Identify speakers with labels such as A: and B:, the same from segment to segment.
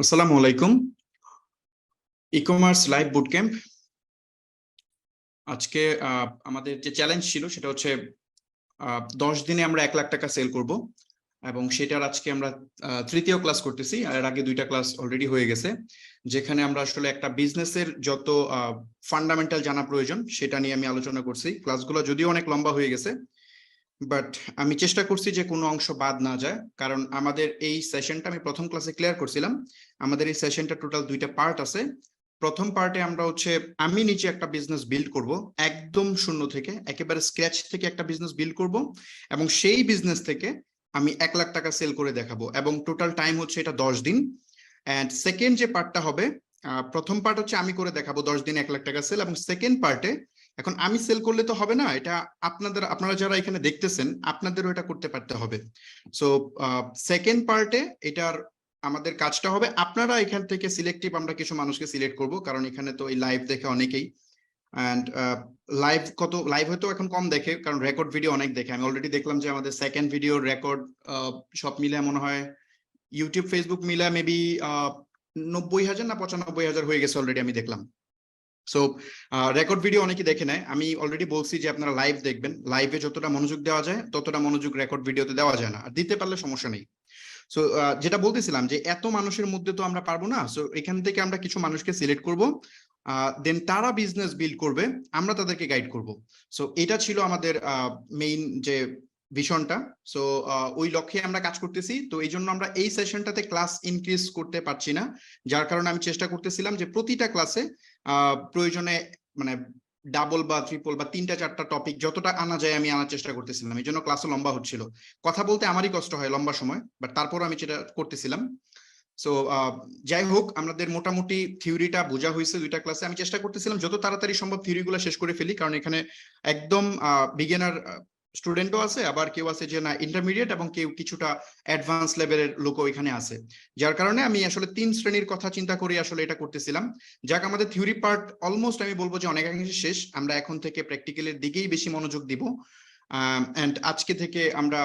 A: আসসালামু আলাইকুম। E-commerce live boot camp আজকে আমাদের যে চ্যালেঞ্জ ছিল সেটা হচ্ছে 10 দিনে আমরা 1 লাখ টাকা সেল করব এবং সেটার আজকে আমরা তৃতীয় ক্লাস করতেছি। এর আগে 2টা ক্লাস অলরেডি হয়ে গেছে, যেখানে আমরা আসলে একটা বিজনেসের যত ফান্ডামেন্টাল জানা প্রয়োজন সেটা নিয়ে আমি আলোচনা করছি। ক্লাসগুলো যদিও অনেক লম্বা হয়ে গেছে, বাট আমি চেষ্টা করছি যে কোনো অংশ বাদ না যায়, কারণ আমাদের এই সেশনটা আমি প্রথম ক্লাসে ক্লিয়ার করছিলাম। আমাদের এই সেশনটা টোটাল 2টা পার্ট আছে। প্রথম পার্টে আমরা আমি নিচে একটা বিজনেস বিল্ড করব, একদম শূন্য থেকে, একেবারে স্ক্র্যাচ থেকে একটা বিজনেস বিল্ড করব এবং সেই বিজনেস থেকে আমি 1 লাখ টাকা সেল করে দেখাবো এবং টোটাল টাইম হচ্ছে এটা 10 দিন। এন্ড সেকেন্ড যে পার্টটা হবে, প্রথম পার্ট হচ্ছে আমি করে দেখাবো 10 দিনে 1 লাখ টাকা সেল, এবং সেকেন্ড পার্টে এখন আমি সেল করলে তো হবে না, এটা আপনারা যারা এখানে দেখতেছেন আপনাদেরও এটা করতে পারতে হবে। সো সেকেন্ড পার্টে এটার আমাদের কাজটা হবে, আপনারা এখান থেকে সিলেক্টিভ আমরা কিছু মানুষকে সিলেক্ট করব, কারণ এখানে তো এই লাইভ দেখে অনেকেই, এন্ড লাইভ হয়তো এখন কম দেখে কারণ রেকর্ড ভিডিও অনেক দেখে। আমি অলরেডি দেখলাম যে আমাদের সেকেন্ড ভিডিওর রেকর্ড সব মিলে মনে হয় ইউটিউব ফেসবুক মিলা মেবি 90,000 না 95,000 হয়ে গেছে অলরেডি, আমি দেখলাম। সো রেকর্ড ভিডিও অনেকেই দেখে নেয়। আমি অলরেডি বলছি যে আপনারা লাইভ দেখবেন, লাইভে যতটা মনোযোগ দেওয়া যায় ততটা মনোযোগ রেকর্ড ভিডিওতে দেওয়া যায় না, আর দিতে পারলে সমস্যা নেই। সো যেটা বলতেছিলাম যে এত মানুষের মধ্যে তো আমরা পারবো না, সো এখান থেকে আমরা কিছু মানুষকে সিলেক্ট করব, দেন তারা বিজনেস বিল্ড করবে, আমরা তাদেরকে গাইড করব। সো এটা ছিল আমাদের মেইন যে ভিশনটা। সো ওই লক্ষ্যে আমরা কাজ করতেছি। তো এই জন্য আমরা এই সেশনটাতে ক্লাস ইনক্রিজ করতে পারছি না, যার কারণে আমি চেষ্টা করতেছিলাম যে প্রতিটা ক্লাসে প্রয়োজনে মানে ডাবল বা ট্রিপল বা 3টা 4টা টপিক যতটা আনা যায় আমি আনার চেষ্টা করতেছিলাম। এই জন্য ক্লাসও লম্বা হচ্ছিল। কথা বলতে আমারই কষ্ট হয় লম্বা সময়, বাট তারপর আমি যেটা করতেছিলাম। সো যাই হোক, আমাদের মোটামুটি থিওরিটা বোঝা হয়েছে 2টা ক্লাসে। আমি চেষ্টা করতেছিলাম যত তাড়াতাড়ি সম্ভব থিওরিগুলো শেষ করে ফেলি, কারণ এখানে একদম বিগিনার স্টুডেন্টও আছে, আবার কেউ আছে যে না ইন্টারমিডিয়েট, এবং কেউ কিছুটা অ্যাডভান্স লেভেলের লোকও এখানে আছে। যার কারণে আমি আসলে 3 শ্রেণীর কথা চিন্তা করে আসলে এটা করতেছিলাম। যাক, আমাদের থিওরি পার্ট অলমোস্ট আমি বলবো যে অনেকাংশে শেষ। আমরা এখন থেকে প্র্যাকটিক্যালের দিকেই বেশি মনোযোগ দিব। এন্ড আজকে থেকে আমরা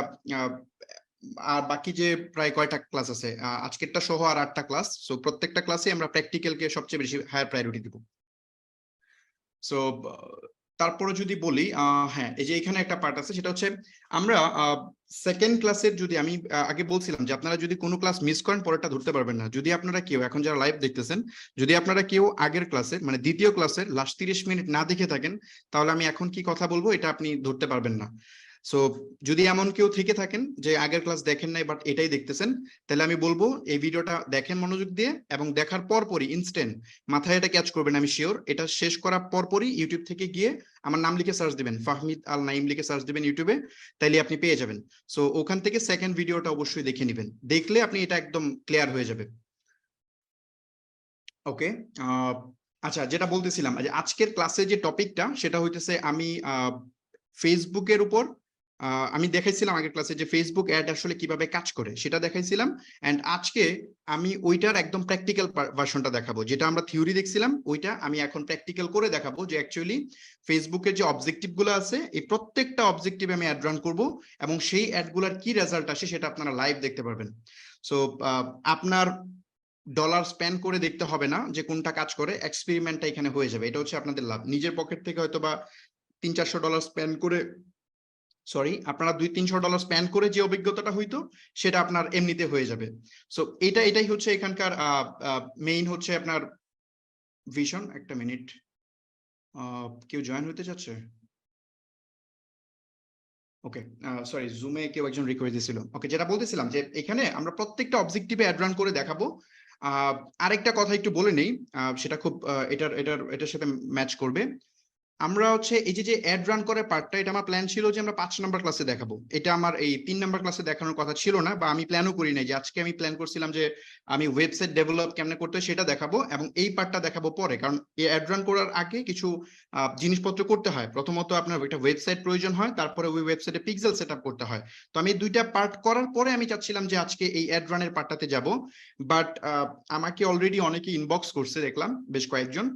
A: আর বাকি যে প্রায় কয়টা ক্লাস আছে, আজকেরটা সহ আর 8টা ক্লাস, সো প্রত্যেকটা ক্লাসে আমরা প্র্যাকটিক্যালকে সবচেয়ে বেশি হায়ার প্রায়োরিটি দিব। সো তারপরে যদি বলি, হ্যাঁ, এই যে এখানে একটা পার্ট আছে, সেটা হচ্ছে আমরা সেকেন্ড ক্লাসের, যদি আমি আগে বলছিলাম যে আপনারা যদি কোনো ক্লাস মিস করেন পরেরটা ধরতে পারবেন না। যদি আপনারা কেউ এখন যারা লাইভ দেখতেছেন, যদি আপনারা কেউ আগের ক্লাসের মানে দ্বিতীয় ক্লাসের লাস্ট 30 মিনিট না দেখে থাকেন, তাহলে আমি এখন কি কথা বলবো এটা আপনি ধরতে পারবেন না। সো যদি এমন কেউ থেকে থাকেন যে আগের ক্লাস দেখেন নাই বাট এটাই দেখতেছেন, তাহলে আমি বলবো এই ভিডিওটা দেখেন মনোযোগ দিয়ে, এবং দেখার পরপরই ইনস্ট্যান্ট মাথায় এটা ক্যাচ করবেন, আমি শিওর। এটা শেষ করার পরপরই ইউটিউব থেকে গিয়ে আমার নাম লিখে সার্চ দিবেন, ফাহমিদ আল নাইম লিখে সার্চ দিবেন ইউটিউবে, তাইলে আপনি পেয়ে যাবেন। সো ওখান থেকে সেকেন্ড ভিডিওটা অবশ্যই দেখে নেবেন, দেখলে আপনি এটা একদম ক্লিয়ার হয়ে যাবে। ওকে, আচ্ছা, যেটা বলতেছিলাম যে আজকের ক্লাসে যে টপিকটা সেটা হইতেছে, আমি ফেসবুকের উপর আমি দেখাইছিলাম আগের ক্লাসে যে ফেসবুক অ্যাড আসলে কিভাবে কাজ করে সেটা দেখাইছিলাম। এন্ড আজকে আমি ওইটার একদম প্র্যাকটিক্যাল ভার্সনটা দেখাবো, যেটা আমরা থিওরি দেখছিলাম ওইটা আমি এখন প্র্যাকটিক্যাল করে দেখাবো, যে অ্যাকচুয়ালি ফেসবুকের যে অবজেক্টিভ গুলো আছে এই প্রত্যেকটা অবজেক্টিভে আমি অ্যাড রান করবো, এবং সেই অ্যাডগুলোর কি রেজাল্ট আসে সেটা আপনারা লাইভ দেখতে পারবেন। সো আপনার ডলার স্পেন্ড করে দেখতে হবে না যে কোনটা কাজ করে, এক্সপেরিমেন্টটা এখানে হয়ে যাবে। এটা হচ্ছে আপনাদের লাভ। নিজের পকেট থেকে হয়তো বা $300-400 স্পেন্ড করে, সরি, আপনারা $200-300 স্পেন্ড করে যে অভিজ্ঞতাটা হইতো সেটা আপনার এমনিতে হয়ে যাবে। সো এটাই হচ্ছে এখানকার মেইন হচ্ছে আপনার ভিশন। একটা মিনিট, কেউ জয়েন হতে চাচ্ছে? ওকে, সরি, জুমে কেউ একজন রিকোয়েস্ট দিয়েছিল। ওকে, যেটা বলতেছিলাম যে এখানে আমরা প্রত্যেকটা অবজেক্টিভে অ্যাড রান করে দেখাবো। আরেকটা কথা একটু বলে নেই, সেটা খুব এটার সাথে ম্যাচ করবে। আমরা হচ্ছে এই যে অ্যাড রান করে পার্টটা, এটা আমার প্ল্যান ছিল যে আমরা 5 নাম্বার ক্লাসে দেখাবো। এটা আমার এই 3 নাম্বার ক্লাসে দেখানোর কথা ছিল না, বা আমি প্ল্যানও করি নাই। যে আজকে আমি প্ল্যান করছিলাম যে আমি ওয়েবসাইট ডেভেলপ কেমনে করতে হয় সেটা দেখাবো, এবং এই পার্টটা দেখাবো পরে, কারণ এই অ্যাড রান করার আগে কিছু জিনিসপত্র করতে হয়। প্রথমত আপনার একটা ওয়েবসাইট প্রয়োজন হয়, তারপরে ওই ওয়েবসাইটে পিক্সেল সেটআপ করতে হয়। তো আমি 2টা পার্ট করার পরে আমি চাচ্ছিলাম যে আজকে এই অ্যাড রানের পার্টটাতে যাব, বাট আমাকে অলরেডি অনেকে ইনবক্স করছে, দেখলাম বেশ কয়েকজন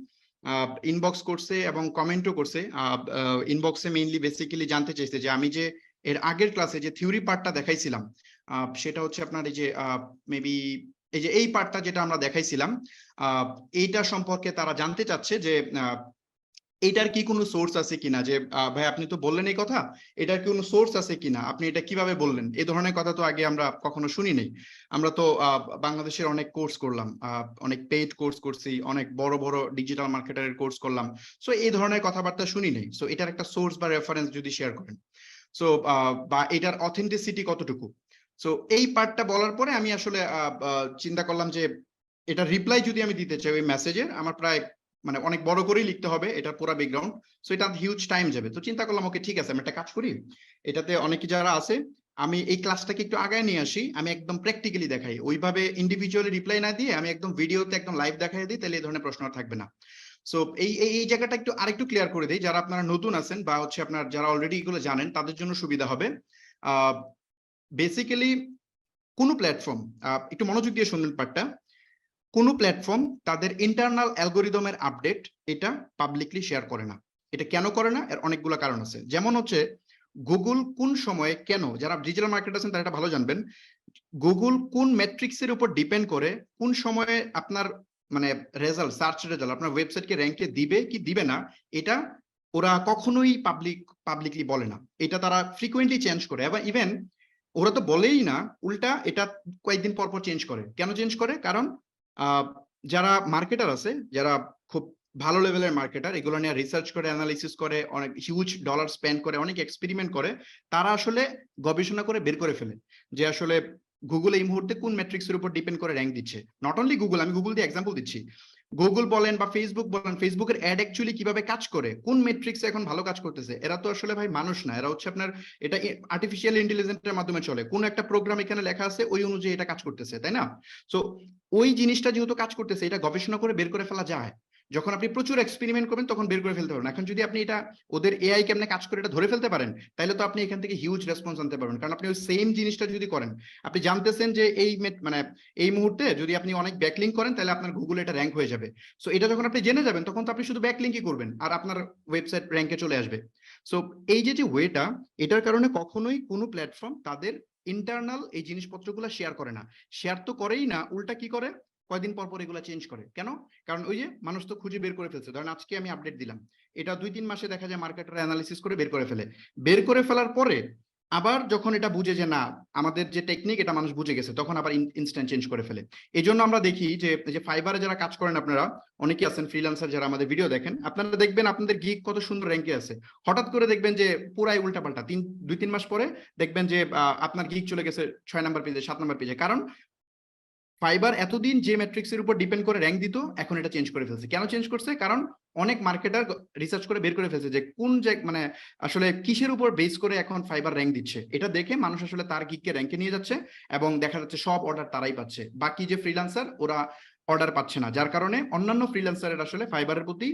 A: ইনবক্স করছে এবং কমেন্টও করছে। ইনবক্সে মেইনলি বেসিক্যালি জানতে চাইছে যে আমি যে এর আগের ক্লাসে যে থিওরি পার্টটা দেখাইছিলাম, সেটা হচ্ছে আপনার এই যে মেবি এই যে এই পার্টটা যেটা আমরা দেখাইছিলাম, এইটা সম্পর্কে তারা জানতে চাচ্ছে যে এটার কি কোনো সোর্স আছে কিনা, যে ভাই আপনি তো বললেন এই কথা, এটার কি কোনো সোর্স আছে কিনা, আপনি এটা কিভাবে বললেন, এই ধরনের কথা তো আগে আমরা কখনো শুনি নাই। আমরা তো বাংলাদেশের অনেক কোর্স করলাম, অনেক পেইড কোর্স করছি, অনেক বড় বড় ডিজিটাল মার্কেটারের কোর্স করলাম, সো এই ধরনের কথাবার্তা শুনি নাই। সো এটার একটা সোর্স বা রেফারেন্স যদি শেয়ার করেন, সো বা এটার অথেন্টিসিটি কতটুকু। সো এই পার্টটা বলার পরে আমি আসলে চিন্তা করলাম যে এটা রিপ্লাই যদি আমি দিতে চাই ওই মেসেজের, আমার প্রায় মানে অনেক বড় করেই লিখতে হবে এটা পুরো ব্যাকগ্রাউন্ড, সো এটা হিউজ টাইম যাবে। তো চিন্তা করলাম ওকে ঠিক আছে, আমি একটা কাজ করি, এটাতে অনেকে যারা আছে আমি এই ক্লাসটাকে একটু আগায় নিয়ে আসি, আমি একদম প্র্যাকটিক্যালি দেখাই, ওইভাবে ইন্ডিভিজুয়ালি রিপ্লাই না দিয়ে আমি একদম ভিডিওতে একদম লাইভ দেখাই দিই, তাহলে এই ধরনের প্রশ্ন আর থাকবে না। সো এই জায়গাটা একটু আরেকটু ক্লিয়ার করে দিই, যারা আপনারা নতুন আছেন বা হচ্ছে আপনার যারা অলরেডি এগুলো জানেন তাদের জন্য সুবিধা হবে। বেসিক্যালি কোনো প্ল্যাটফর্ম, একটু মনোযোগ দিয়ে শুনবেন পার্টটা, কোনো প্ল্যাটফর্ম তাদের ইন্টারনাল অ্যালগোরিদমের আপডেট এটা পাবলিকলি শেয়ার করে না। এটা কেন করে না, এর অনেকগুলো কারণ আছে। যেমন হচ্ছে গুগল কোন সময়ে কেন, যারা ডিজিটাল মার্কেট আছেন তারা এটা ভালো জানবেন, গুগল কোন ম্যাট্রিক্সের উপর ডিপেন্ড করে কোন সময়ে আপনার মানে রেজাল্ট, সার্চ রেজাল্ট আপনার ওয়েবসাইটকে র্যাঙ্কে দিবে কি দিবে না, এটা ওরা কখনোই পাবলিকলি বলে না। এটা তারা ফ্রিকোয়েন্টলি চেঞ্জ করে, এবং ইভেন ওরা তো বলেই না, উল্টা এটা কয়েকদিন পর পর চেঞ্জ করে। কেন চেঞ্জ করে? কারণ যারা মার্কেটার আছে, যারা খুব ভালো লেভেলের মার্কেটার, এগুলো নিয়ে রিসার্চ করে, অ্যানালিসিস করে, অনেক হিউজ ডলার স্পেন্ড করে, অনেক এক্সপেরিমেন্ট করে, তারা আসলে গবেষণা করে বের করে ফেলে যে আসলে গুগল এই মুহূর্তে কোন ম্যাট্রিক্সের উপর ডিপেন্ড করে র্যাঙ্ক দিচ্ছে। নট অনলি গুগল, আমি গুগল দিয়ে এক্সাম্পল দিচ্ছি, গুগল বলেন বা ফেসবুক বলেন, ফেসবুকের অ্যাড অ্যাকচুয়ালি কিভাবে কাজ করে, কোন ম্যাট্রিক্সে এখন ভালো কাজ করতেছে, এরা তো আসলে ভাই মানুষ না, এরা হচ্ছে আপনার এটা আর্টিফিশিয়াল ইন্টেলিজেন্সের মাধ্যমে চলে, কোন একটা প্রোগ্রাম এখানে লেখা আছে ওই অনুযায়ী এটা কাজ করতেছে, তাই না? সো ওই জিনিসটা যেহেতু কাজ করতেছে, এটা গবেষণা করে বের করে ফেলা যায়। যখন আপনি প্রচুর এক্সপেরিমেন্ট করবেন তখন বের করে ফেলতে পারবেন। এখন যদি আপনি এটা ওদের এআই কেমনে কাজ করে এটা ধরে ফেলতে পারেন, তাহলে তো আপনি এখান থেকে হিউজ রেসপন্স আনতে পারবেন। কারণ আপনি ওই সেম জিনিসটা যদি করেন, আপনি জানতেছেন যে এই মানে এই মুহূর্তে যদি আপনি অনেক ব্যাকলিঙ্ক করেন তাহলে আপনার গুগলে এটা র্যাঙ্ক হয়ে যাবে। সো এটা যখন আপনি জেনে যাবেন তখন তো আপনি শুধু ব্যাকলিঙ্কই করবেন আর আপনার ওয়েবসাইট র্যাঙ্কে চলে আসবে। সো এই যে ওয়েটা, এটার কারণে কখনোই কোনো প্ল্যাটফর্ম তাদের ইন্টারনাল এই জিনিসপত্রগুলো শেয়ার করে না। শেয়ার তো করেই না, উল্টা কি করে, কয়দিন পর পর এগুলো চেঞ্জ করে। কেন? কারণ ওই যে মানুষ তো খুঁজে বের করে ফেলছে, ধরেন আজকে আমি আপডেট দিলাম, এটা 2-3 মাসে দেখা যায় মার্কেটার অ্যানালিসিস করে বের করে ফেলে। বের করে ফেলার পরে আবার যখন এটা বুঝে যে না আমাদের যে টেকনিক এটা মানুষ বুঝে গেছে, তখন আবার ইনস্ট্যান্ট চেঞ্জ করে ফেলে। এই জন্য আমরা দেখি যে ফাইবারে যারা কাজ করেন, আপনারা অনেকে আছেন ফ্রিল্যান্সার যারা আমাদের ভিডিও দেখেন, আপনারা দেখবেন আপনাদের গিগ কত সুন্দর র্যাঙ্কে আছে, হঠাৎ করে দেখবেন যে পুরাই উল্টাপাল্টা, 2-3 মাস পরে দেখবেন যে আপনার গিগ চলে গেছে 6 নাম্বার পেজে, 7 নাম্বার পেজে। কারণ ফাইবার এতদিন যে ম্যাট্রিক্সের উপর ডিপেন্ড করে র্যাঙ্ক দিত, এখন এটা চেঞ্জ করে ফেলছে। কেন চেঞ্জ করছে? কারণ অনেক মার্কেটার রিসার্চ করে বের করে ফেলছে যে কোন মানে আসলে কিসের উপর বেস করে এখন ফাইবার র্যাঙ্ক দিচ্ছে। এটা দেখে মানুষ আসলে তার গিগকে র্যাঙ্কে নিয়ে যাচ্ছে এবং দেখা যাচ্ছে সব অর্ডার তারাই পাচ্ছে, বাকি যে ফ্রিল্যান্সার ওরা অর্ডার পাচ্ছে না, যার কারণে অন্যান্য ফ্রিল্যান্সারের আসলে ফাইবারের প্রতি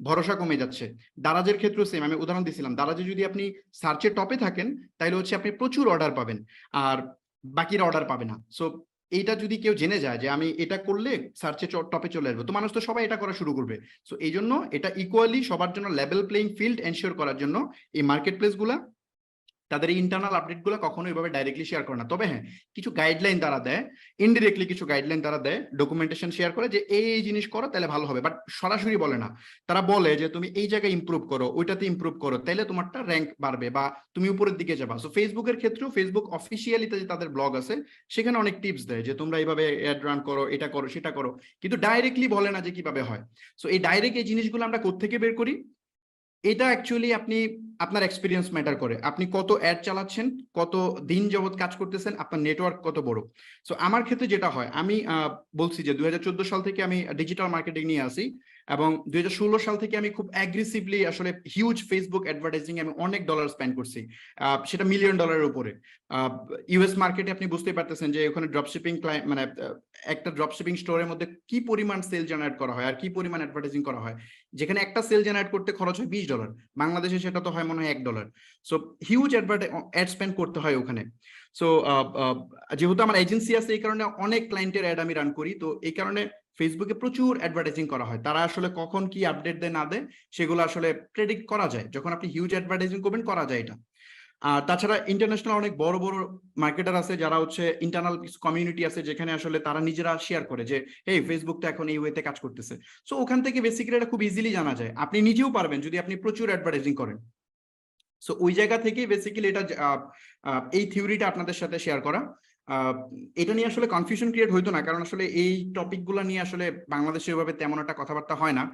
A: ভরসা কমে যাচ্ছে। দারাজের ক্ষেত্রেও সেম, আমি উদাহরণ দিছিলাম, দারাজে যদি আপনি সার্চের টপে থাকেন তাহলে হচ্ছে আপনি প্রচুর অর্ডার পাবেন আর বাকিরা অর্ডার পাবে না। সো এইটা যদি কেউ জেনে যায় যে আমি এটা করলে সার্চে টপে চলে আসবো, তো মানুষ তো সবাই এটা করা শুরু করবে। সো এই জন্য এটা ইকুয়ালি সবার জন্য লেভেল প্লেইং ফিল্ড এনশিওর করার জন্য এই মার্কেট প্লেস গুলা তাদের ইন্টারনাল আপডেট গুলো কখনো এভাবে ডাইরেক্টলি শেয়ার করে না। তবে হ্যাঁ, কিছু গাইডলাইন তারা দেয়, ইনডিরেক্টলি কিছু গাইডলাইন তারা দেয়, ডকুমেন্টেশন শেয়ার করে যে এই জিনিস করো তাহলে ভালো হবে, বাট সরাসরি বলে না। তারা বলে যে তুমি এই জায়গায় ইমপ্রুভ করো, ওইটাতে ইমপ্রুভ করো, তাহলে তোমারটা র্যাঙ্ক বাড়বে বা তুমি উপরের দিকে যাবা। সো ফেসবুকের ক্ষেত্রেও ফেসবুক অফিসিয়ালি যে তাদের ব্লগ আছে সেখানে অনেক টিপস দেয় যে তোমরা এইভাবে অ্যাড রান করো, এটা করো, সেটা করো, কিন্তু ডাইরেক্টলি বলে না যে কিভাবে হয়। সো এই ডাইরেক্ট এই জিনিসগুলো আমরা কোত্থেকে বের করি? এটা অ্যাকচুয়ালি আপনি আপনার এক্সপিরিয়েন্স ম্যাটার করে, আপনি কত অ্যাড চালাচ্ছেন, কত দিন যাবত কাজ করতেছেন, আপনার নেটওয়ার্ক কত বড়। সো আমার ক্ষেত্রে যেটা হয়, আমি বলছি যে 2014 সাল থেকে আমি ডিজিটাল মার্কেটিং নিয়ে আসি এবং 2016 সাল থেকে আমি খুব অ্যাগ্রেসিভলি আসলে হিউজ ফেসবুক অ্যাডভার্টাইজিং আমি অনেক ডলার স্পেন্ড করছি, সেটা $1 মিলিয়ন উপরে। ইউএস মার্কেটে আপনি বুঝতেই পারতেছেন যে ওখানে ড্রপশিপিং ক্লায়েন্ট মানে একটা ড্রপশিপিং স্টোরের মধ্যে কি পরিমাণ সেল জেনারেট করা হয় আর কি পরিমাণ অ্যাডভার্টাইজিং করা হয়, যেখানে একটা সেল জেনারেট করতে খরচ হয় $20, বাংলাদেশে সেটা তো হয় মনে হয় $1। সো হিউজ অ্যাড স্পেন্ড করতে হয় ওখানে। সো যেহেতু আমার এজেন্সি আছে এই কারণে অনেক ক্লায়েন্টের অ্যাড আমি রান করি, তো এই কারণে ফেসবুকে প্রচুর অ্যাডভার্টাইজিং করা হয়। তারা আসলে কখন কি আপডেট দেয় না দেয় সেগুলো আসলে প্রেডিক্ট করা যায়, যখন আপনি হিউজ অ্যাডভার্টাইজিং করবেন করা যায় এটা। আর তাছাড়া ইন্টারন্যাশনাল অনেক বড় বড় মার্কেটার আছে যারা হচ্ছে ইন্টারনাল কিছু কমিউনিটি আছে যেখানে আসলে তারা নিজেরা শেয়ার করে যে এই ফেসবুক তো এখন এই ওয়েতে কাজ করতেছে। সো ওখান থেকে বেসিক্যালি এটা খুব ইজিলি জানা যায়, আপনি নিজেও পারবেন যদি আপনি প্রচুর অ্যাডভার্টাইজিং করেন। সো ওই জায়গা থেকেই বেসিক্যালি এটা এই থিওরিটা আপনাদের সাথে শেয়ার করা। এটা নিয়ে আসলে কনফিউশন ক্রিয়েট হইতো না, কারণ আসলে এই টপিকগুলো নিয়ে আসলে বাংলাদেশে ওইভাবে তেমন একটা কথাবার্তা হয় না।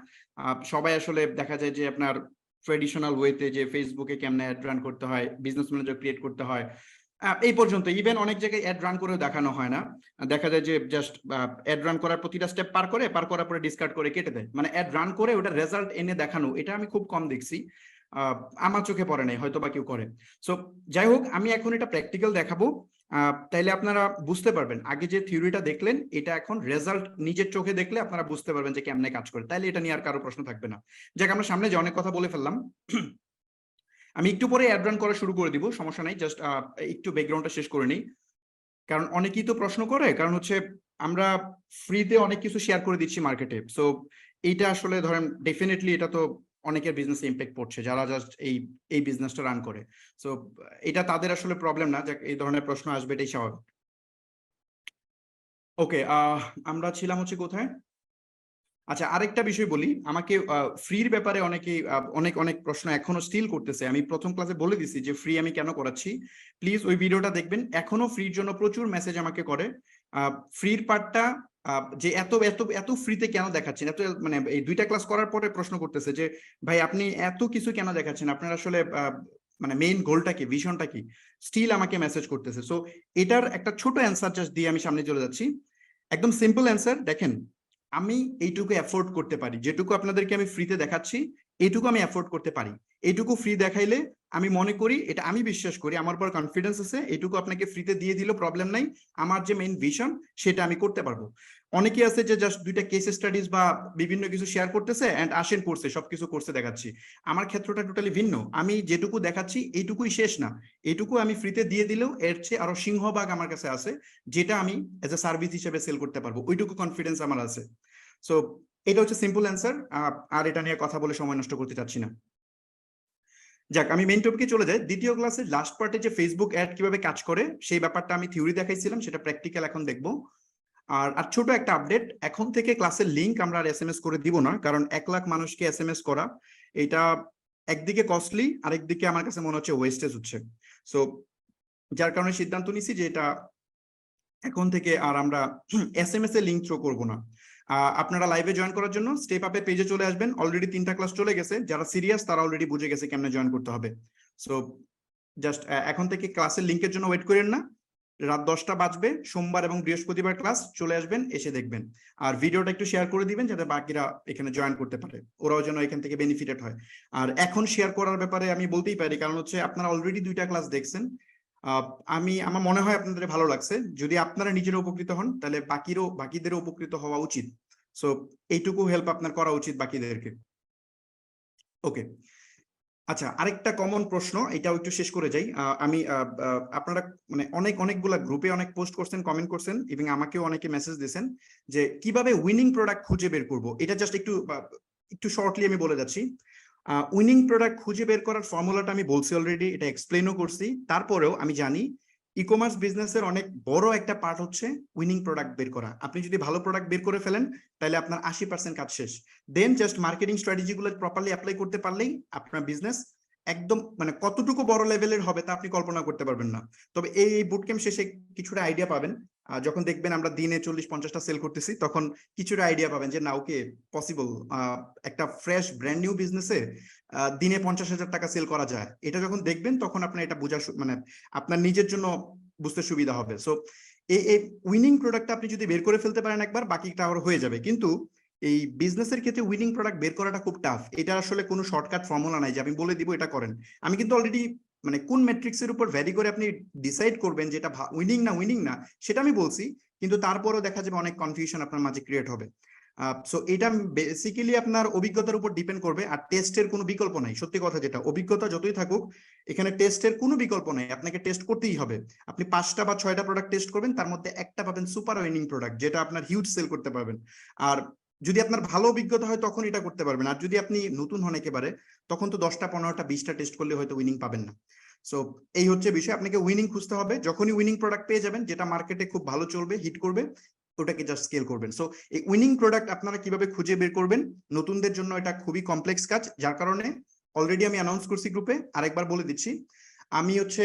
A: সবাই আসলে দেখা যায় যে আপনার ট্রেডিশনাল ওয়েতে যে ফেসবুকে কেমনে অ্যাড রান করতে হয়, বিজনেস ম্যানেজার ক্রিয়েট করতে হয়, এই পর্যন্ত। ইভেন অনেক জায়গায় অ্যাড রান করেও দেখানো হয় না, দেখা যায় যে জাস্ট অ্যাড রান করার প্রতিটা স্টেপ পার করার পরে ডিসকার্ড করে কেটে দেয়। মানে অ্যাড রান করে ওটা রেজাল্ট এনে দেখানো, এটা আমি খুব কম দেখছি, আমার চোখে পড়ে নাই, হয়তো বা কেউ করে। সো যাই হোক, আমি এখন এটা প্র্যাকটিক্যাল দেখাবো, তাইলে আপনারা বুঝতে পারবেন। আগে যে থিওরিটা দেখলেন, এটা এখন রেজাল্ট নিজের চোখে দেখলে আপনারা বুঝতে পারবেন যে কেমনে কাজ করে, তাইলে এটা নিয়ে আর কারো প্রশ্ন থাকবে না। যাক, আমরা সামনে যে অনেক কথা বলে ফেললাম, আমি একটু পরে অ্যাড রান করা শুরু করে দিব, সমস্যা নাই, জাস্ট একটু ব্যাকগ্রাউন্ডটা শেষ করে নিই। কারণ অনেকেই তো প্রশ্ন করে, কারণ হচ্ছে আমরা ফ্রিতে অনেক কিছু শেয়ার করে দিচ্ছি মার্কেটে। সো এইটা আসলে ধরেন ডেফিনেটলি এটা তো অনেকের বিজনেসে ইম্প্যাক্ট পড়ছে যারা জাস্ট এই বিজনেসটা রান করে। সো এটা তাদের আসলে প্রবলেম না, যে এই ধরনের প্রশ্ন আসবে, এটাই স্বাভাবিক। ওকে, আমরা ছিলাম হচ্ছে কোথায়? আচ্ছা, আরেকটা বিষয় বলি, আমাকে ফ্রির ব্যাপারে অনেকে অনেক অনেক প্রশ্ন এখনো স্টিল করতেছে। আমি প্রথম ক্লাসে বলে দিছি যে ফ্রি আমি কেন করাচ্ছি, প্লিজ ওই ভিডিওটা দেখবেন। এখনো ফ্রির জন্য প্রচুর মেসেজ আমাকে করে। ফ্রির পার্টটা যে এত এত এত ফ্রিতে কেন দেখাচ্ছেন, এত মানে এই 2টা ক্লাস করার পরে প্রশ্ন করতেছে যে ভাই আপনি এত কিছু কেন দেখাচ্ছেন, আপনার আসলে মানে মেইন গোলটা কি, ভিশনটা কি, স্টিল আমাকে মেসেজ করতেছে। সো এটার একটা ছোট অ্যান্সার জাস্ট দিয়ে আমি সামনে চলে যাচ্ছি। একদম সিম্পল অ্যান্সার, দেখেন আমি এইটুকু অ্যাফোর্ড করতে পারি, যেটুকু আপনাদেরকে আমি ফ্রিতে দেখাচ্ছি এইটুকু আমি অ্যাফোর্ড করতে পারি। এইটুকু ফ্রি দেখাইলে আমি মনে করি, এটা আমি বিশ্বাস করি, আমার পর কনফিডেন্স আছে, এইটুকু আপনাকে ফ্রিতে দিয়ে দিলেও প্রবলেম নাই, আমার যে মেইন ভিশন সেটা আমি করতে পারবো। অনেকে আছে যে জাস্ট 2টা কেস স্টাডিজ বা বিভিন্ন কিছু শেয়ার করতেছে এন্ড আসেন করছে, সবকিছু করছে দেখাচ্ছি। আমার ক্ষেত্রটা টোটালি ভিন্ন, আমি যেটুকু দেখাচ্ছি এইটুকুই শেষ না, এইটুকু আমি ফ্রিতে দিয়ে দিলেও এর চেয়ে আরো সিংহভাগ আমার কাছে আছে, যেটা আমি এজ এ সার্ভিস হিসেবে সেল করতে পারবো, ওইটুকু কনফিডেন্স আমার আছে। সো এটা হচ্ছে সিম্পল অ্যান্সার, আর এটা নিয়ে কথা বলে সময় নষ্ট করতে চাচ্ছি না। যাক, আমি মেইন টপিকে চলে যাই। দ্বিতীয় ক্লাসের লাস্ট পার্টে যে ফেসবুক অ্যাড কিভাবে কাজ করে সেই ব্যাপারটা আমি থিওরি দেখাইছিলাম, সেটা প্র্যাকটিক্যাল এখন দেখবো। আর ছোট একটা আপডেট, এখন থেকে ক্লাসের লিঙ্ক আমরা আর এসএমএস করে দিব না, কারণ 1 লাখ মানুষকে এসএমএস করা এটা একদিকে কস্টলি, আরেকদিকে আমার কাছে মনে হচ্ছে ওয়েস্টেজ হচ্ছে। সো যার কারণে সিদ্ধান্ত নিছি যে এটা এখন থেকে আর আমরা এসএমএস এ লিংক থ্রো করবো না। আপনারা লাইভে জয়েন করার জন্য স্টেপ আপের পেজে চলে আসবেন, অলরেডি 3টা ক্লাস চলে গেছে, যারা সিরিয়াস তারা অলরেডি বুঝে গেছে কেমনে জয়েন করতে হবে। সো জাস্ট এখন থেকে ক্লাসের লিংকের জন্য ওয়েট করেন না, রাত 10টা বাজবে, সোমবার এবং বৃহস্পতিবার ক্লাস, চলে আসবেন, এসে দেখবেন। আর ভিডিওটা একটু শেয়ার করে দিবেন যাতে বাকিরা এখানে জয়েন করতে পারে, ওরাও যেন এখান থেকে বেনিফিটেড হয়। আর এখন শেয়ার করার ব্যাপারে আমি বলতেই পারি, কারণ হচ্ছে আপনারা অলরেডি 2টা ক্লাস দেখছেন, আমার মনে হয় আপনাদের ভালো লাগছে। যদি আপনারা নিজেরা উপকৃত হন তাহলে বাকিদেরও উপকৃত হওয়া উচিত। সো এইটুকু হেল্প আপনার করা উচিত বাকিদেরকে। ওকে, আচ্ছা, আরেকটা কমন প্রশ্ন, এটাও একটু শেষ করে যাই। আমি আপনারা মানে অনেকগুলা গ্রুপে অনেক পোস্ট করছেন, কমেন্ট করছেন, এবং আমাকেও অনেকে মেসেজ দিয়েছেন যে কিভাবে উইনিং প্রোডাক্ট খুঁজে বের করব। এটা জাস্ট একটু শর্টলি আমি বলে যাচ্ছি। উইনিং প্রোডাক্ট খুঁজে বের করার ফর্মুলাটা আমি বলছি অলরেডি, এটা এক্সপ্লেনও করছি। তারপরেও আমি জানি ই কমার্স বিজনেসের অনেক বড় একটা পার্ট হচ্ছে উইনিং প্রোডাক্ট বের করা। আপনি যদি ভালো প্রোডাক্ট বের করে ফেলেন তাহলে আপনার 80% কাজ শেষ। দেন জাস্ট মার্কেটিং স্ট্র্যাটেজি গুলো প্রপারলি অ্যাপ্লাই করতে পারলেই আপনার বিজনেস একদম মানে কতটুকু বড় লেভেলের হবে তা আপনি কল্পনা করতে পারবেন না। তবে এই বুট ক্যাম্প শেষে কিছুটা আইডিয়া পাবেন, যখন দেখবেন আমরা দিনে 40-50টা সেল করতেছি, তখন কিছুটা আইডিয়া পাবেন যে না, ওকে, পসিবল একটা ফ্রেশ ব্র্যান্ড নিউ বিজনেসে দিনে 50,000 টাকা সেল করা যায়। এটা যখন দেখবেন তখন আপনার এটা বোঝা মানে আপনার নিজের জন্য বুঝতে সুবিধা হবে। সো এই উইনিং প্রোডাক্টটা আপনি যদি বের করে ফেলতে পারেন একবার, বাকিটা আবার হয়ে যাবে। কিন্তু এই বিজনেসের ক্ষেত্রে উইনিং প্রোডাক্ট বের করাটা খুব টাফ। এটা আসলে কোনো শর্টকাট ফর্মুলা নাই যে আমি বলে দিব এটা করেন। আমি কিন্তু অলরেডি মানে কোন ম্যাট্রিক্সের উপর ভ্যারি করে আপনি ডিসাইড করবেন যে এটা উইনিং না সেটা আমি বলছি, কিন্তু তারপরেও দেখা যাবে অনেক কনফিউশন আপনার মাঝে ক্রিয়েট হবে। সো এটা বেসিক্যালি আপনার অভিজ্ঞতার উপর ডিপেন্ড করবে, আর টেস্টের কোনো বিকল্প নাই। সত্যি কথা যেটা, অভিজ্ঞতা যতই থাকুক এখানে টেস্টের কোনো বিকল্প নাই, আপনাকে টেস্ট করতেই হবে। আপনি 5টা বা 6টা প্রোডাক্ট টেস্ট করবেন, তার মধ্যে একটা পাবেন সুপার উইনিং প্রোডাক্ট, যেটা আপনার হিউজ সেল করতে পারবেন। আর যদি আপনার ভালো অভিজ্ঞতা হয় তখন এটা করতে পারবেন, আর যদি আপনি নতুন হন একেবারে, তখন তো 10টা 15টা 20টা টেস্ট করলে হয়তো উইনিং পাবেন না। সো এই হচ্ছে বিষয়, আপনাকে উইনিং খুঁজতে হবে। যখনই উইনিং প্রোডাক্ট পেয়ে যাবেন যেটা মার্কেটে খুব ভালো চলবে, হিট করবে, ওটাকে জাস্ট স্কেল করবেন। সো এই উইনিং প্রোডাক্ট আপনারা কিভাবে খুঁজে বের করবেন, নতুনদের জন্য এটা খুবই কমপ্লেক্স কাজ, যার কারণে অলরেডি আমি অ্যানাউন্স করছি গ্রুপে, আরেকবার বলে দিচ্ছি। আমি হচ্ছে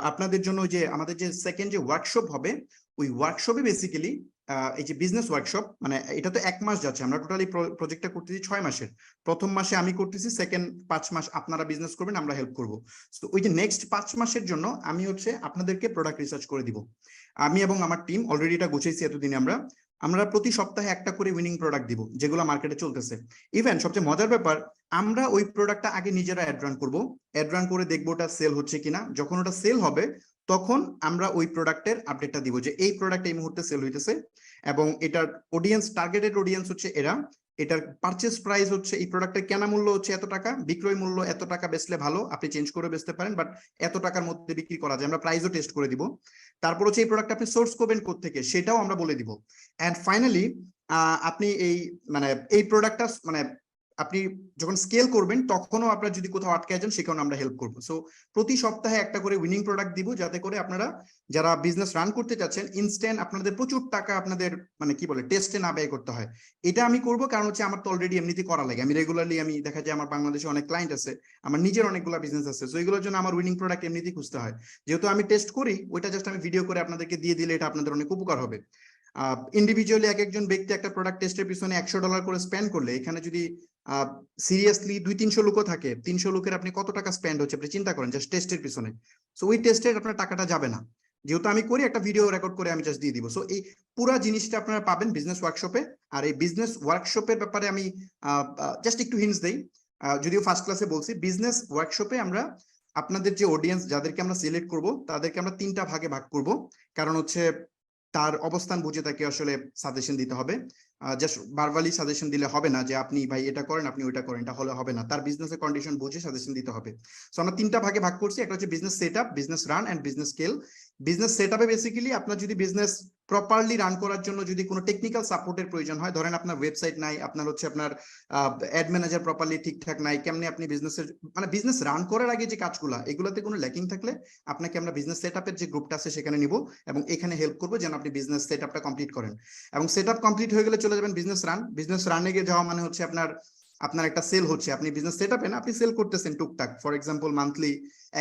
A: আপনাদের জন্য যে আমাদের যে সেকেন্ড যে ওয়ার্কশপ হবে, ওই ওয়ার্কশপে বেসিক্যালি এই যে বিজনেস ওয়ার্কশপ, মানে এটা তো 1 মাস যাচ্ছে, আমরা টোটালি প্রজেক্টটা করতেছি 6 মাসের। প্রথম মাসে আমি করতেছি, সেকেন্ড 5 মাস আপনারা বিজনেস করবেন, আমরা হেল্প করব। তো ওই যে নেক্সট 5 মাসের জন্য আমি হচ্ছে আপনাদেরকে প্রোডাক্ট রিসার্চ করে দিব। আমি এবং আমার টিম অলরেডি এটা গুছাইছি এতদিনে। আমরা প্রতি সপ্তাহে একটা করে উইনিং প্রোডাক্ট দিব, যেগুলো মার্কেটে চলতেছে। ইভেন সবচেয়ে মজার ব্যাপার, আমরা ওই প্রোডাক্টটা আগে নিজেরা অ্যাড রান করবো, অ্যাড রান করে দেখবো ওটা সেল হচ্ছে কিনা। যখন ওটা সেল হবে, তখন আমরা ওই প্রোডাক্টের আপডেটটা দিব যে এই প্রোডাক্ট এই মুহূর্তে সেল হইতেছে, এবং এটার অডিয়েন্স, টার্গেটেড অডিয়েন্স হচ্ছে এরা, এটার পারচেস প্রাইস হচ্ছে, এই প্রোডাক্টের কেনা মূল্য হচ্ছে এত টাকা, বিক্রয় মূল্য এত টাকা, বেচলে ভালো, আপনি চেঞ্জ করে বেচতে পারেন, বাট এত টাকার মধ্যে বিক্রি করা যায়, আমরা প্রাইসও টেস্ট করে দিব। তারপর হচ্ছে এই প্রোডাক্ট আপনি সোর্স করবেন কোত্থেকে, সেটাও আমরা বলে দিব। এন্ড ফাইনালি আপনি এই মানে এই প্রোডাক্টটা মানে আপনি যখন স্কেল করবেন, তখনও আপনার যদি কোথাও আটকে যান, সেখানে আমরা হেল্প করবো। সো প্রতি সপ্তাহে একটা করে উইনিং প্রোডাক্ট দিব, যাতে করে আপনারা যারা বিজনেস রান করতে চাচ্ছেন, ইনস্ট্যান্ট আপনাদের প্রচুর টাকা আপনাদের মানে কি বলে টেস্টে না ব্যয় করতে হয়। এটা আমি করবো কারণ হচ্ছে আমার তো অলরেডি এমনিতে করা লাগে, আমি রেগুলারলি, আমি দেখা যায় আমার বাংলাদেশে অনেক ক্লায়েন্ট আছে, আমার নিজের অনেকগুলো বিজনেস আছে, সো এগুলোর জন্য আমার উইনিং প্রোডাক্ট এমনিতেই খুঁজতে হয়। যেহেতু আমি টেস্ট করি, ওইটা জাস্ট আমি ভিডিও করে আপনাদেরকে দিয়ে দিলে এটা আপনাদের অনেক উপকার হবে। ইন্ডিভিজুয়ালি এক একজন ব্যক্তি একটা প্রোডাক্ট টেস্টের পিছনে $100 করে স্পেন্ড করলে, এখানে যদি সিরিয়াসলি 200-300 লোকও থাকে, 300 লোকের আপনি কত টাকা স্পেন্ড হচ্ছে আপনি চিন্তা করেন জাস্ট টেস্টের পিছনে। সো ওই টেস্টের আপনার টাকাটা যাবে না, যেহেতু আমি করি, একটা ভিডিও রেকর্ড করে আমি জাস্ট দিয়ে দিব। সো এই পুরো জিনিসটা আপনারা পাবেন বিজনেস ওয়ার্কশপে। আর এই বিজনেস ওয়ার্কশপের ব্যাপারে আমি জাস্ট একটু হিন্টস দেই, যদিও ফার্স্ট ক্লাসে বলছি। বিজনেস ওয়ার্কশপে আমরা আপনাদের যে অডিয়েন্স, যাদেরকে আমরা সিলেক্ট করব, তাদেরকে আমরা 3টা ভাগে ভাগ করব, কারণ হচ্ছে তার অবস্থান বুঝে তাকে আসলে সাজেশন দিতে হবে। জাস্ট ভার্বালি সাজেশন দিলে হবে না, যে আপনি ভাই এটা করেন, আপনি ওইটা করেন, এটা হলে হবে না, তার বিজনেসের কন্ডিশন বুঝে সাজেশন দিতে হবে। সো আমরা 3টা ভাগে ভাগ করছি, একটা হচ্ছে business setup, business run and business scale. Business সেটআপে বেসিক্যালি আপনার যদি বিজনেস প্রপারলি রান করার জন্য যদি কোনো টেকনিক্যাল সাপোর্টের প্রয়োজন হয়, ধরেন আপনার ওয়েবসাইট নাই, আপনার হচ্ছে আপনার অ্যাড ম্যানেজার প্রপারলি ঠিকঠাক নাই, কেমনে আপনি বিজনেসের মানে বিজনেস রান করার আগে যে কাজগুলো, এগুলোতে কোনো ল্যাকিং থাকলে আপনাকে আমরা বিজনেস সেটআপের যে গ্রুপটা আছে সেখানে নিব, এবং এখানে হেল্প করবো যেন আপনি বিজনেস সেটআপটা কমপ্লিট করেন। এবং সেটআপ কমপ্লিট হয়ে গেলে চলে যাবেন বিজনেস রান। বিজনেস রানে গিয়ে যাওয়া মানে হচ্ছে আপনার একটা সেল হচ্ছে, আপনি বিজনেস সেটআপে না, আপনি সেল করতেছেন টুকটাক, for example monthly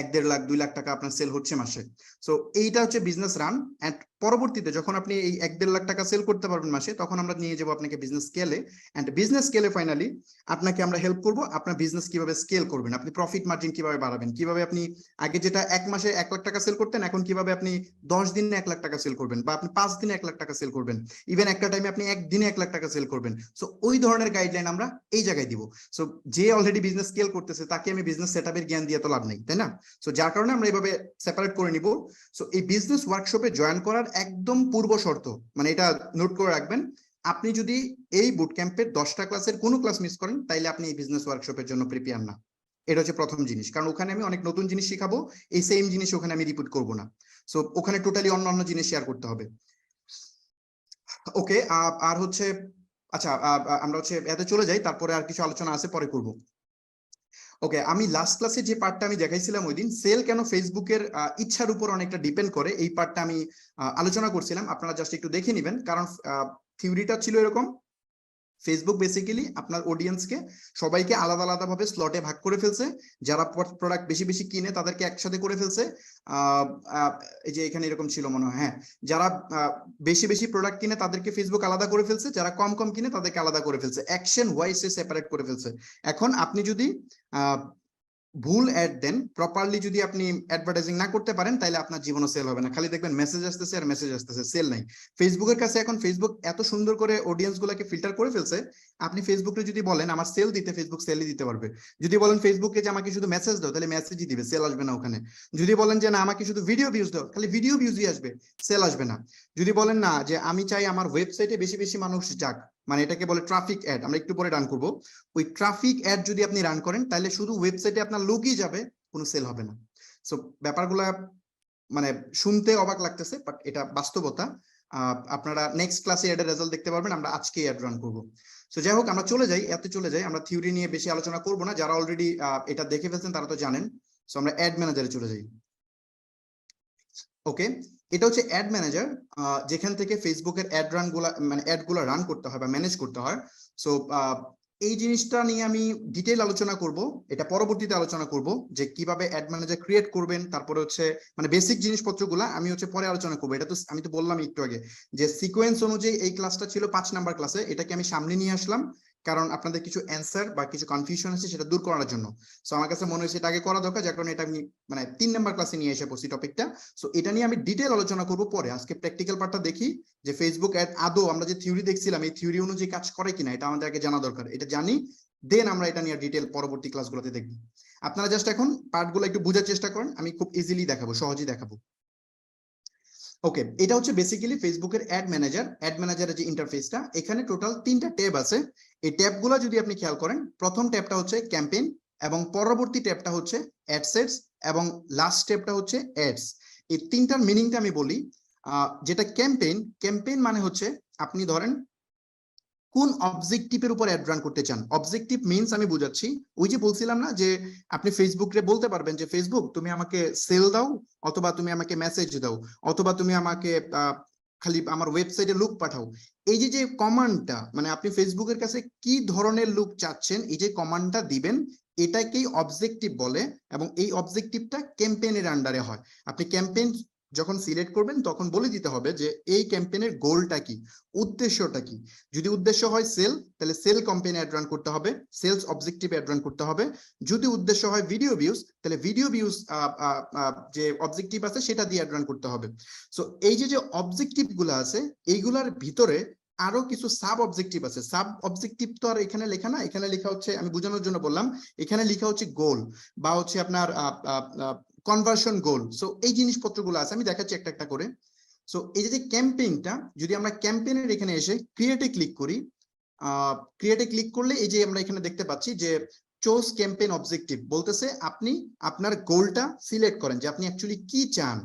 A: 1-1.5 lakh 2 lakh টাকা আপনার সেল হচ্ছে মাসে। সো এইটা হচ্ছে বিজনেস রান। এন্ড পরবর্তীতে যখন আপনি এই 1-1.5 লাখ টাকা সেল করতে পারবেন মাসে, তখন আমরা নিয়ে যাবো আপনাকে বিজনেস স্কেলে। এন্ড বিজনেস স্কেলে ফাইনালি আপনাকে আমরা হেল্প করবো আপনার বিজনেস কিভাবে স্কেল করবেন, আপনি প্রফিট মার্জিন কিভাবে বাড়াবেন, কিভাবে আপনি আগে যেটা 1 মাসে 1 লাখ টাকা সেল করতেন, এখন কিভাবে আপনি 10 দিনে 1 লাখ টাকা সেল করবেন, বা আপনি 5 দিনে 1 লাখ টাকা সেল করবেন, ইভেন একটা টাইমে আপনি 1 দিনে 1 লাখ টাকা সেল করবেন। সো ওই ধরনের গাইডলাইন আমরা এই জায়গায় দিব। সো যে অলরেডি বিজনেস স্কেল করতেছে, তাকে আমি বিজনেস সেটআপের জ্ঞান দিয়ে তো লাভ নেই, তাই না? সো যার কারণে আমরা এইভাবে সেপারেট করে নিব। সো এই বিজনেস ওয়ার্কশপে জয়েন করার একদম পূর্ব শর্ত, মানে এটা নোট করে রাখবেন, আপনি যদি এই বুট ক্যাম্পের 10টা ক্লাসের কোনো ক্লাস মিস করেন, তাইলে আপনি এই বিজনেস ওয়ার্কশপের জন্য প্রিপেয়ার না। এটা হচ্ছে প্রথম জিনিস, কারণ ওখানে আমি অনেক নতুন জিনিস শিখাবো, এই সেম জিনিস ওখানে আমি রিপিট করব না। সো ওখানে টোটালি অন্য জিনিস শেয়ার করতে হবে। ওকে, আর হচ্ছে আচ্ছা, আমরা হচ্ছে এতে চলে যাই, তারপরে আর কিছু আলোচনা আছে পরে করব। ওকে, আমি লাস্ট ক্লাসে যে পার্টটা আমি দেখাইছিলাম ওই দিন, সেল কেন ফেসবুকের ইচ্ছার উপর অনেকটা ডিপেন্ড করে, এই পার্টটা আমি আলোচনা করছিলাম, আপনারা জাস্ট একটু দেখে নেবেন। কারণ থিওরিটা ছিল এরকম, ফেসবুক বেসিক্যালি আপনার অডিয়েন্সকে সবাইকে আলাদা আলাদা ভাবে স্লটে ভাগ করে ফেলছে, যারা প্রোডাক্ট বেশি বেশি কিনে তাদেরকে একসাথে করে ফেলছে। এই যে এখানে এরকম ছিল মনে হয়, হ্যাঁ, যারা বেশি বেশি প্রোডাক্ট কিনে তাদেরকে ফেসবুক আলাদা করে ফেলছে, যারা কম কম কিনে তাদেরকে আলাদা করে ফেলছে, অ্যাকশন ওয়াইজ সেপারেট করে ফেলছে। এখন আপনি যদি ভুল অ্যাড দেন, প্রপারলি যদি আপনি অ্যাডভার্টাইজিং না করতে পারেন, তাহলে আপনার জীবনও সেল হবে না, খালি দেখবেন মেসেজ আসতেছে আর মেসেজ আসতেছে, সেল নাই। ফেসবুকের কাছে এখন ফেসবুক এত সুন্দর করে অডিয়েন্স গুলাকে ফিল্টার করে ফেলছে, আপনি ফেসবুকে যদি বলেন আমার সেল দিতে, ফেসবুক সেলই দিতে পারবে। যদি বলেন ফেসবুকে যে আমাকে শুধু মেসেজ দাও, তাহলে মেসেজই দিবে, সেল আসবে না ওখানে। যদি বলেন যে না আমাকে শুধু ভিডিও ভিউজ দাও, খালি ভিডিও ভিউজই আসবে, সেল আসবে না। যদি বলেন না যে আমি চাই আমার ওয়েবসাইটে বেশি বেশি মানুষ যাক, মানে এটাকে বলে ট্রাফিক অ্যাড, আমরা একটু পরে রান করব, ওই ট্রাফিক অ্যাড যদি আপনি রান করেন, তাহলে শুধু ওয়েবসাইটে আপনার লোকই যাবে, কোনো সেল হবে না। সো ব্যাপারগুলা মানে শুনতে অবাক লাগতেছে, বাট এটা বাস্তবতা। আপনারা নেক্সট ক্লাসে এর রেজাল্ট দেখতে পারবেন, আমরা আজকে অ্যাড রান করব। সো যাই হোক, আমরা চলে যাই, আমরা থিওরি নিয়ে বেশি আলোচনা করব না, যারা অলরেডি এটা দেখে ফেলছেন তারা তো জানেন। সো আমরা অ্যাড ম্যানেজারে চলে যাই। ওকে, এটা হচ্ছে অ্যাড ম্যানেজার, যেখান থেকে ফেসবুকের অ্যাড রান গুলা মানে অ্যাড গুলা রান করতে হয় বা ম্যানেজ করতে হয়। সো এই জিনিসটা নিয়ে আমি ডিটেইল আলোচনা করব, এটা পরবর্তীতে আলোচনা করব যে কিভাবে অ্যাড ম্যানেজার ক্রিয়েট করবেন, তারপরে হচ্ছে মানে বেসিক জিনিসপত্রগুলা আমি হচ্ছে পরে আলোচনা করবো। এটা তো আমি তো বললাম একটু আগে যে সিকোয়েন্স অনুযায়ী এই ক্লাসটা ছিল 5 নাম্বার ক্লাসে, এটাকে আমি সামনে নিয়ে আসলাম কারণ আপনাদের কিছু অ্যান্সার বা কিছু কনফিউশন আছে সেটা দূর করার জন্য। সো আমার কাছে মনে হয়েছে এটা আগে করা দরকার, যার কারণে এটা আমি মানে 3 নাম্বার ক্লাসে নিয়ে এসে পড়ছি টপিকটা। সো এটা নিয়ে আমি ডিটেল আলোচনা করব পরে। আজকে প্র্যাকটিক্যাল পার্টটা দেখি যে ফেসবুক অ্যাড আদৌ আমরা যে থিওরি দেখছিলাম এই থিওরি অনুযায়ী কাজ করে কিনা, এটা আমাদের আগে জানা দরকার। এটা জানি দেন আমরা এটা নিয়ে ডিটেল পরবর্তী ক্লাসগুলোতে দেখব। আপনারা জাস্ট এখন পার্টগুলো একটু বোঝার চেষ্টা করেন, আমি খুব ইজিলি দেখাবো, সহজেই দেখাবো। ওকে, এটা হচ্ছে বেসিক্যালি ফেসবুকের অ্যাড ম্যানেজারের যে ইন্টারফেসটা, এখানে টোটাল 3টা ট্যাব আছে। এই ট্যাবগুলো যদি আপনি খেয়াল করেন, প্রথম ট্যাবটা হচ্ছে ক্যাম্পেইন, এবং পরবর্তী ট্যাবটা হচ্ছে অ্যাডসেটস, এবং লাস্ট ট্যাবটা হচ্ছে অ্যাডস। এই তিনটার মিনিংটা আমি বলি। যেটা ক্যাম্পেইন মানে হচ্ছে আপনি ধরেন কোন অবজেক্টিভের উপর অ্যাড রান করতে চান। অবজেক্টিভ মিন্স আমি বুঝাচ্ছি, ওই যে বলছিলাম না যে আপনি ফেসবুকে বলতে পারবেন যে ফেসবুক তুমি আমাকে সেল দাও, অথবা তুমি আমাকে মেসেজ দাও, অথবা তুমি আমাকে খালি আমার ওয়েবসাইটে লুক পাঠাও। এই যে যে কমান্ডটা মানে আপনি ফেসবুকের কাছে কি ধরনের লুক চাচ্ছেন, এই যে কমান্ডটা দিবেন এটাকেই অবজেক্টিভ বলে, এবং এই অবজেক্টিভটা ক্যাম্পেইনের আন্ডারে হয়। আপনি ক্যাম্পেইন যখন সিলেক্ট করবেন তখন বলে দিতে হবে যে এই ক্যাম্পেইনের গোলটা কি, উদ্দেশ্যটা কি। যদি উদ্দেশ্য হয় সেল, তাহলে সেল ক্যাম্পেইন অ্যাড রান করতে হবে, সেলস অবজেক্টিভ অ্যাড রান করতে হবে। যদি উদ্দেশ্য হয় ভিডিও ভিউজ, তাহলে ভিডিও ভিউজ যে অবজেক্টিভ আছে সেটা দিয়ে অ্যাড রান করতে হবে। সো এই যে যে অবজেক্টিভ গুলো আছে এইগুলার ভিতরে আরো কিছু সাব অবজেক্টিভ আছে। সাব অবজেক্টিভ তো আর এখানে লেখা না, এখানে লেখা হচ্ছে, আমি বোঝানোর জন্য বললাম, এখানে লেখা হচ্ছে গোল বা হচ্ছে আপনার কনভার্সন গোল। সো এই জিনিসপত্রগুলো আছে, আমি দেখাচ্ছি একটা একটা করে। সো এই যে ক্যাম্পেইনটা, যদি আমরা ক্যাম্পেইনের এখানে এসে ক্রিয়েটে ক্লিক করি, ক্রিয়েটে ক্লিক করলে এই যে আমরা এখানে দেখতে পাচ্ছি যে চোজ ক্যাম্পেইন অবজেক্টিভ বলতেছে আপনি আপনার গোলটা সিলেক্ট করেন যে আপনি অ্যাকচুয়ালি কি চান।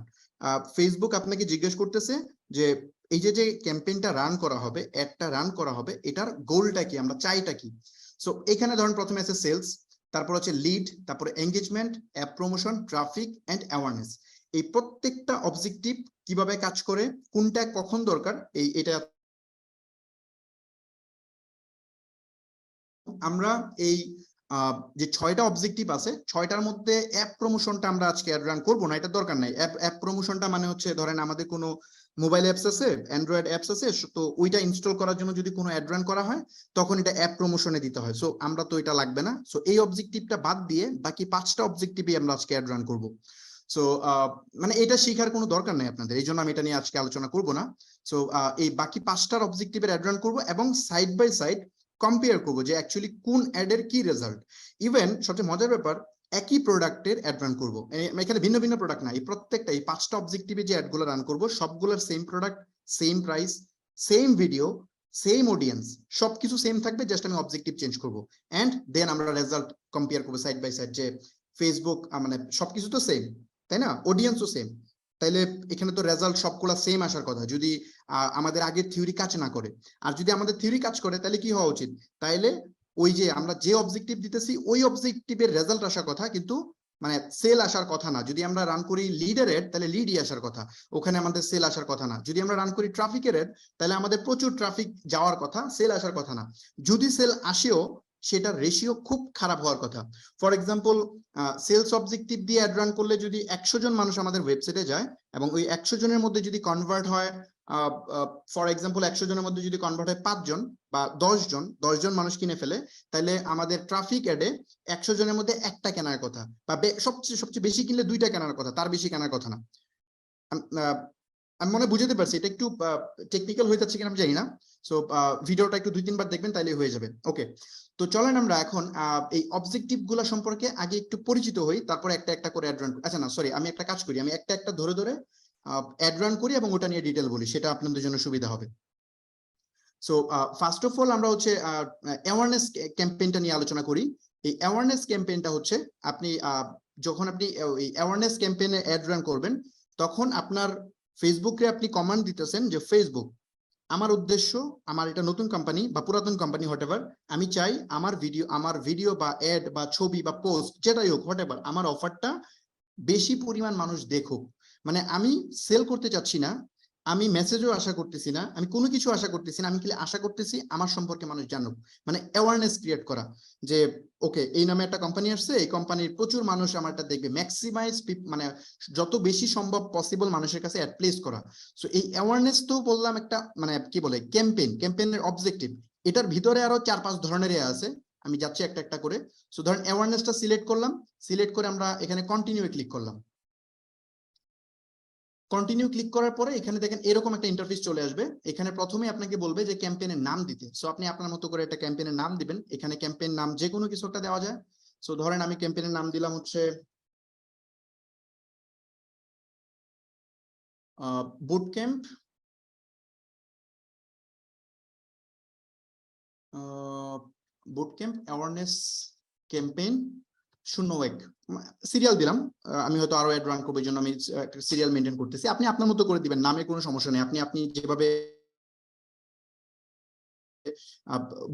A: ফেসবুক আপনাকে জিজ্ঞেস করতেছে যে এই যে যে ক্যাম্পেইনটা রান করা হবে, অ্যাডটা রান করা হবে, এটার গোলটা কি, আমরা চাইটা কি। সো এখানে ধরেন প্রথমে আছে সেলস, তারপর হচ্ছে লিড, তারপরে engagement, app promotion, traffic and awareness. এই প্রত্যেকটা অবজেক্টিভ কিভাবে কাজ করে, কোনটা কখন দরকার, এটা আমরা এই যে 6টা অবজেক্টিভ আছে 6টার মধ্যে অ্যাপ প্রমোশনটা আমরা আজকে অ্যাড রান করব না, এটা দরকার নাই। অ্যাপ প্রমোশনটা মানে হচ্ছে ধরেন আমাদের কোনো মোবাইল অ্যাপস আছে, অ্যান্ড্রয়েড অ্যাপস আছে, তো ওইটা ইনস্টল করার জন্য যদি কোনো অ্যাড রান করা হয় তখন এটা অ্যাপ প্রমোশনে দিতে হয়। সো আমরা তো এটা লাগবে না। সো এই অবজেক্টিভটা বাদ দিয়ে বাকি 5টা অবজেক্টিভই আমরা আজকে অ্যাড রান করব। সো মানে এটা শেখার কোনো দরকার নাই আপনাদের, এই জন্য আমি এটা নিয়ে আজকে আলোচনা করব না। সো এই বাকি 5টার অবজেক্টিভের অ্যাড রান করব এবং সাইড বাই সাইড কম্পেয়ার করবো যে অ্যাকচুয়ালি কোন অ্যাডের কি রেজাল্ট। ইভেন সবচেয়ে মজার ব্যাপার, একই প্রোডাক্টের অ্যাড রান করবো, এখানে ভিন্ন ভিন্ন প্রোডাক্ট না, এই প্রত্যেকটা এই 5টা অবজেক্টিভে যে অ্যাডগুলো রান করবো সবগুলোর same product, same price, same video, same audience, সবকিছু সেম থাকবে, জাস্ট আমি অবজেক্টিভ চেঞ্জ করবো। এন্ড দেন আমরা রেজাল্ট কম্পেয়ার করবো সাইড বাই সাইড যে ফেসবুক মানে সবকিছু তো সেম, তাই না, অডিয়েন্সও সেম, তাইলে এখানে তো রেজাল্ট সবগুলা সেম আসার কথা যদি আমাদের আগের থিওরি কাজ না করে। আর যদি আমাদের থিওরি কাজ করে তাহলে কি হওয়া উচিত, তাইলে ওই যে আমরা যে অবজেক্টিভ দিতেছি ওই অবজেক্টিভের রেজাল্ট আসার কথা, কিন্তু মানে সেল আসার কথা না। যদি আমরা রান করি লিডের এড তাহলে লিডই আসার কথা, ওখানে আমাদের সেল আসার কথা না। যদি আমরা রান করি ট্রাফিকের এড তাহলে আমাদের প্রচুর ট্রাফিক যাওয়ার কথা, সেল আসার কথা না। যদি সেল আসেও সেটার রেশিও খুব খারাপ হওয়ার কথা। ফর এক্সাম্পল সেলস অবজেক্টিভ দিয়ে অ্যাড রান করলে যদি 100 জন মানুষ আমাদের ওয়েবসাইটে যায় এবং ওই 100 জনের মধ্যে যদি কনভার্ট হয় ফর এক্সাম্পল 100 জনের মধ্যে যদি কনভার্ট হয় 5 জন বা 10 জন মানুষ কিনে ফেলে, তাহলে আমাদের ট্রাফিক অ্যাডে 100 জনের মধ্যে একটা কেনার কথা, বা সবচেয়ে বেশি কিনলে 2টা কেনার কথা, তার বেশি কেনার কথা না। আমি মনে বুঝতে পারছি, এটা একটু টেকনিক্যাল হয়ে যাচ্ছে কিনা আমি জানি না। সো ভিডিওটা একটু 2-3 বার দেখবেন তাইলে হয়ে যাবে। ওকে, তো চলেন আমরা এখন এই অবজেক্টিভ গুলা সম্পর্কে আগে একটু পরিচিত হই, তারপর একটা একটা করে অ্যাড রান, আচ্ছা না সরি, আমি একটা কাজ করি, আমি একটা একটা ধরে ধরে অ্যাড রান করি এবং ওটা নিয়ে ডিটেল বলি, সেটা আপনাদের জন্য সুবিধা হবে। সো ফার্স্ট অফ অল আমরা হচ্ছে অ্যাওয়ারনেস ক্যাম্পেইনটা নিয়ে আলোচনা করি। এই অ্যাওয়ারনেস ক্যাম্পেইনটা হচ্ছে আপনি যখন আপনি এই অ্যাওয়ারনেস ক্যাম্পেইনে অ্যাড রান করবেন তখন আপনার ফেসবুকে আপনি কমান্ড দিতেছেন যে ফেসবুক
B: আমার উদ্দেশ্য, আমার এটা নতুন কোম্পানি বা পুরাতন কোম্পানি হোয়াটএভার, আমি চাই আমার ভিডিও বা অ্যাড বা ছবি বা পোস্ট যেটাই হোক হোয়াটএভার, আমার অফারটা বেশি পরিমাণ মানুষ দেখুক। মানে আমি সেল করতে চাচ্ছি না, আমি মেসেজও আশা করতেছি না, আমি কোনো কিছু আশা করতেছি না, আমি খালি আশা করতেছি আমার সম্পর্কে মানুষ জানুক, মানে অ্যাওয়ারনেস ক্রিয়েট করা যে ওকে এই নামে একটা কোম্পানি আসছে, এই কোম্পানির প্রচুর মানুষ আমারটা দেখবে, ম্যাক্সিমাইজ মানে যত বেশি সম্ভব পসিবল মানুষের কাছে অ্যাড প্লেস করা। সো এই অ্যাওয়ারনেস তো বললাম একটা মানে কি বলে ক্যাম্পেইনের অবজেক্টিভ, এটার ভিতরে আরো 4-5 ধরনের আছে, আমি যাচ্ছি একটা একটা করে। সো ধরেন অ্যাওয়ারনেসটা সিলেক্ট করলাম, সিলেক্ট করে আমরা এখানে কন্টিনিউ ক্লিক করলাম। কন্টিনিউ ক্লিক করার পরে এখানে দেখেন এরকম একটা ইন্টারফেস চলে আসবে। এখানে প্রথমে আপনাকে বলবে যে ক্যাম্পেইনের নাম দিতে। সো আপনি আপনার মতো করে একটা ক্যাম্পেইনের নাম দিবেন। এখানে ক্যাম্পেইন নাম যে কোনো কিছু একটা দেওয়া যায়। সো ধরেন আমি ক্যাম্পেইনের নাম দিলাম হচ্ছে boot camp awareness campaign 01 serial দিলাম। আমি হয়তো আরো অ্যাড রান করবো, এই জন্য আমি সিরিয়াল মেনটেন করতেছি। আপনি আপনার মতো করে দিবেন, নামে কোনো সমস্যা নেই, আপনি যেভাবে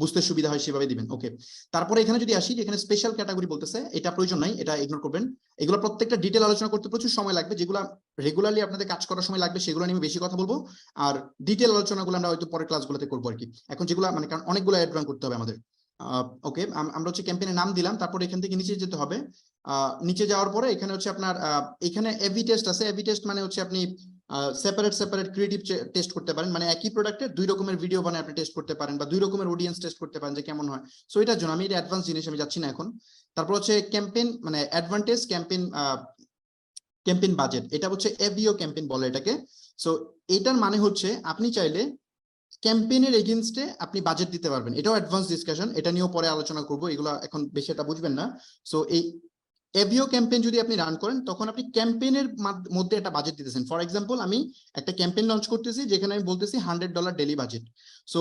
B: বুঝতে সুবিধা হয় সেভাবে দিবেন। ওকে, তারপরে এখানে যদি আসি, এখানে স্পেশাল ক্যাটাগরি বলতেছে, এটা প্রয়োজন নাই, এটা ইগনোর করবেন। এগুলো প্রত্যেকটা ডিটেল আলোচনা করতে প্রচুর সময় লাগবে, যেগুলো রেগুলারলি আপনাদের কাজ করার সময় লাগবে সেগুলো নিয়ে বেশি কথা বলবো, আর ডিটেল আলোচনাগুলো আমরা হয়তো পরের ক্লাসগুলোতে করবো আর কি। এখন যেগুলো মানে কারণ অনেকগুলো অ্যাড রান করতে হবে আমাদের। ওকে, আমরা হচ্ছে ক্যাম্পেইনের নাম দিলাম, তারপর এখান থেকে নিচে যেতে হবে। নিচে যাওয়ার পরে এখানে হচ্ছে আপনার এখানে এভি টেস্ট আছে। এভি টেস্ট মানে হচ্ছে আপনি সেপারেট ক্রিয়েটিভ টেস্ট করতে পারেন, মানে একই প্রোডাক্টের 2 রকমের ভিডিও বানায় আপনি টেস্ট করতে পারেন, বা 2 রকমের অডিয়েন্স টেস্ট করতে পারেন যে কেমন হয়। সো এটার জন্য আমি এটা অ্যাডভান্স জিনিস আমি যাচ্ছি না এখন। তারপর হচ্ছে ক্যাম্পেইন মানে অ্যাডভান্টেজ ক্যাম্পেইন বাজেট, এটা হচ্ছে এভিও ক্যাম্পেইন বলে এটাকে। সো এটার মানে হচ্ছে আপনি চাইলে ক্যাম্পেইনের এগেইনস্টে আপনি বাজেট দিতে পারবেন। এটাও অ্যাডভান্স ডিসকাশন, এটা নিয়েও পরে আলোচনা করবো, এগুলো এখন বেশি এটা বুঝবেন না। সো এই এভিও ক্যাম্পেইন যদি আপনি রান করেন তখন আপনি ক্যাম্পেইনের মধ্যে একটা বাজেট দিতেছেন। ফর এক্সাম্পল আমি একটা ক্যাম্পেইন লঞ্চ করতেছি যেখানে আমি বলতেছি $100 ডেইলি বাজেট। সো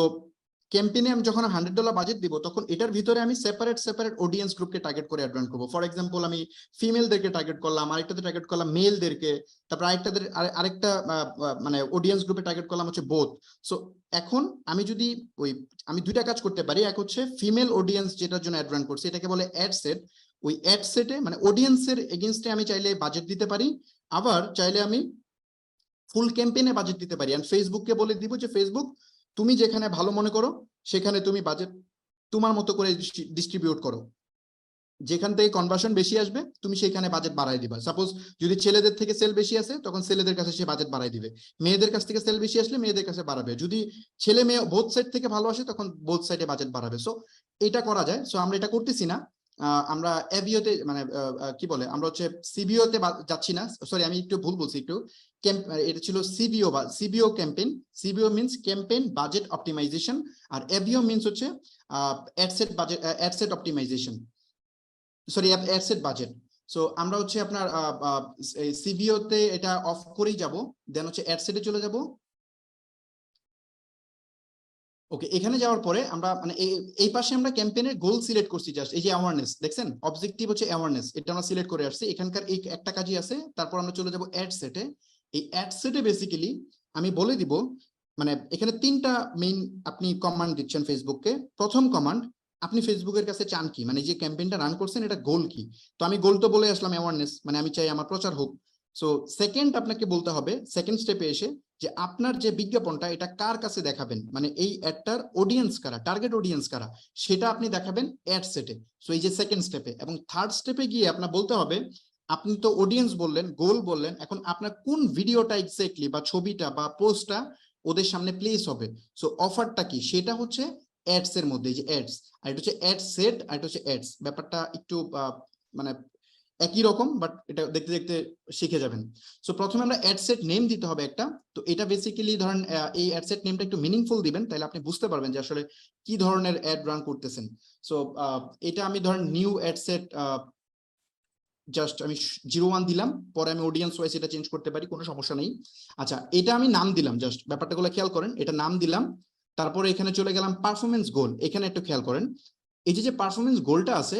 B: ক্যাম্পেইনে আমি যখন $100 বাজেট দিব তখন এটার ভিতরে আমি সেপারেট অডিয়েন্স গ্রুপকে টার্গেট করে অ্যাড রান করবো। ফর এক্সাম্পল আমি ফিমেলদেরকে টার্গেট করলাম, আরেকটাতে টার্গেট করলাম মেলদেরকে, তারপর আরেকটা মানে অডিয়েন্স গ্রুপে টার্গেট করলাম হচ্ছে বোথ। সো এখন আমি 2টা কাজ করতে পারি। এক হচ্ছে ফিমেল অডিয়েন্স যেটার জন্য অ্যাড রান করছি এটাকে বলে অ্যাড সেট, ওই অ্যাড সেটে মানে অডিয়েন্সের এগেইনস্টে আমি চাইলে বাজেট দিতে পারি, আবার চাইলে আমি ফুল ক্যাম্পেইনে বাজেট দিতে পারি। এন্ড ফেসবুককে বলে দিব যে ফেসবুক তুমি যেখানে ভালো মনে করো সেখানে তুমি বাজেট তোমার মতো করে ডিস্ট্রিবিউট করো, যেখান থেকে কনভার্সন বেশি আসবে তুমি সেইখানে বাজেট বাড়াই দিবা। সাপোজ যদি ছেলেদের থেকে সেল বেশি আসে তখন ছেলেদের কাছে সে বাজেট বাড়াই দিবে, মেয়েদের কাছ থেকে সেল বেশি আসলে মেয়েদের কাছে বাড়াবে, যদি ছেলে মেয়ে বোথ সাইড থেকে ভালো আসে তখন বোথ সাইডে বাজেট বাড়াবে। সো এটা করা যায়। সো আমরা এটা করতেছি না, আমরা এভিওতে মানে কি বলে আমরা হচ্ছে সিবিওতে যাচ্ছি না, সরি আমি একটু ভুল বলছি একটু, এটা ছিল সিবিও বা CBO campaign. CBO means campaign budget optimization, আর এভিও মিন্স হচ্ছে ad set optimization, sorry ad set budget. So আমরা হচ্ছে আপনার সিবিওতে এটা অফ করেই যাব, দেন হচ্ছে অ্যাডসেটে চলে যাব। ওকে, এখানে যাওয়ার পরে আমরা মানে এই পাশে আমরা ক্যাম্পেইনের গোল সিলেক্ট করছি, জাস্ট এই যে অ্যাওয়ারনেস দেখছেন, অবজেক্টিভ হচ্ছে অ্যাওয়ারনেস, এটা আমরা সিলেক্ট করে আসছি। এখানকার এই একটা কাজই আছে। তারপর আমরা চলে যাব অ্যাড সেটে। এই অ্যাড সেটে বেসিক্যালি আমি বলে দিব মানে এখানে 3টা মেইন আপনি কমান্ড দিচ্ছেন ফেসবুককে। প্রথম কমান্ড, আপনি ফেসবুকের কাছে চান কি, মানে যে ক্যাম্পেইনটা রান করছেন এটা গোল কি। তো আমি গোল তো বলে আসলাম অ্যাওয়ারনেস, মানে আমি চাই আমার প্রচার হোক। সো সেকেন্ড আপনাকে বলতে হবে সেকেন্ড স্টেপে এসে যে আপনার যে বিজ্ঞাপনটা এটা কার কাছে দেখাবেন, মানে এই অ্যাডটার অডিয়েন্স কারা, টার্গেট অডিয়েন্স কারা, সেটা আপনি দেখাবেন অ্যাড সেটে। সো এই যে সেকেন্ড স্টেপে। এবং থার্ড স্টেপে গিয়ে আপনার বলতে হবে আপনি তো অডিয়েন্স বললেন, গোল বললেন, এখন আপনার কোন ভিডিওটা এক্স্যাক্টলি বা ছবিটা বা পোস্টটা ওদের সামনে প্লেস হবে। সো অফারটা কি সেটা হচ্ছে অ্যাডস এর মধ্যে, যে অ্যাডস, আর এটা হচ্ছে অ্যাড সেট, আর এটা হচ্ছে অ্যাডস। ব্যাপারটা একটু মানে একই রকম, বাট এটা দেখতে দেখতে শিখে যাবেন। সো প্রথমে আমরা অ্যাডসেট নেম দিতে হবে একটা। তো এটা বেসিক্যালি ধরেন এই অ্যাডসেট নেমটা একটু মিনিংফুল দিবেন, তাহলে আপনি বুঝতে পারবেন যে আসলে কি ধরনের অ্যাড রান করতেছেন। সো এটা আমি ধরেন নিউ অ্যাডসেট জাস্ট আমি 01 দিলাম, পরে আমি অডিয়েন্স ওয়াইজ এটা চেঞ্জ করতে পারি, কোনো সমস্যা নেই। আচ্ছা, এটা আমি নাম দিলাম, জাস্ট ব্যাপারটা গুলো খেয়াল করেন, এটা নাম দিলাম। তারপরে এখানে চলে গেলাম পারফরমেন্স গোল, এখানে একটু খেয়াল করেন এই যে পারফরমেন্স গোলটা আছে,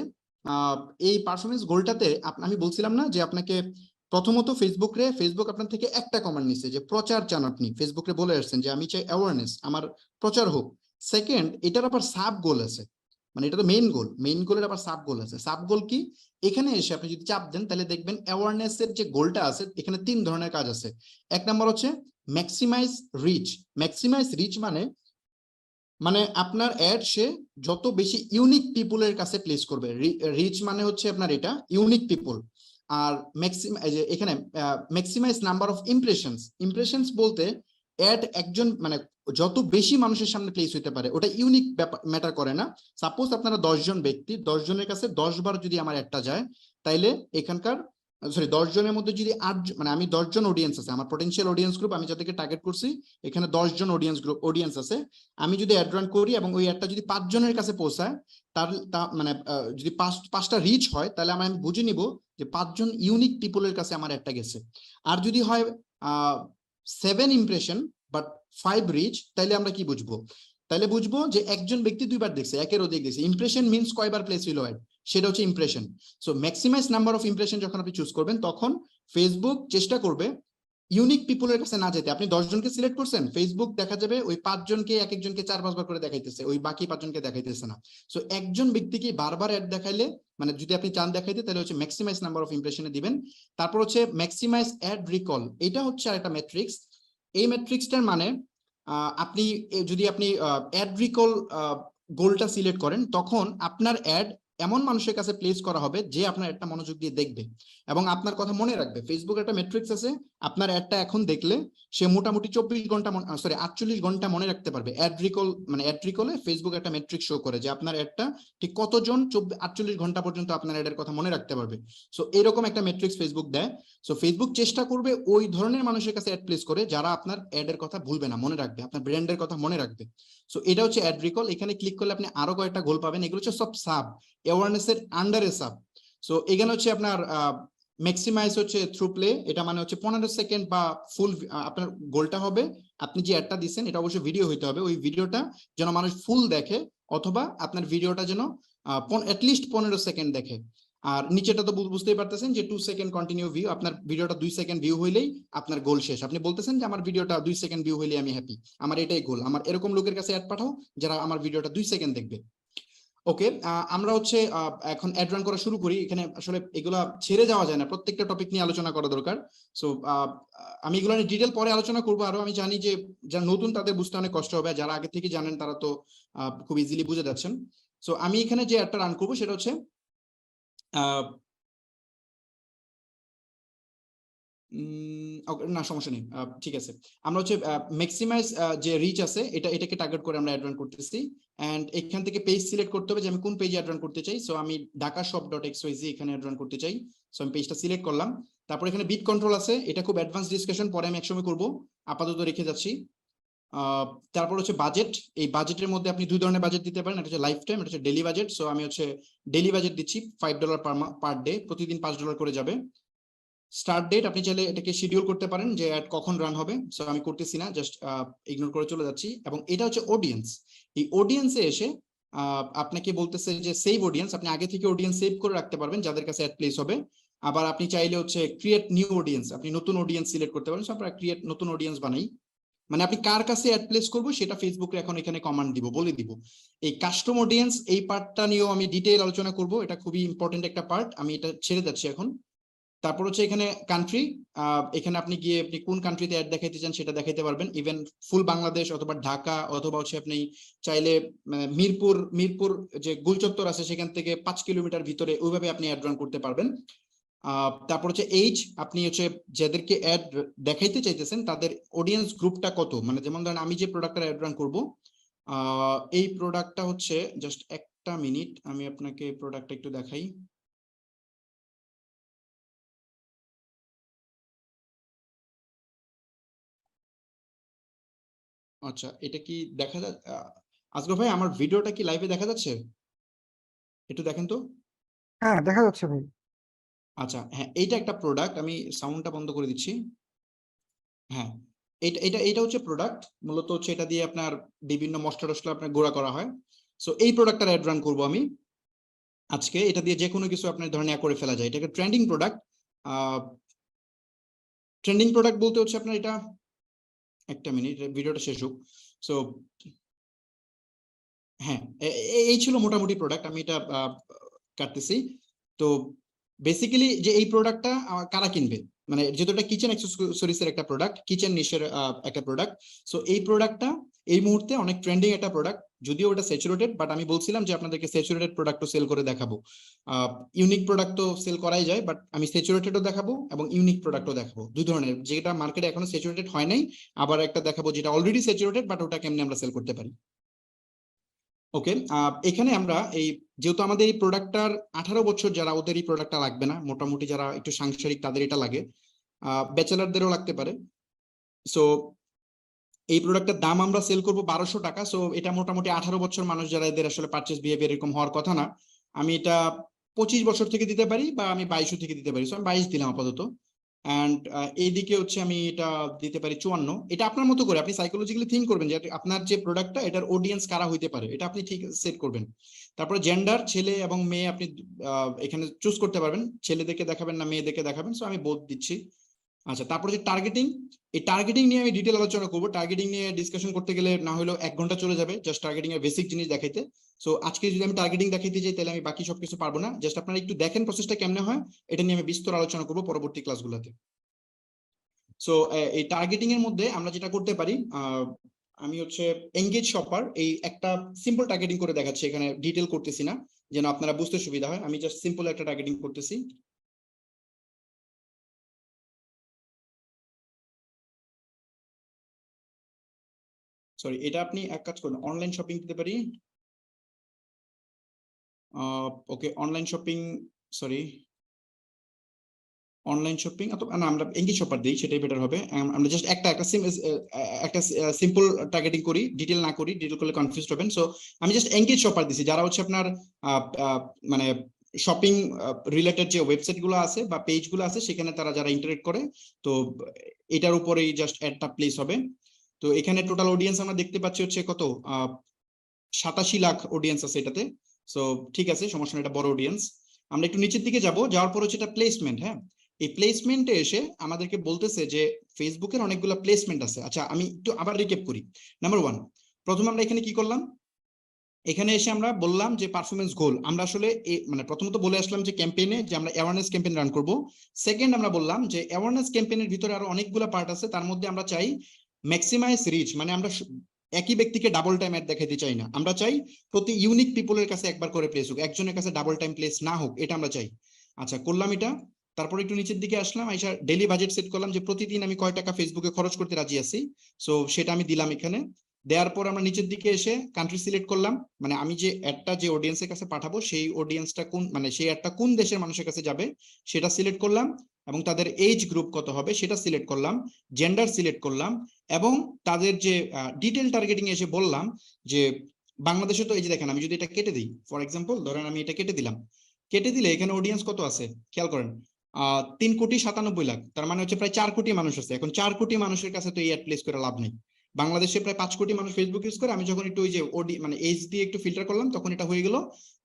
B: এই পারফরমেন্স গোলটাতে আমি বলছিলাম না যে আপনাকে প্রথমত ফেসবুক আপনার থেকে একটা কমান্ড নিছে যে প্রচার চান, আপনি ফেসবুকে বলে আসছেন যে আমি চাই অ্যাওয়ারনেস, আমার প্রচার হোক। সেকেন্ড, এটার আবার সাব গোল আছে, মানে এটা তো মেইন গোলের আবার সাব গোল আছে। সাব গোল কি? এখানে এসে আপনি যদি চাপ দেন তাহলে দেখবেন অ্যাওয়ারনেস এর যে গোলটা আছে এখানে 3 ধরনের কাজ আছে। এক নম্বর হচ্ছে ম্যাক্সিমাইজ রিচ। ম্যাক্সিমাইজ রিচ মানে আপনার অ্যাড সে যত বেশি ইউনিক পিপলের কাছে প্লেস করবে। রিচ মানে হচ্ছে আপনার এটা ইউনিক পিপল। আর এখানে ম্যাক্সিমাইজ নাম্বার অফ ইমপ্রেশনস বলতে অ্যাড একজন মানে যত বেশি মানুষের সামনে প্লেস হইতে পারে, ওটা ইউনিক ম্যাটার করে না। সাপোজ আপনারা 10 জন ব্যক্তি, 10 জনের কাছে 10 বার যদি আমার একটা যায়, তাইলে এখানকার 10 জনের মধ্যে যদি 8 মানে আমি 10 জন অডিয়েন্স আছে, আমার পটেনশিয়াল অডিয়েন্স গ্রুপ, আমি যাদেরকে টার্গেট করছি এখানে 10 জন অডিয়েন্স আছে। আমি যদি অ্যাড রান করি এবং ওই অ্যাডটা যদি 5 জনের কাছে পৌঁছায়, তার মানে যদি 5টা রিচ হয়, তাহলে আমি বুঝে নিব যে 5 জন ইউনিক পিপলের কাছে আমার অ্যাডটা গেছে। আর যদি হয় 7 ইমপ্রেশন বাট 5 রিচ, তাহলে আমরা কি বুঝবো? তাহলে বুঝবো যে একজন ব্যক্তি 2 বার দেখছে, একের অধিক দেখছে। ইমপ্রেশন মিন্স কয়বার প্লেস হইল অ্যাড, সেটা হচ্ছে impression. So maximize number of impression যখন আপনি চুজ করবেন, তখন ফেসবুক চেষ্টা করবে ইউনিক পিপলের কাছে না যেতে। আপনি 10 জনকে সিলেক্ট করছেন, ফেসবুক দেখা যাবে ওই 5 জনকে এক একজনকে 4-5 বার করে দেখাইতেছে, ওই বাকি 5 জনকে দেখাইতেছে না। সো একজন ব্যক্তিকে বারবার অ্যাড দেখাইলে, মানে যদি আপনি চান দেখাইতে, তাহলে হচ্ছে ম্যাক্সিমাইজ নাম্বার অফ ইমপ্রেশনে দিবেন। তারপর হচ্ছে ম্যাক্সিমাইজ অ্যাড রিকল, এটা হচ্ছে আরেকটা ম্যাট্রিক্স। এই ম্যাট্রিক্সটার মানে আপনি যদি আপনি অ্যাড রিকল গোলটা সিলেক্ট করেন, তখন আপনার অ্যাড এমন মানুষের কাছে প্লেস করা হবে যে আপনার একটা মনোযোগ দিয়ে দেখবে এবং আপনার কথা মনে রাখবে। ফেসবুক একটা ম্যাট্রিক্স আছে, আপনার অ্যাডটা এখন দেখলে সে মোটামুটি 48 ঘন্টা মনে রাখতে পারবে। অ্যাড রিকলে ফেসবুক একটা ম্যাট্রিক্স শো করে যে আপনার অ্যাডটা ঠিক কতজন 48 ঘন্টা পর্যন্ত আপনার অ্যাডের কথা মনে রাখতে পারবে। সো এরকম একটা ম্যাট্রিক্স ফেসবুক দেয়। সো ফেসবুক চেষ্টা করবে ওই ধরনের মানুষের কাছে অ্যাড প্লেস করে যারা আপনার অ্যাডের কথা ভুলবে না, মনে রাখবে, আপনার ব্র্যান্ডের কথা মনে রাখবে। সো এটা হচ্ছে অ্যাড রিকল। এখানে ক্লিক করলে আপনি আরো কয়েকটা গোল পাবেন, এগুলো হচ্ছে সব সাব, অ্যাওয়ারনেস এর আন্ডারে সাব। সো এখানে হচ্ছে আপনার ম্যাক্সিমাইজ হচ্ছে থ্রু প্লে, এটা মানে হচ্ছে 15 সেকেন্ড বা ফুল। আপনার গোলটা হবে আপনি যে অ্যাডটা দিচ্ছেন এটা অবশ্যই ভিডিও হইতে হবে, ওই ভিডিওটা যেন মানুষ ফুল দেখে, অথবা আপনার ভিডিওটা যেন অ্যাটলিস্ট 15 সেকেন্ড দেখে। আর নিচেটা তো বুঝতেই পারতেছেন যে 2 সেকেন্ড কন্টিনিউ ভিউ, আপনার ভিডিওটা 2 সেকেন্ড ভিউ হইলেই আপনার গোল শেষ। আপনি বলতেছেন যে আমার ভিডিওটা 2 সেকেন্ড ভিউ হইলে আমি হ্যাপি, আমার এটাই গোল। আমার এরকম লোকের কাছে অ্যাড পাঠাও যারা আমার ভিডিওটা 2 সেকেন্ড দেখবে। ওকে, আমরা হচ্ছে এখন অ্যাড রান করা শুরু করি। এখানে আসলে এগুলা ছেড়ে যাওয়া যায় না, প্রত্যেকটা টপিক নিয়ে আলোচনা করা দরকার। সো আমি এগুলো নিয়ে ডিটেল পরে আলোচনা করবো আরো। আমি জানি যে যারা নতুন তাদের বুঝতে অনেক কষ্ট হবে, যারা আগে থেকে জানেন তারা তো খুব ইজিলি বুঝে যাচ্ছেন। সো আমি এখানে যে অ্যাডটা রান করবো সেটা হচ্ছে না সমস্যা নেই, ঠিক আছে। আমরা হচ্ছে ম্যাক্সিমাইজ যে রিচ আছে এটাকে টার্গেট করে আমরা অ্যাড রান করতেছি। এন্ড এখান থেকে পেজ সিলেক্ট করতে হবে যে আমি কোন পেজে অ্যাড রান করতে চাই। সো আমি ঢাকাশপ.xyz এখানে অ্যাড রান করতে চাই। সো আমি পেজটা সিলেক্ট করলাম। তারপর এখানে বিট কন্ট্রোল আছে, এটা খুব অ্যাডভান্স ডিসকাশন, পরে আমি একসময় করব, আপাতত রেখে যাচ্ছি। তারপর হচ্ছে বাজেট। এই বাজেটের মধ্যে আপনি 2 ধরনের বাজেট দিতে পারেন, এটা হচ্ছে লাইফ টাইম, এটা হচ্ছে ডেইলি বাজেট। সো আমি হচ্ছে ডেইলি বাজেট দিচ্ছি $5 পার ডে, প্রতিদিন $5 করে যাবে। স্টার্ট ডেট আপনি চাইলে এটাকে শিডিউল করতে পারেন যে অ্যাড কখন রান হবে। সো আমি করতেছি না, জাস্ট ইগনোর করে চলে যাচ্ছি। এবং এটা হচ্ছে অডিয়েন্স। এই অডিয়েন্সে এসে আপনাকে বলতেছে যে সেভ অডিয়েন্স, আপনি আগে থেকে অডিয়েন্স সেভ করে রাখতে পারবেন যাদের কাছে অ্যাড প্লেস হবে। আবার আপনি চাইলে হচ্ছে ক্রিয়েট নিউ অডিয়েন্স, আপনি নতুন অডিয়েন্স সিলেক্ট করতে পারেন। সো আমরা ক্রিয়েট নতুন অডিয়েন্স বানাই, মানে আপনি কার কাছে অ্যাড প্লেস করবো সেটা ফেসবুকে এখন এখানে কমান্ড দিব, বলে দিব। এই কাস্টম অডিয়েন্স এই পার্টটা নিয়েও আমি ডিটেইল আলোচনা করব, এটা খুবই ইম্পর্টেন্ট একটা পার্ট, আমি এটা ছেড়ে যাচ্ছি এখন। তারপর হচ্ছে এখানে কান্ট্রি, এখানে আপনি গিয়ে আপনি কোন কান্ট্রিতে অ্যাড দেখাইতে চান সেটা দেখাইতে পারবেন, ইভেন ফুল বাংলাদেশ অথবা ঢাকা, অথবা হচ্ছে আপনি চাইলে মিরপুর যে গুলচত্বর আছে সেখান থেকে 5 কিলোমিটার ভিতরে, ওইভাবে আপনি অ্যাড রান করতে পারবেন। তারপর হচ্ছে এইজ, আপনি হচ্ছে যাদেরকে অ্যাড দেখাইতে চাইতেছেন তাদের অডিয়েন্স গ্রুপটা কত, মানে যেমন ধরেন আমি যে প্রোডাক্টটা অ্যাড রান করবো, এই প্রোডাক্টটা হচ্ছে, জাস্ট একটা মিনিট আমি আপনাকে প্রোডাক্টটা একটু দেখাই। আচ্ছা, এটা কি দেখা যাচ্ছে? আজগর ভাই, আমার ভিডিওটা কি লাইভে দেখা যাচ্ছে? একটু দেখেন তো।
C: হ্যাঁ, দেখা যাচ্ছে ভাই।
A: আচ্ছা, হ্যাঁ, এইটা একটা প্রোডাক্ট, আমি সাউন্ডটা বন্ধ করে দিচ্ছি। হ্যাঁ, এটা এটা এটা হচ্ছে প্রোডাক্ট, মূলত হচ্ছে এটা দিয়ে আপনার বিভিন্ন মশলা টশলা আপনার গুঁড়া করা হয়। সো এই প্রোডাক্টটা অ্যাড রান করবো আমি আজকে। এটা দিয়ে যে কোনো কিছু আপনার ধরেন করে ফেলা যায়, এটা একটা ট্রেন্ডিং প্রোডাক্ট। ট্রেন্ডিং প্রোডাক্ট বলতে হচ্ছে আপনার এটা, একটা মিনিট ভিডিওটা শেষ হোক। সো হ্যাঁ, এই ছিল মোটামুটি প্রোডাক্ট, আমি এটা কাটতেছি। তো বেসিক্যালি যে এই প্রোডাক্টটা কারা কিনবে, মানে যেহেতু এটা কিচেন অ্যাক্সেসরিজ এর একটা প্রোডাক্ট, কিচেন নিশের একটা প্রোডাক্ট। সো এই প্রোডাক্টটা এই মুহূর্তে অনেক ট্রেন্ডিং একটা প্রোডাক্ট, যদিও ওটা স্যাচুরেটেড, বাট আমি বলছিলাম যে আপনাদেরকে স্যাচুরেটেড প্রোডাক্টও সেল করে দেখাবো। ইউনিক প্রোডাক্ট তো সেল করাই যায়, বাট আমি স্যাচুরেটেডও দেখাবো এবং ইউনিক প্রোডাক্টও দেখাবো, দুই ধরনের, যেটা মার্কেটে এখনো স্যাচুরেটেড হয় নাই, আবার একটা দেখাবো যেটা অলরেডি স্যাচুরেটেড, বাট ওটা কেমনে আমরা সেল করতে পারি। ওকে, এখানে আমরা এই যেহেতু আমাদের এই প্রোডাক্টটার 18 বছর যারা, ওদের এই প্রোডাক্টটা লাগবে না, মোটামুটি যারা একটু সাংসারিক তাদের এটা লাগে, ব্যাচেলারদেরও লাগতে পারে। সো এই প্রোডাক্টের দাম আমরা সেল করবো 1200 টাকা। সো এটা মোটামুটি 18 বছর মানুষ যারা, এদের আসলে পারচেস বিহেভিয়ার এরকম হওয়ার কথা না। আমি এটা 25 বছর থেকে দিতে পারি, বা আমি 2200 থেকে দিতে পারি। সো আমি 22 দিলাম আপাতত। অ্যান্ড এইদিকে হচ্ছে আমি এটা দিতে পারি 54। এটা আপনার মতো করে আপনি সাইকোলজিক্যালি থিঙ্ক করবেন যে আপনার যে প্রোডাক্টটা, এটার অডিয়েন্স কারা হইতে পারে, এটা আপনি ঠিক সেট করবেন। তারপরে জেন্ডার, ছেলে এবং মেয়ে আপনি এখানে চুজ করতে পারবেন, ছেলেদেরকে দেখাবেন না মেয়েদেরকে দেখাবেন। সো আমি বোথ দিচ্ছি। আচ্ছা, তারপরে যে টার্গেটিং, এই টার্গেটিং নিয়ে আমি ডিটেল আলোচনা করবো। টার্গেটিং নিয়ে ডিসকাশন করতে গেলে না হলেও 1 ঘন্টা চলে যাবে, জাস্ট টার্গেটিং এর বেসিক জিনিস দেখাইতে। সো আজকে যদি আমি টার্গেটিং দেখাইতে যাই, তাহলে আমি বাকি সবকিছু পারবো না। জাস্ট আপনারা একটু দেখেন প্রসেসটা কেমনে হয়, এটা নিয়ে আমি বিস্তর আলোচনা করবো পরবর্তী ক্লাসগুলোতে। সো এই টার্গেটিং এর মধ্যে আমরা যেটা করতে পারি, আমি হচ্ছে এঙ্গেজ শপার, এই একটা সিম্পল টার্গেটিং করে দেখাচ্ছি, এখানে ডিটেল করতেছি না, যেন আপনারা বুঝতে সুবিধা হয়। আমি জাস্ট সিম্পল একটা টার্গেটিং করতেছি। সরি, এটা আপনি এক কাজ করুন, অনলাইন শপিং দিতে পারি। Okay, online shopping, sorry, online shopping অথবা না, আমরা এঙ্গেজ শপার দিই, সেটাই বেটার হবে। আমরা জাস্ট একটা সিম্পল টার্গেটিং করি, ডিটেল না করি, ডিটেল করলে কনফিউজ হবেন। সো আমি জাস্ট এঙ্গেজ শপার দিছি, যারা হচ্ছে আপনার মানে শপিং রিলেটেড যে ওয়েবসাইট গুলো আছে বা পেজ গুলো আছে, সেখানে তারা যারা ইন্টারেক্ট করে, তো এটার উপরেই জাস্ট অ্যাডটা প্লেস হবে। তো এখানে টোটাল অডিয়েন্স আমরা দেখতে পাচ্ছি হচ্ছে কত, 87 লাখ অডিয়েন্স আছে এটাতে। সো ঠিক আছে, সমস্যা নেই, এটা বড় অডিয়েন্স। আমরা একটু নিচের দিকে যাব, যাওয়ার পর হচ্ছে এটা প্লেসমেন্ট। হ্যাঁ, এই প্লেসমেন্টে এসে আমাদেরকে বলতেছে যে ফেসবুকের অনেকগুলো প্লেসমেন্ট আছে। আচ্ছা, আমি একটু আবার রিক্যাপ করি। নাম্বার 1, প্রথমে আমরা এখানে কি করলাম, এখানে এসে আমরা বললাম যে পারফরমেন্স গোল, আমরা আসলে মানে প্রথমত বলে আসলাম যে ক্যাম্পেইনে যে আমরা অ্যাওয়ারনেস ক্যাম্পেইন রান করব। সেকেন্ড, আমরা বললাম যে অ্যাওয়ারনেস ক্যাম্পেইনের ভিতরে আরো অনেকগুলো পার্ট আছে, তার মধ্যে আমরা চাই ম্যাক্সিমাইজ রিচ, মানে আমরা একই ব্যক্তিকে ডাবল টাইম অ্যাড দেখাতে চাই না, আমরা চাই প্রতি ইউনিক পিপলের কাছে একবার করে প্লেস হোক, একজনের কাছে ডাবল টাইম প্লেস না হোক, এটা আমরা চাই। আচ্ছা, করলাম এটা। তারপর একটু নিচের দিকে আসলাম, আইসা ডেইলি বাজেট সেট করলাম যে প্রতিদিন আমি কয় টাকা ফেসবুকে খরচ করতে রাজি আছি। সো সেটা আমি দিলাম এখানে। দেওয়ার পর আমরা নিচের দিকে এসে কান্ট্রি সিলেক্ট করলাম, মানে আমি যে অ্যাডটা যে অডিয়েন্সের কাছে পাঠাবো, সেই অডিয়েন্সটা কোন, মানে সেই অ্যাডটা কোন দেশের মানুষের কাছে যাবে সেটা সিলেক্ট করলাম, এবং তাদের এজ গ্রুপ কত হবে সেটা সিলেক্ট করলাম, জেন্ডার সিলেক্ট করলাম, এবং তাদের যে ডিটেল টার্গেটিং এসে বললাম যে বাংলাদেশে তো এই যে দেখেন, আমি যদি এটা কেটে দিই, ফর এক্সাম্পল ধরেন আমি এটা কেটে দিলাম, কেটে দিলে এখানে অডিয়েন্স কত আছে খেয়াল করেন, 3,97,00,000। তার মানে হচ্ছে প্রায় 4 কোটি মানুষ আছে। এখন 4 কোটি মানুষের কাছে তো এই অ্যাড প্লেস করে লাভ নেই। বাংলাদেশে প্রায় 5 কোটি মানুষ ফেসবুক ইউজ করে, আমি যখন একটু ওই যে মানে এজ দিয়ে একটু ফিল্টার করলাম, তখন এটা হয়ে গেল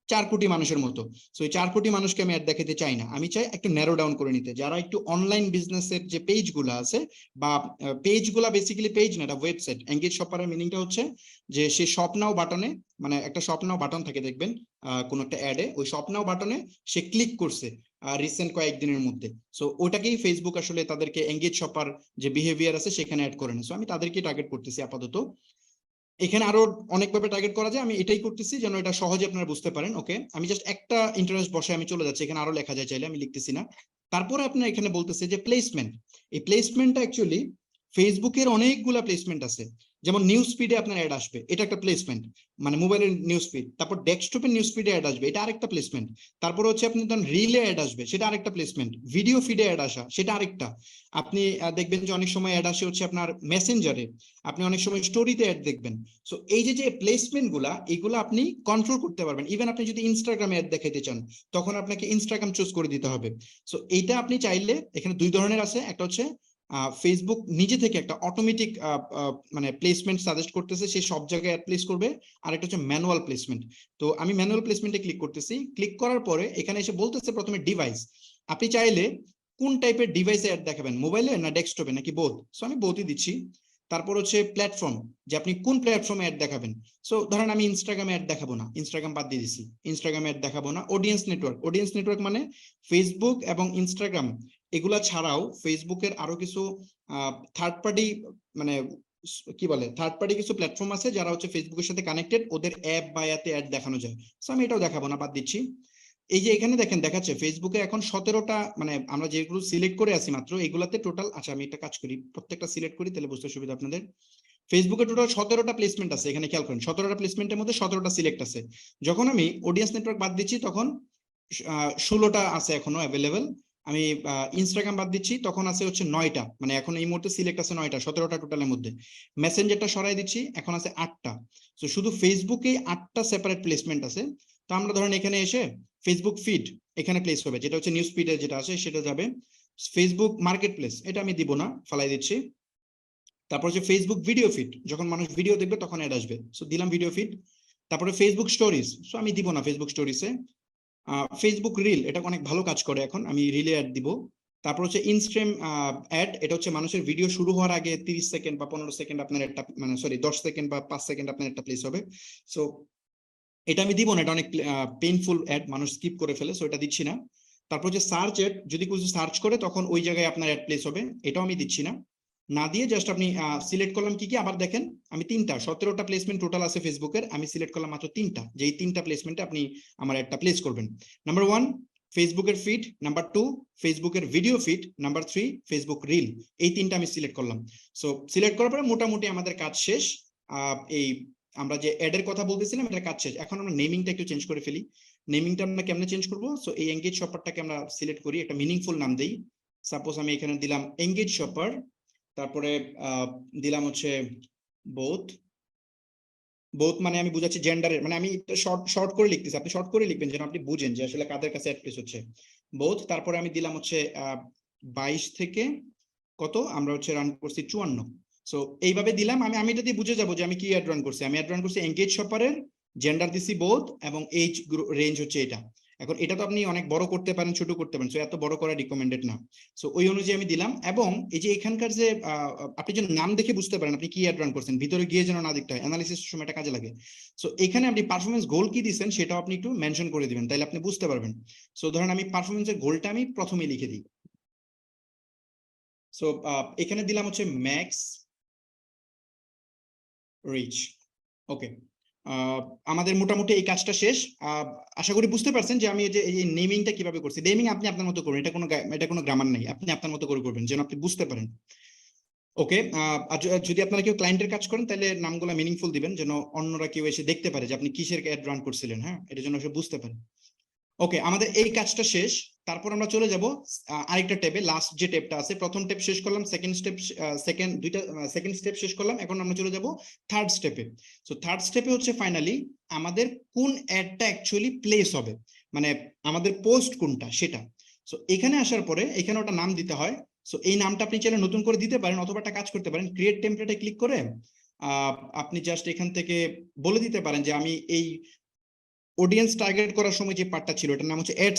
A: 4 কোটি মানুষের মতো। সো এই 4 কোটি মানুষকে আমি অ্যাড দেখাতে চাই না, আমি চাই একটু ন্যারো ডাউন করে নিতে, যারা একটু অনলাইন বিজনেসের যে পেজ গুলো আছে, বা পেজ গুলা বেসিক্যালি পেজ না, এটা ওয়েবসাইট। এঙ্গেজ শপারের মিনিংটা হচ্ছে যে সে শপ নাও বাটনে, মানে একটা শপ নাও বাটন থাকে দেখবেন কোন একটা অ্যাডে, ওই শপ নাও বাটনে সে ক্লিক করছে রিসেন্ট কয়েকদিনের মধ্যে। সো ওটাকেই ফেসবুক আসলে তাদেরকে এঙ্গেজ শপার যে বিহেভিয়ার আছে সেখানে অ্যাড করে না। সো আমি তাদেরকে টার্গেট করতেছি আপাতত। এখানে আরো অনেকভাবে টার্গেট করা যায়, আমি এটাই করতেছি যেন এটা সহজে আপনারা বুঝতে পারেন। ওকে, আমি জাস্ট একটা ইন্টারেস্ট বসে আমি চলে যাচ্ছি, এখানে আরো লেখা যায় চাইলে, আমি লিখতেছি না। তারপরে আপনার এখানে বলতেছে যে প্লেসমেন্ট, এই প্লেসমেন্টটা অ্যাকচুয়ালি ফেসবুকের অনেকগুলা প্লেসমেন্ট আছে। যেমন নিউজ ফিডে আপনার অ্যাড আসবে, এটা একটা প্লেসমেন্ট, মানে মোবাইলের নিউজ ফিড। তারপর ডেস্কটপের নিউজ ফিডে অ্যাড আসবে, এটা আরেকটা প্লেসমেন্ট। তারপর হচ্ছে আপনি ধরেন রিলে অ্যাড আসবে, সেটা আরেকটা প্লেসমেন্ট। ভিডিও ফিডে অ্যাড আসা, সেটা আরেকটা। আপনি দেখবেন যে অনেক সময় অ্যাড আসে হচ্ছে আপনার মেসেঞ্জারে, আপনি অনেক সময় স্টোরিতে অ্যাড দেখবেন। সো এই যে প্লেসমেন্ট গুলা, এগুলো আপনি কন্ট্রোল করতে পারবেন। ইভেন আপনি যদি ইনস্টাগ্রামে অ্যাড দেখাইতে চান, তখন আপনাকে ইনস্টাগ্রাম চুজ করে দিতে হবে। সো এইটা আপনি চাইলে, এখানে 2 ধরনের আছে, একটা হচ্ছে ফেসবুক নিজে থেকে একটা অটোমেটিক মানে প্লেসমেন্ট সাজেস্ট করতেছে, সে সব জায়গায় অ্যাড প্লেস করবে। আর একটা হচ্ছে ম্যানুয়াল প্লেসমেন্ট। তো আমি ম্যানুয়াল প্লেসমেন্টে ক্লিক করতেছি, ক্লিক করার পরে এখানে এসে বলতেছে প্রথমে ডিভাইস। আপনি চাইলে কোন টাইপের ডিভাইসে অ্যাড দেখাবেন, মোবাইলে না ডেস্কটপে নাকি বোথ। সো আমি বোথই দিচ্ছি। তারপর হচ্ছে প্ল্যাটফর্ম, যে আপনি কোন প্ল্যাটফর্মে অ্যাড দেখাবেন। সো ধরেন আমি ইনস্টাগ্রামে অ্যাড দেখাবো না, ইনস্টাগ্রাম বাদ দিয়ে দিচ্ছি, ইনস্টাগ্রামে অ্যাড দেখাবো না। অডিয়েন্স নেটওয়ার্ক মানে ফেসবুক এবং ইনস্টাগ্রাম এগুলা ছাড়াও ফেসবুকের আরো কিছু থার্ড পার্টি মানে কি বলে থার্ড পার্টি কিছু প্ল্যাটফর্ম আছে যারা হচ্ছে ফেসবুকের সাথে কানেক্টেড, ওদের অ্যাপ বা ইয়াতে অ্যাড দেখানো যায়। সো আমি এটাও দেখাবো না, বাদ দিচ্ছি। এই যে এখানে দেখেন দেখাচ্ছে ফেসবুকে এখন 17টা, মানে আমরা যেগুলো সিলেক্ট করে আছি মাত্র এগুলাতে টোটাল, আচ্ছা আমি একটা কাজ করি, প্রত্যেকটা সিলেক্ট করি তাহলে বুঝতে সুবিধা আপনাদের। ফেসবুকে টোটাল 17টা প্লেসমেন্ট আছে, এখানে খেয়াল করেন 17টা প্লেসমেন্টের মধ্যে 17টা সিলেক্ট আছে। যখন আমি অডিয়েন্স নেটওয়ার্ক বাদ দিচ্ছি তখন 16টা আছে এখনো অ্যাভেলেবেল। আমি ইনস্টাগ্রাম বাদ দিচ্ছি তখন আছে হচ্ছে 9টা, মানে এখন এই মুহূর্তে সিলেক্ট আছে 9টা, 17টা টোটালের মধ্যে। মেসেঞ্জারটা সরাই দিচ্ছি, এখন আছে 8টা। তো শুধু ফেসবুকে 8টা সেপারেট প্লেসমেন্ট আছে। তো আমরা ধরেন এখানে এসে ফেসবুক ফিড এখানে প্লেস হবে, যেটা হচ্ছে নিউজ ফিডে যেটা আছে সেটা যাবে। ফেসবুক মার্কেট প্লেস এটা আমি দিব না, ফালাই দিচ্ছি। তারপর হচ্ছে ফেসবুক ভিডিও ফিড, যখন মানুষ ভিডিও দেখবে তখন অ্যাড আসবে, সো দিলাম ভিডিও ফিড। তারপরে ফেসবুক স্টোরিজ, সো আমি দিব না ফেসবুক স্টোরিজে। ফেসবুক রিল এটা অনেক ভালো কাজ করে, এখন আমি রিলে অ্যাড দিব। তারপর হচ্ছে ইনস্ট্রিম অ্যাড, এটা হচ্ছে মানুষের ভিডিও শুরু হওয়ার আগে 30 সেকেন্ড বা 15 সেকেন্ড আপনার একটা, মানে সরি 10 সেকেন্ড বা 5 সেকেন্ড আপনার একটা প্লেস হবে। সো এটা আমি দিব না, এটা অনেক পেইনফুল অ্যাড, মানুষ স্কিপ করে ফেলে, সো এটা দিচ্ছি না। তারপর হচ্ছে সার্চ অ্যাড, যদি কিছু সার্চ করে তখন ওই জায়গায় আপনার অ্যাড প্লেস হবে, এটাও আমি দিচ্ছি না। না দিয়ে জাস্ট আপনি সিলেক্ট করলাম কি কি, আবার দেখেন আমি 17টা প্লেসমেন্ট টোটাল আছে ফেসবুকের, আমি সিলেক্ট করলাম মাত্র 3টা, যে এই 3টা প্লেসমেন্টে আপনি আমার অ্যাডটা প্লেস করবেন। নাম্বার 1 ফেসবুকের ফিড, নাম্বার 2 ফেসবুকের video feed, number 3 Facebook reel, এই 3টা আমি সিলেক্ট করলাম। সো সিলেক্ট করার পরে মোটামুটি আমাদের কাজ শেষ। এই আমরা যে অ্যাডের কথা বলতেছিলাম এটার কাজ শেষ। এখন আমরা নেমিংটা একটু চেঞ্জ করে ফেলি। নেমিংটা আমরা কেমনে চেঞ্জ করব? সো এই এঙ্গেজ শপারটাকে আমরা সিলেক্ট করি, একটা মিনিংফুল নাম দেই। সাপোজ আমি এখানে দিলাম এঙ্গেজ শপার, তারপরে দিলাম হচ্ছে বোথ। বোথ মানে আমি বুঝাচ্ছি জেন্ডারের, মানে আমি শর্ট করে লিখতেছি, আপনি শর্ট করে লিখবেন যেন আপনি বুঝেন যে আসলে কাদের কাছে অ্যাড প্লেস হচ্ছে। বোথ, তারপরে আমি দিলাম হচ্ছে 22 থেকে কত আমরা হচ্ছে রান করছি 54। সো এইভাবে দিলাম, আমি এটা দিয়ে বুঝে যাবো যে আমি কি অ্যাড রান করছি। আমি অ্যাড রান করছি এঙ্গেজ শপারের, জেন্ডার দিছি বোথ, এবং এইজ রেঞ্জ হচ্ছে এটা। এখন এটা তো আপনি অনেক বড় করতে পারেন, ছোট করতে পারেন, সো এত বড় করা রিকমেন্ডেড না। সো ওই অনুযায়ী আমি দিলাম। এবং এই যে এখানকার যে আপনি যেন নাম দেখে বুঝতে পারেন আপনি কি অ্যাড রান করছেন, ভিতরে গিয়ে যেন না দেখতে হয়, অ্যানালিসিস সময় এটা কাজে লাগে। সো এখানে আপনি পারফরমেন্স গোল কি দিচ্ছেন সেটাও আপনি একটু মেনশন করে দিবেন, তাইলে আপনি বুঝতে পারবেন। সো ধরেন আমি পারফরমেন্সের গোলটা আমি প্রথমে লিখে দিই। সো এখানে দিলাম হচ্ছে ম্যাক্স রিচ। ওকে, আমাদের মোটামুটি এই কাজটা শেষ। আশা করি বুঝতে পারছেন যে আমি এই যে নেমিংটা কিভাবে করছি। নেমিং আপনি আপনার মতো করুন, এটা কোনো গ্রামার নেই, আপনি আপনার মতো করে করবেন যেন আপনি বুঝতে পারেন। ওকে, আর যদি আপনারা কেউ ক্লায়েন্টের কাজ করেন তাহলে নামগুলো মিনিংফুল দিবেন যেন অন্যরা কেউ এসে দেখতে পারে যে আপনি কিসের অ্যাড রান করছিলেন, হ্যাঁ, এটা যেন সে বুঝতে পারে। ওকে, আমাদের এই কাজটা শেষ। তারপর আমরা চলে যাব আরেকটা ট্যাবে, লাস্ট যে ট্যাবটা আছে। প্রথম ট্যাব শেষ করলাম, সেকেন্ড স্টেপ শেষ করলাম, এখন আমরা চলে যাব থার্ড স্টেপে। সো থার্ড স্টেপে হচ্ছে ফাইনালি আমাদের কোন অ্যাডটা অ্যাকচুয়ালি প্লেস হবে, মানে আমাদের পোস্ট কোনটা সেটা। সো এখানে আসার পরে এখানে ওটা নাম দিতে হয়। সো এই নামটা আপনি চাইলে নতুন করে দিতে পারেন, অথবা একটা কাজ করতে পারেন, ক্রিয়েট টেমপ্লেটে ক্লিক করে আপনি জাস্ট এখান থেকে বলে দিতে পারেন যে আমি এই অডিয়েন্স টার্গেট করার সময় যে পার্টটা ছিল এটার নাম হচ্ছে অ্যাড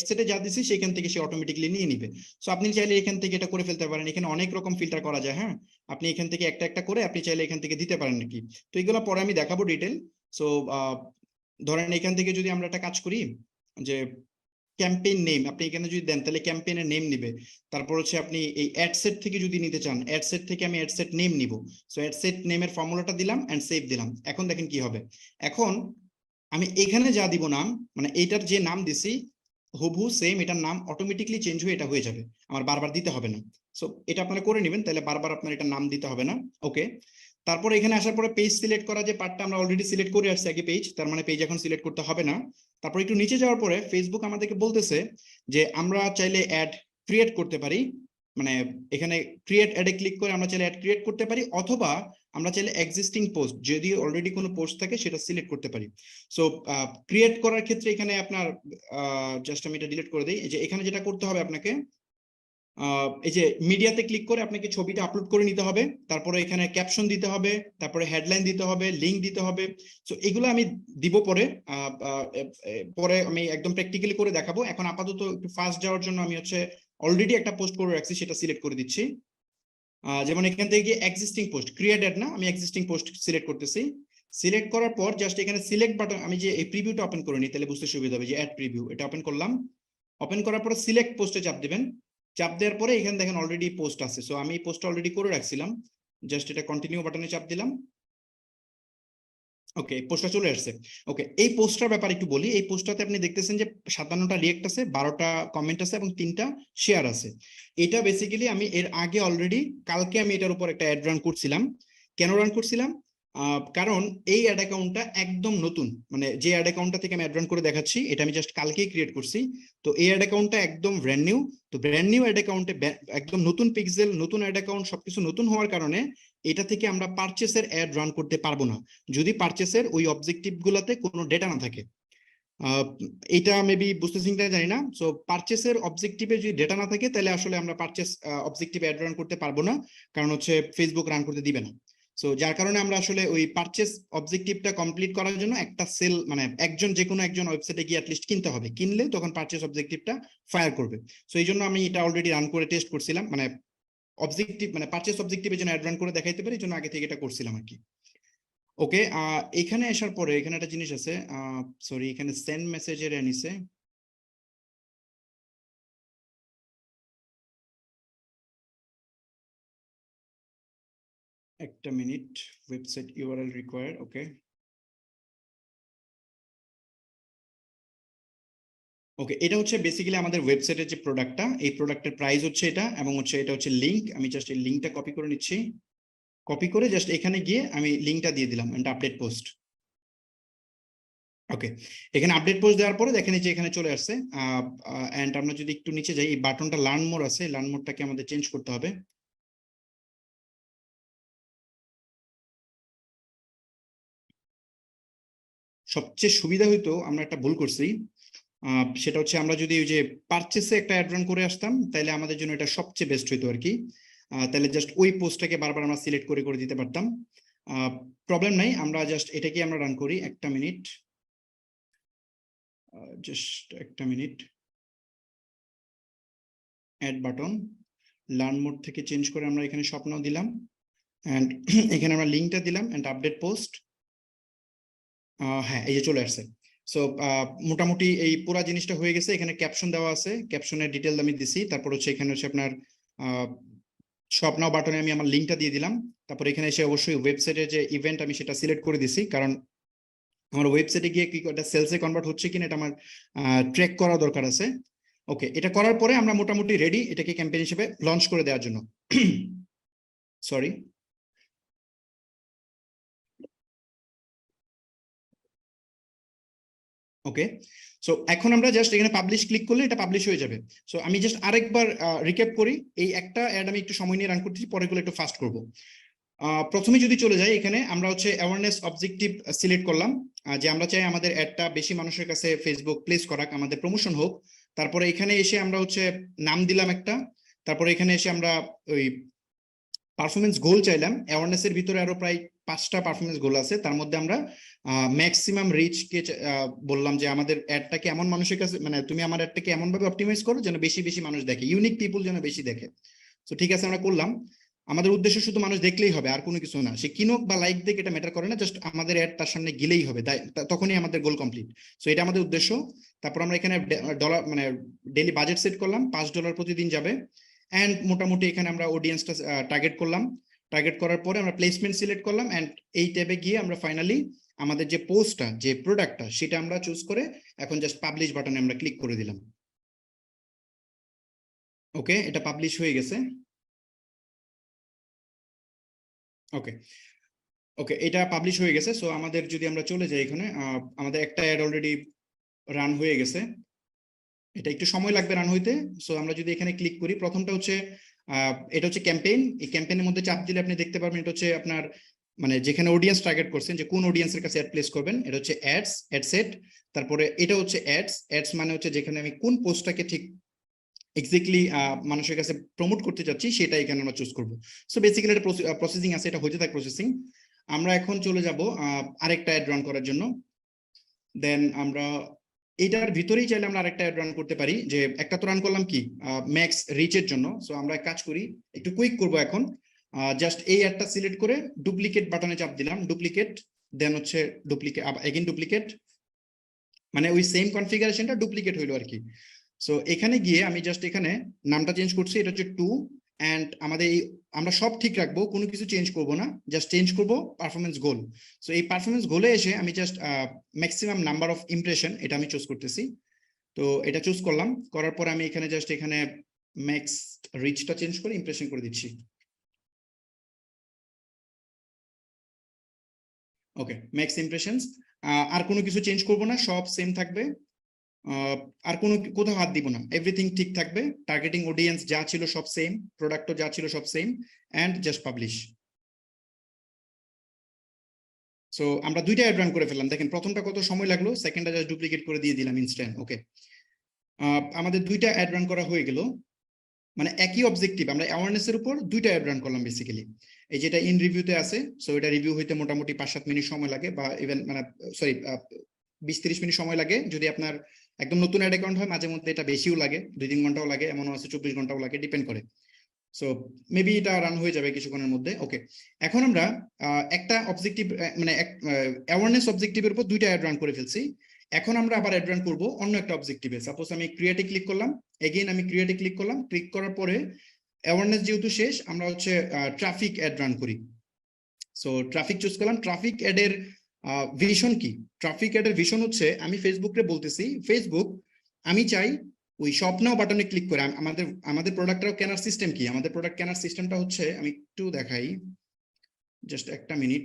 A: সেটে যা দিছি সেখান থেকে সে অটোমেটিক্যালি নিয়ে নিবে। সো আপনি চাইলে এখান থেকে এটা করে ফেলতে পারেন, এখানে অনেক রকম ফিল্টার করা যায়, হ্যাঁ, আপনি এখান থেকে একটা একটা করে আপনি চাইলে এখান থেকে দিতে পারেন নাকি। তো এগুলো পরে আমি দেখাবো ডিটেল। সো ধরেন এখান থেকে যদি আমরা একটা কাজ করি যে ক্যাম্পেইন নেম, আপনি এখানে যদি দেন তাহলে ক্যাম্পেইনের নেম নিবে। তারপর হচ্ছে আপনি এই অ্যাড সেট থেকে যদি নিতে চান, অ্যাড সেট থেকে আমি অ্যাড সেট নেম নিব। সো অ্যাড সেট নেমের ফর্মুলাটা দিলাম এন্ড সেভ দিলাম। এখন দেখেন কি হবে, এখন আমি এখানে যা দিব নাম, মানে এইটার যে নাম দিছি হুবহু সেম এটার নাম অটোমেটিকলি চেঞ্জ হয়ে এটা হয়ে যাবে, আমার বারবার দিতে হবে না। সো এটা আপনারা করে নেবেন, তাহলে বারবার আপনার এটা নাম দিতে হবে না। ওকে, তারপর এখানে আসার পরে পেজ সিলেক্ট করা যে পার্টটা আমরা অলরেডি সিলেক্ট করে আসছি আগে পেজ, তার মানে পেজ এখন সিলেক্ট করতে হবে না। তারপর একটু নিচে যাওয়ার পরে ফেসবুক আমাদেরকে বলতেছে যে আমরা চাইলে অ্যাড ক্রিয়েট করতে পারি, মানে এখানে ক্রিয়েট অ্যাডে ক্লিক করে আমরা চাইলে অ্যাড ক্রিয়েট করতে পারি, অথবা আমরা চাইলে এক্সিস্টিং পোস্ট যদি অলরেডি কোনো পোস্ট থাকে সেটা সিলেক্ট করতে পারি। সো ক্রিয়েট করার ক্ষেত্রে এখানে আপনার জাস্ট আমি এটা ডিলিট করে দিই, যে এখানে যেটা করতে হবে আপনাকে এই যে মিডিয়াতে ক্লিক করে আপনাকে ছবিটা আপলোড করে নিতে হবে, তারপরে এখানে ক্যাপশন দিতে হবে, তারপরে হেডলাইন দিতে হবে, লিংক দিতে হবে। সো এগুলো আমি দিব পরে, পরে আমি একদম প্র্যাকটিক্যালি করে দেখাবো। এখন আপাতত একটু ফাস্ট যাওয়ার জন্য আমি হচ্ছে অলরেডি একটা পোস্ট করে রাখছি সেটা সিলেক্ট করে দিচ্ছি। যেমন এখান থেকে এক্সিস্টিং পোস্ট, ক্রিয়েট অ্যাড না, আমি এক্সিস্টিং পোস্ট সিলেক্ট করতেছি। সিলেক্ট করার পর জাস্ট এখানে সিলেক্ট বাটন, আমি যে এই প্রিভিউটা ওপেন করে নিই তাহলে বুঝতে সুবিধা হবে, যে অ্যাড প্রিভিউ, এটা ওপেন করলাম। ওপেন করার পরে সিলেক্ট পোস্টে চাপ দিবেন। চাপ দেওয়ার পরে এখানে দেখেন অলরেডি পোস্ট আছে, সো আমি পোস্টটা অলরেডি করে রাখছিলাম, জাস্ট এটা কন্টিনিউ বাটনে চাপ দিলাম। ওকে, পোস্টটা চলে আসছে। ওকে, এই পোস্টটার ব্যাপারে একটু বলি। এই পোস্টটাতে আপনি দেখতেছেন যে 57টা রিয়েক্ট আছে, 12টা কমেন্ট আছে এবং 3টা শেয়ার আছে। এটা বেসিক্যালি আমি এর আগে অলরেডি কালকে আমি এটার উপর একটা অ্যাড রান করছিলাম। কেন রান করছিলাম? কারণ এই অ্যাড অ্যাকাউন্টটা একদম নতুন, মানে যে অ্যাড অ্যাকাউন্টটা থেকে আমি অ্যাড রান করে দেখাচ্ছি এটা আমি জাস্ট কালকেই ক্রিয়েট করছি। তো এই অ্যাড অ্যাকাউন্টটা একদম ব্র্যান্ড নিউ। তো ব্র্যান্ড নিউ অ্যাড অ্যাকাউন্টে একদম নতুন পিক্সেল, নতুন অ্যাড অ্যাকাউন্ট, সবকিছু নতুন হওয়ার কারণে এটা থেকে আমরা পারচেসের অ্যাড রান করতে পারবো না যদি পারচেসের ওই অবজেক্টিভ গুলাতে কোনো ডেটা না থাকে। এটা মেবি বুঝতেছি কিনা জানি না। সো পারচেসের অবজেক্টিভে যদি ডেটা না থাকে তাহলে আসলে আমরা পারচেস অবজেক্টিভ অ্যাড রান করতে পারবো না, কারণ হচ্ছে ফেসবুক রান করতে দিবে না। সো যার কারণে আমরা আসলে ওই পারচেস অবজেক্টিভটা কমপ্লিট করার জন্য একটা সেল, মানে যে কোনো একজন ওয়েবসাইটে গিয়ে অ্যাটলিস্ট কিনতে হবে, কিনলে তখন পারচেস অবজেক্টিভটা ফায়ার করবে। সো এই জন্য আমি এটা অলরেডি রান করে টেস্ট করছিলাম, মানে অবজেক্টিভ, মানে পারচেস অবজেক্টিভের জন্য অ্যাড রান করে দেখাইতে পারি, এই জন্য আগে থেকে এটা করছিলাম আর কি। ওকে, এখানে আসার পরে এখানে একটা জিনিস আছে, সরি, এখানে সেন্ড মেসেজের নিচে একটা মিনিট, ওয়েবসাইট ইউআরএল রিকোয়ার্ড। ওকে ওকে, এটা হচ্ছে বেসিক্যালি আমাদের ওয়েবসাইটের যে প্রোডাক্টটা, এই প্রোডাক্টের প্রাইস হচ্ছে এটা, এবং হচ্ছে এটা হচ্ছে লিংক। আমি জাস্ট এই লিংকটা কপি করে নিচ্ছি। কপি করে জাস্ট এখানে গিয়ে আমি লিংকটা দিয়ে দিলাম, এটা আপডেট পোস্ট। ওকে, এখানে আপডেট পোস্ট দেওয়ার পরে দেখেন যে এখানে চলে আসছে। এন্ড আমরা যদি একটু নিচে যাই, এই বাটনটা লার্ন মোর আছে, লার্ন মোরটাকে আমাদের চেঞ্জ করতে হবে। সবচেয়ে সুবিধা হইতো, আমরা একটা ভুল করছি, সেটা হচ্ছে আমরা যদি ওই যে পারচেসে একটা অ্যাড রান করে আসতাম তাহলে আমাদের জন্য এটা সবচেয়ে বেস্ট হইতো আর কি। তাহলে জাস্ট ওই পোস্টটাকে বারবার আমরা সিলেক্ট করে করে দিতে পারতাম। প্রবলেম নাই, আমরা জাস্ট এটাকে আমরা রান করি। একটা মিনিট, জাস্ট একটা minute. Add button, learn mode থেকে চেঞ্জ করে আমরা এখানে স্বপ্ন দিলাম, এন্ড এখানে আমরা লিঙ্কটা দিলাম, এন্ড আপডেট পোস্ট। হ্যাঁ, এই যে চলে আসছে। সো মোটামুটি এই পুরো জিনিসটা হয়ে গেছে। এখানে ক্যাপশন দেওয়া আছে, ক্যাপশনের ডিটেল আমি দিছি। তারপর হচ্ছে এখানে হচ্ছে আপনার শপ নাও বাটনে আমি আমার লিঙ্কটা দিয়ে দিলাম। তারপর এখানে এসে অবশ্যই ওয়েবসাইটের যে ইভেন্ট আমি সেটা সিলেক্ট করে দিছি, কারণ আমার ওয়েবসাইটে গিয়ে কি এটা সেলসে কনভার্ট হচ্ছে কিনা এটা আমার ট্র্যাক করা দরকার আছে। ওকে, এটা করার পরে আমরা মোটামুটি রেডি এটাকে ক্যাম্পেইন হিসেবে লঞ্চ করে দেওয়ার জন্য। সরি, ওকে। সো এখন আমরা জাস্ট এখানে পাবলিশ ক্লিক করলে এটা পাবলিশ হয়ে যাবে। সো আমি জাস্ট আরেকবার রিক্যাপ করি। এই একটা অ্যাড আমি একটু সময় নিয়ে রান করতেছি, পরেগুলো একটু ফাস্ট করব। প্রথমে যদি চলে যাই, এখানে আমরা হচ্ছে অ্যাওয়ারনেস অবজেক্টিভ সিলেক্ট করলাম, যে আমরা চাই আমাদের অ্যাডটা বেশি মানুষের কাছে ফেসবুক প্লেস করাক, আমাদের প্রমোশন হোক। তারপরে এখানে এসে আমরা হচ্ছে নাম দিলাম একটা। তারপরে এখানে এসে আমরা ওই পারফরমেন্স গোল চাইলাম। অ্যাওয়ারনেসের ভিতরে আরো প্রায় 5টা পারফরমেন্স গোল আছে, তার মধ্যে আমরা ম্যাক্সিমাম রিচ কে বললাম যে আমাদের অ্যাডটাকে এমন মানুষের কাছে, মানে তুমি আমার অ্যাডটাকে এমন ভাবে অপটিমাইজ করো যেন বেশি বেশি মানুষ দেখে, ইউনিক পিপল যেন বেশি দেখে। তো ঠিক আছে, আমরা করলাম। আমাদের উদ্দেশ্য শুধু মানুষ দেখলেই হবে, আর কোনো কিছু না। সে কিনুক বা লাইক দেখ এটা ম্যাটার করে না, জাস্ট আমাদের অ্যাড তার সামনে গেলেই হবে, তখনই আমাদের গোল কমপ্লিট। সো এটা আমাদের উদ্দেশ্য। তারপর আমরা এখানে ডলার, মানে ডেইলি বাজেট সেট করলাম, $5 প্রতিদিন যাবে। এন্ড মোটামুটি এখানে আমরা অডিয়েন্সটা টার্গেট করলাম। টার্গেট করার পরে আমরা প্লেসমেন্ট সিলেক্ট করলাম, এন্ড এই ট্যাবে গিয়ে আমরা ফাইনালি আমাদের যে পোস্টটা, যে প্রোডাক্টটা, সেটা আমরা চুজ করে এখন জাস্ট পাবলিশ বাটনে আমরা ক্লিক করে দিলাম। ওকে, এটা পাবলিশ হয়ে গেছে। ওকে ওকে, এটা পাবলিশ হয়ে গেছে। সো আমাদের যদি আমরা চলে যাই এখানে, আমাদের একটা অ্যাড অলরেডি রান হয়ে গেছে। এটা একটু সময় লাগবে রান হইতে। সো আমরা যদি এখানে ক্লিক করি, প্রথমটা হচ্ছে এটা হচ্ছে ক্যাম্পেইন। এই ক্যাম্পেইনের মধ্যে চাপ দিলে আপনি দেখতে পারবেন এটা হচ্ছে আপনার, মানে যেখানে অডিয়েন্স টার্গেট করছেন, যে কোন অডিয়েন্সের কাছে অ্যাড প্লেস করবেন, এটা হচ্ছে অ্যাডস, অ্যাড সেট। তারপরে এটা হচ্ছে অ্যাডস। অ্যাডস মানে হচ্ছে যেখানে আমি কোন পোস্টটাকে ঠিক এক্স্যাক্টলি মানুষের কাছে প্রমোট করতে চাচ্ছি সেটা এখানে আমরা চুজ করবো। সো বেসিক্যালি এটা প্রসেসিং আছে, এটা হইতে থাকে প্রসেসিং। আমরা এখন চলে যাব আরেকটা অ্যাড রান করার জন্য। দেন আমরা এটার ভিতরেই চাইলে আমরা আরেকটা রান করতে পারি, যে একটা তো রান করলাম কি ম্যাক্স রিচের জন্য। সো আমরা এক কাজ করি, একটু কুইক করব এখন। জাস্ট এই একটা সিলেক্ট করে ডুপ্লিকেট বাটনে চাপ দিলাম, ডুপ্লিকেট, দেন হচ্ছে ডুপ্লিকেট, এগেইন ডুপ্লিকেট, মানে ওই সেম কনফিগারেশনটা ডুপ্লিকেট হইলো আর কি। সো এখানে গিয়ে আমি জাস্ট এখানে নামটা চেঞ্জ করছি, এটা হচ্ছে 2, এন্ড আমাদের এই আমরা সব ঠিক রাখবো, কোনো কিছু চেঞ্জ করব না, জাস্ট চেঞ্জ করব পারফরমেন্স গোল। সো এই পারফরমেন্স গোলে এসে আমি just maximum number of impression এটা আমি চুজ করতেছি। তো এটা চুজ করলাম, করার পর আমি এখানে জাস্ট এখানে ম্যাক্স রিচটা চেঞ্জ করে ইমপ্রেশন করে দিচ্ছি। ওকে, ম্যাক্স ইমপ্রেশনস, আর কোনো কিছু চেঞ্জ করব না, সব সেম থাকবে। আর কোনো কোথাও হাত দিব না, এভরিথিং ঠিক থাকবে। টার্গেটিং অডিয়েন্স যা ছিল সব সেম, প্রোডাক্টও যা ছিল সব same, and just publish. So আমরা দুইটা অ্যাড রান করে ফেললাম, দেখেন প্রথমটা কত সময় লাগলো, সেকেন্ডটা জাস্ট ডুপ্লিকেট করে দিয়ে দিলাম ইনস্ট্যান্ট। ওকে, আমাদের দুইটা অ্যাড রান করা হয়ে গেল, মানে একই অবজেক্টিভ, আমরা অ্যাওয়ারনেসের উপর দুইটা অ্যাড রান করলাম বেসিক্যালি। এই যেটা ইন রিভিউতে আছে, সো এটা রিভিউ হইতে মোটামুটি 5-7 মিনিট সময় লাগে, বা ইভেন মানে সরি 20-30 মিনিট সময় লাগে যদি আপনার একদম নতুন অ্যাড অ্যাকাউন্ট হয়। মাঝে মধ্যে এটা বেশিও লাগে, 2-3 ঘন্টাও লাগে, এমনও আছে 24 ঘন্টাও লাগে, ডিপেন্ড করে। সো মেবি এটা রান হয়ে যাবে কিছুক্ষণের মধ্যে। ওকে, এখন আমরা একটা অবজেক্টিভ মানে অ্যাওয়ারনেস অবজেক্টিভের উপর দুইটা অ্যাড রান করে ফেলছি। এখন আমরা আবার অ্যাড রান করবো অন্য একটা অবজেক্টিভে। সাপোজ আমি ক্রিয়েটে ক্লিক করলাম, এগেইন আমি ক্রিয়েটে ক্লিক করলাম, ক্লিক করার পরে অ্যাওয়ারনেস যেহেতু শেষ, আমরা হচ্ছে ট্রাফিক অ্যাড রান করি। সো ট্রাফিক চুজ করলাম। ট্রাফিক অ্যাডের ভিশন কি? ট্রাফিক অ্যাডের ভিশন হচ্ছে, আমি ফেসবুকে বলতেছি, ফেসবুক আমি চাই ওই শপ নাও বাটনে ক্লিক করে আমাদের প্রোডাক্টটাও কেনার সিস্টেম কি? আমাদের প্রোডাক্ট কেনার সিস্টেমটা হচ্ছে, আমি একটু দেখাই, জাস্ট একটা মিনিট।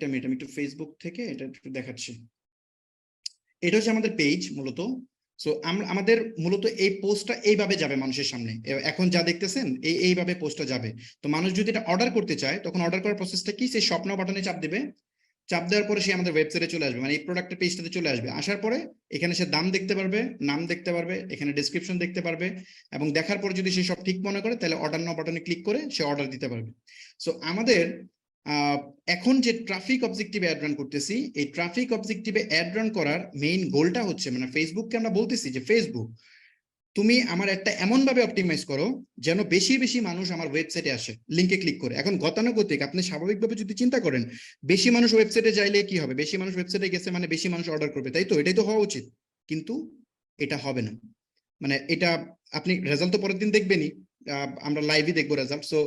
A: আমি একটু ফেসবুক থেকে এটা একটু দেখাচ্ছি। এটা হচ্ছে আমাদের পেজ মূলত। সো আমাদের মূলত এই পোস্টটা এইভাবে যাবে মানুষের সামনে, এখন যা দেখতেছেন এইভাবে পোস্টটা যাবে। তো মানুষ যদি এটা অর্ডার করতে চায়, তখন অর্ডার করার প্রসেসটা কি? সে শপ নাও বাটনে চাপ দেবে, চাপ দেওয়ার পরে সে আমাদের ওয়েবসাইটে চলে আসবে, মানে এই প্রোডাক্টের পেজটাতে চলে আসবে। আসার পরে এখানে সে দাম দেখতে পারবে, নাম দেখতে পারবে, এখানে ডেসক্রিপশন দেখতে পারবে, এবং দেখার পরে যদি সে সব ঠিক মনে করে, তাহলে অর্ডার নাও বাটনে ক্লিক করে সে অর্ডার দিতে পারবে। সো আমাদের এখন যে ট্রাফিক অবজেক্টিভে অ্যাড রান করতেছি, এই ট্রাফিক অবজেক্টিভে অ্যাড রান করার মেইন গোলটা হচ্ছে, মানে ফেসবুককে আমরা বলতেছি যে ফেসবুক, তুমি আমার একটা এমন ভাবে অপটিমাইজ করো যেন বেশি বেশি মানুষ আমার ওয়েবসাইটে আসে লিংকে ক্লিক করে। এখন গতানুগতিক আপনি স্বাভাবিকভাবে যদি চিন্তা করেন, বেশি মানুষ ওয়েবসাইটে যাইলে কি হবে? বেশি মানুষ ওয়েবসাইটে গেছে মানে বেশি মানুষ অর্ডার করবে, তাই তো? এটাই তো হওয়া উচিত, কিন্তু এটা হবে না। মানে এটা আপনি রেজাল্ট তো পরের দিন দেখবেনই, আমরা লাইভই দেখবো রেজাল্ট। সো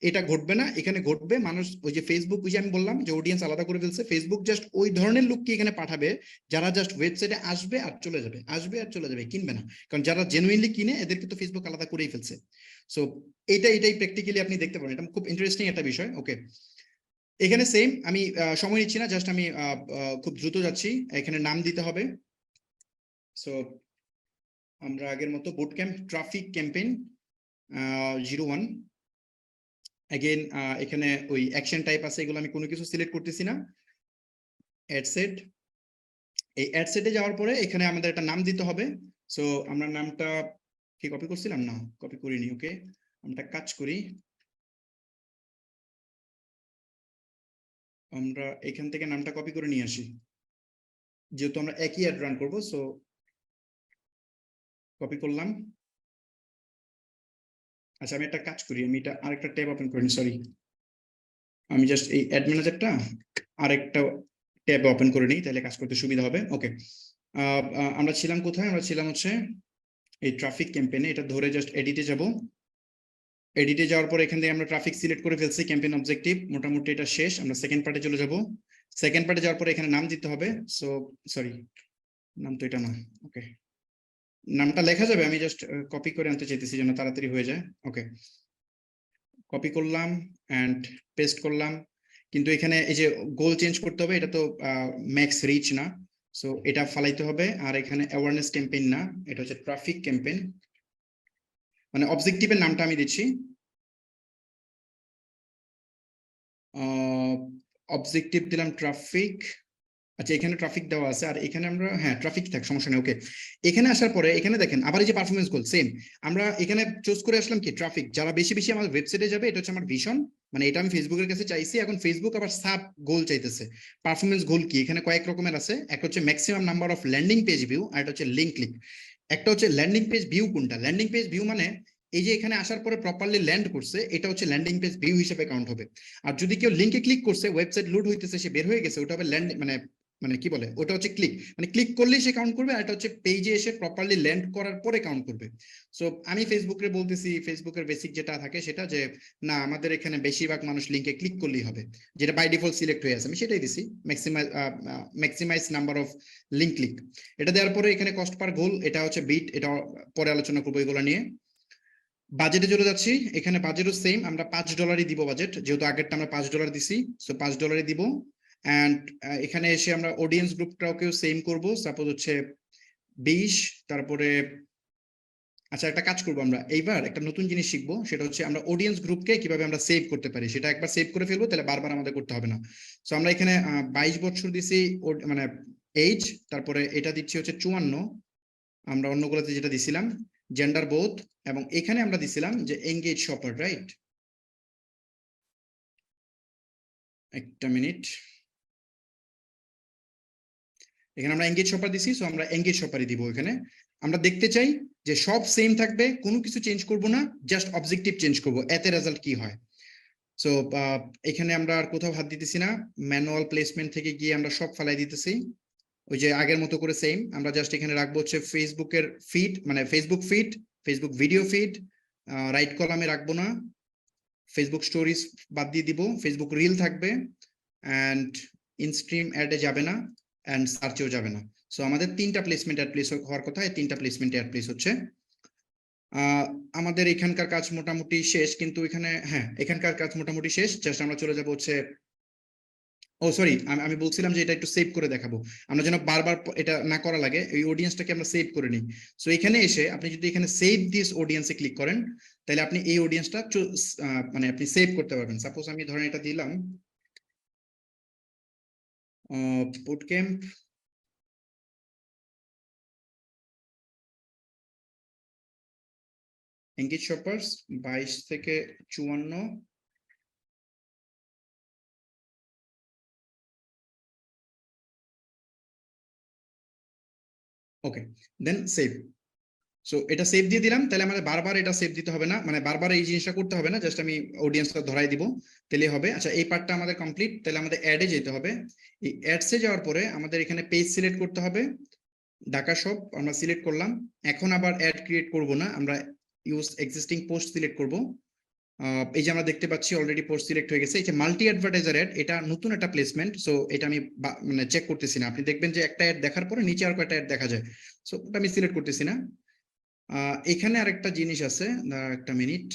A: এটা ঘটবে না, এখানে ঘটবে মানুষ ওই যে ফেসবুক, ওই যে আমি বললাম যে অডিয়েন্স আলাদা করে ফেলছে, ফেসবুক জাস্ট ওই ধরনের লোককে এখানে পাঠাবে যারা জাস্ট ওয়েবসাইটে আসবে আর চলে যাবে, আসবে আর চলে যাবে, কিনবে না। কারণ যারা জেনুইনলি কিনে, এদেরকে তো ফেসবুক আলাদা করেই ফেলছে। সো এটাই প্র্যাকটিক্যালি আপনি দেখতে পারেন, এটা খুব ইন্টারেস্টিং একটা বিষয়। ওকে, এখানে সেম, আমি সময় নিচ্ছি না, জাস্ট আমি খুব দ্রুত যাচ্ছি। এখানে নাম দিতে হবে। সো আমরা আগের মতো boot camp traffic campaign 01। Again এখানে ওই অ্যাকশন টাইপ আছে, এগুলো আমি কোনো কিছু সিলেক্ট করতেছি না। অ্যাড সেট, এই অ্যাড সেটে যাওয়ার পরে এখানে আমাদের একটা নাম দিতে হবে। সো আমরা নামটা কি কপি করছিলাম? না, কপি করিনি। ওকে, আমরা কাজ করি, আমরা এখান থেকে নামটা কপি করে নিয়ে আসি, যেহেতু আমরা একই অ্যাড রান করবো। সো কপি করলাম। আচ্ছা, আমি একটা কাজ করি, আমি এটা আরেকটা ট্যাব ওপেন করি, সরি, আমি জাস্ট এই অ্যাড ম্যানেজারটা আরেকটা ট্যাব ওপেন করে নিই, তাহলে কাজ করতে সুবিধা হবে। ওকে, আমরা ছিলাম কোথায়? আমরা ছিলাম হচ্ছে এই ট্রাফিক ক্যাম্পেইনে। এটা ধরে জাস্ট এডিটে যাব। এডিটে যাওয়ার পর এখান থেকে আমরা ট্রাফিক সিলেক্ট করে ফেলছি, ক্যাম্পেইন অবজেক্টিভ মোটামুটি এটা শেষ। আমরা সেকেন্ড পার্টে চলে যাব। সেকেন্ড পার্টে যাওয়ার পর এখানে নাম দিতে হবে। সো সরি, নাম তো এটা না। ওকে, নামটা লেখা যাবে, আমি জাস্ট কপি করে আনতে চাইতেছি যেন তাড়াতাড়ি হয়ে যায়। ওকে, কপি করলাম এন্ড পেস্ট করলাম, কিন্তু এখানে এই যে গোল চেঞ্জ করতে হবে, এটা তো ম্যাক্স রিচ না, সো এটা ফালাইতে হবে। আর এখানে অ্যাওয়ারনেস ক্যাম্পেইন না, এটা হচ্ছে ট্রাফিক ক্যাম্পেইন, মানে অবজেক্টিভের নামটা আমি দিচ্ছি। অবজেক্টিভ দিলাম ট্রাফিক, আচ্ছা, এখানে ট্রাফিক দেওয়া আছে, আর এখানে আমরা হ্যাঁ ট্রাফিক থাক, সমস্যা নেই। ওকে, এখানে আসার পরে এখানে দেখেন আবার এই যে পারফরমেন্স গোল সেম, আমরা এখানে চুজ করে আসলাম কি ট্রাফিক, যারা বেশি বেশি আমার ওয়েবসাইটে যাবে, এটা হচ্ছে আমার ভিশন, মানে এটা আমি ফেসবুকের কাছে চাইছি। এখন ফেসবুক আবার সাব গোল চাইতেছে। পারফরমেন্স গোল কি, এখানে কয়েক রকমের আছে, একটা হচ্ছে maximum number of landing page view, আর একটা হচ্ছে লিঙ্ক ক্লিক। একটা হচ্ছে ল্যান্ডিং পেজ ভিউ, কোনটা ল্যান্ডিং পেজ ভিউ মানে এই যে এখানে আসার পরে প্রপারলি ল্যান্ড করছে, এটা হচ্ছে ল্যান্ডিং পেজ ভিউ হিসেবে কাউন্ট হবে। আর যদি কেউ লিঙ্কে ক্লিক করছে, ওয়েবসাইট লোড হইতেছে, সে বের হয়ে গেছে, ওটা হবে ল্যান্ড মানে মানে কি বলে, ওটা হচ্ছে ক্লিক, মানে ক্লিক করলেই সে কাউন্ট করবে, আর এটা হচ্ছে পেজে এসে প্রপারলি ল্যান্ড করার পরে কাউন্ট করবে। সো আমি ফেসবুকে বলতেছি, ফেসবুকের বেসিক যেটা থাকে সেটা যে না, আমাদের এখানে বেশিরভাগ মানুষ লিঙ্কে ক্লিক করলেই হবে, যেটা বাই ডিফল্ট সিলেক্ট হয়ে আছে, আমি সেটাই দিছি, maximise number of link click. এটা দেওয়ার পরে এখানে কস্ট পার গোল, এটা হচ্ছে বিট, এটা পরে আলোচনা করবো এগুলো নিয়ে। বাজেটে চলে যাচ্ছি, এখানে বাজেটও সেম, আমরা $5 দিব বাজেট, যেহেতু আগেরটা আমরা $5 দিছি, সো $5 দিব। অ্যান্ড এখানে এসে আমরা অডিয়েন্স গ্রুপটাকেও সেম করব, সাপোজ হচ্ছে 20। তারপরে আচ্ছা, একটা কাজ করবো, আমরা এইবার একটা নতুন জিনিস শিখবো, সেটা হচ্ছে আমরা অডিয়েন্স গ্রুপকে কিভাবে আমরা সেভ করতে পারি, সেটা একবার সেভ করে ফেলবো, তাহলে বারবার আমাদের করতে হবে না। সো আমরা এখানে 22 বছর দিছি মানে এজ, তারপরে এটা দিচ্ছি হচ্ছে 54, আমরা অন্যগুলোতে যেটা দিছিলাম জেন্ডার বোথ, এবং এখানে আমরা দিছিলাম যে এঙ্গেজ শপার, রাইট? একটা মিনিট, এখানে আমরা এঙ্গেজ শপার দিছি, সো আমরা এঙ্গেজ শপারই দিব। এখানে আমরা দেখতে চাই যে সব সেম থাকবে, কোনো কিছু চেঞ্জ করব না, জাস্ট অবজেক্টিভ চেঞ্জ করব, এতে রেজাল্ট কি হয়। সো এখানে আমরা আর কোথাও হাত দিতেছি না, ম্যানুয়াল প্লেসমেন্ট থেকে গিয়ে আমরা সব ফালাই দিতেছি ওই যে আগের মতো করে সেম। আমরা জাস্ট এখানে রাখবো হচ্ছে ফেসবুকের ফিড, মানে Facebook feed, Facebook video feed, right কলামে রাখবো না, ফেসবুক স্টোরিজ বাদ দিয়ে দিব, ফেসবুক রিল থাকবে, অ্যান্ড ইনস্ট্রিম অ্যাডে যাবে না, অ্যান্ড সার্চেও যাবে না। সো আমাদের 3টা প্লেসমেন্ট অ্যাড প্লেস হওয়ার কথা, এই 3টা প্লেসমেন্ট অ্যাড প্লেস হচ্ছে। আমাদের এখানকার কাজ মোটামুটি শেষ, কিন্তু এখানে হ্যাঁ এখানকার কাজ মোটামুটি শেষ, জাস্ট আমরা চলে যাব হচ্ছে, ও সরি, আমি বলছিলাম যে এটা একটু সেভ করে দেখাবো, আমরা যেন বারবার এটা না করা লাগে, এই অডিয়েন্সটাকে আমরা সেভ করে নিই। সো এখানে এসে আপনি যদি এখানে সেভ দিস অডিয়েন্সে ক্লিক করেন, তাহলে আপনি এই অডিয়েন্সটা মানে আপনি সেভ করতে পারবেন। সাপোজ আমি ধরেন এটা দিলাম বুট ক্যাম্প, এঙ্গেজ শপার্স 22 থেকে 54, ওকে, দেন সেভ। সো এটা সেভ দিয়ে দিলাম, তাহলে আমাদের বারবার এটা সেভ দিতে হবে না, মানে বারবার এই জিনিসটা করতে হবে না, জাস্ট আমি অডিয়েন্সটা ধরাই দিব, তাহলে হবে। আচ্ছা, এই পার্টটা আমাদের কমপ্লিট, তাহলে আমাদের অ্যাডে যেতে হবে। এই অ্যাডসে যাওয়ার পরে আমাদের এখানে পেজ সিলেক্ট করতে হবে, ঢাকা শপ আমরা সিলেক্ট করলাম। এখন আবার অ্যাড ক্রিয়েট করব না, আমরা ইউজ এক্সিস্টিং পোস্ট সিলেক্ট করব। এই যে আমরা দেখতে পাচ্ছি অলরেডি পোস্ট সিলেক্ট হয়ে গেছে। এই যে মাল্টি অ্যাডভার্টাইজার অ্যাড, এটা নতুন একটা প্লেসমেন্ট, সো এটা আমি মানে চেক করতেছি না, আপনি দেখবেন যে একটা অ্যাড দেখার পরে নিচে আর কয়েকটা অ্যাড দেখা যায়, সো ওটা আমি সিলেক্ট করতেছি না। এখানে আরেকটা জিনিস আছে, একটা মিনিট,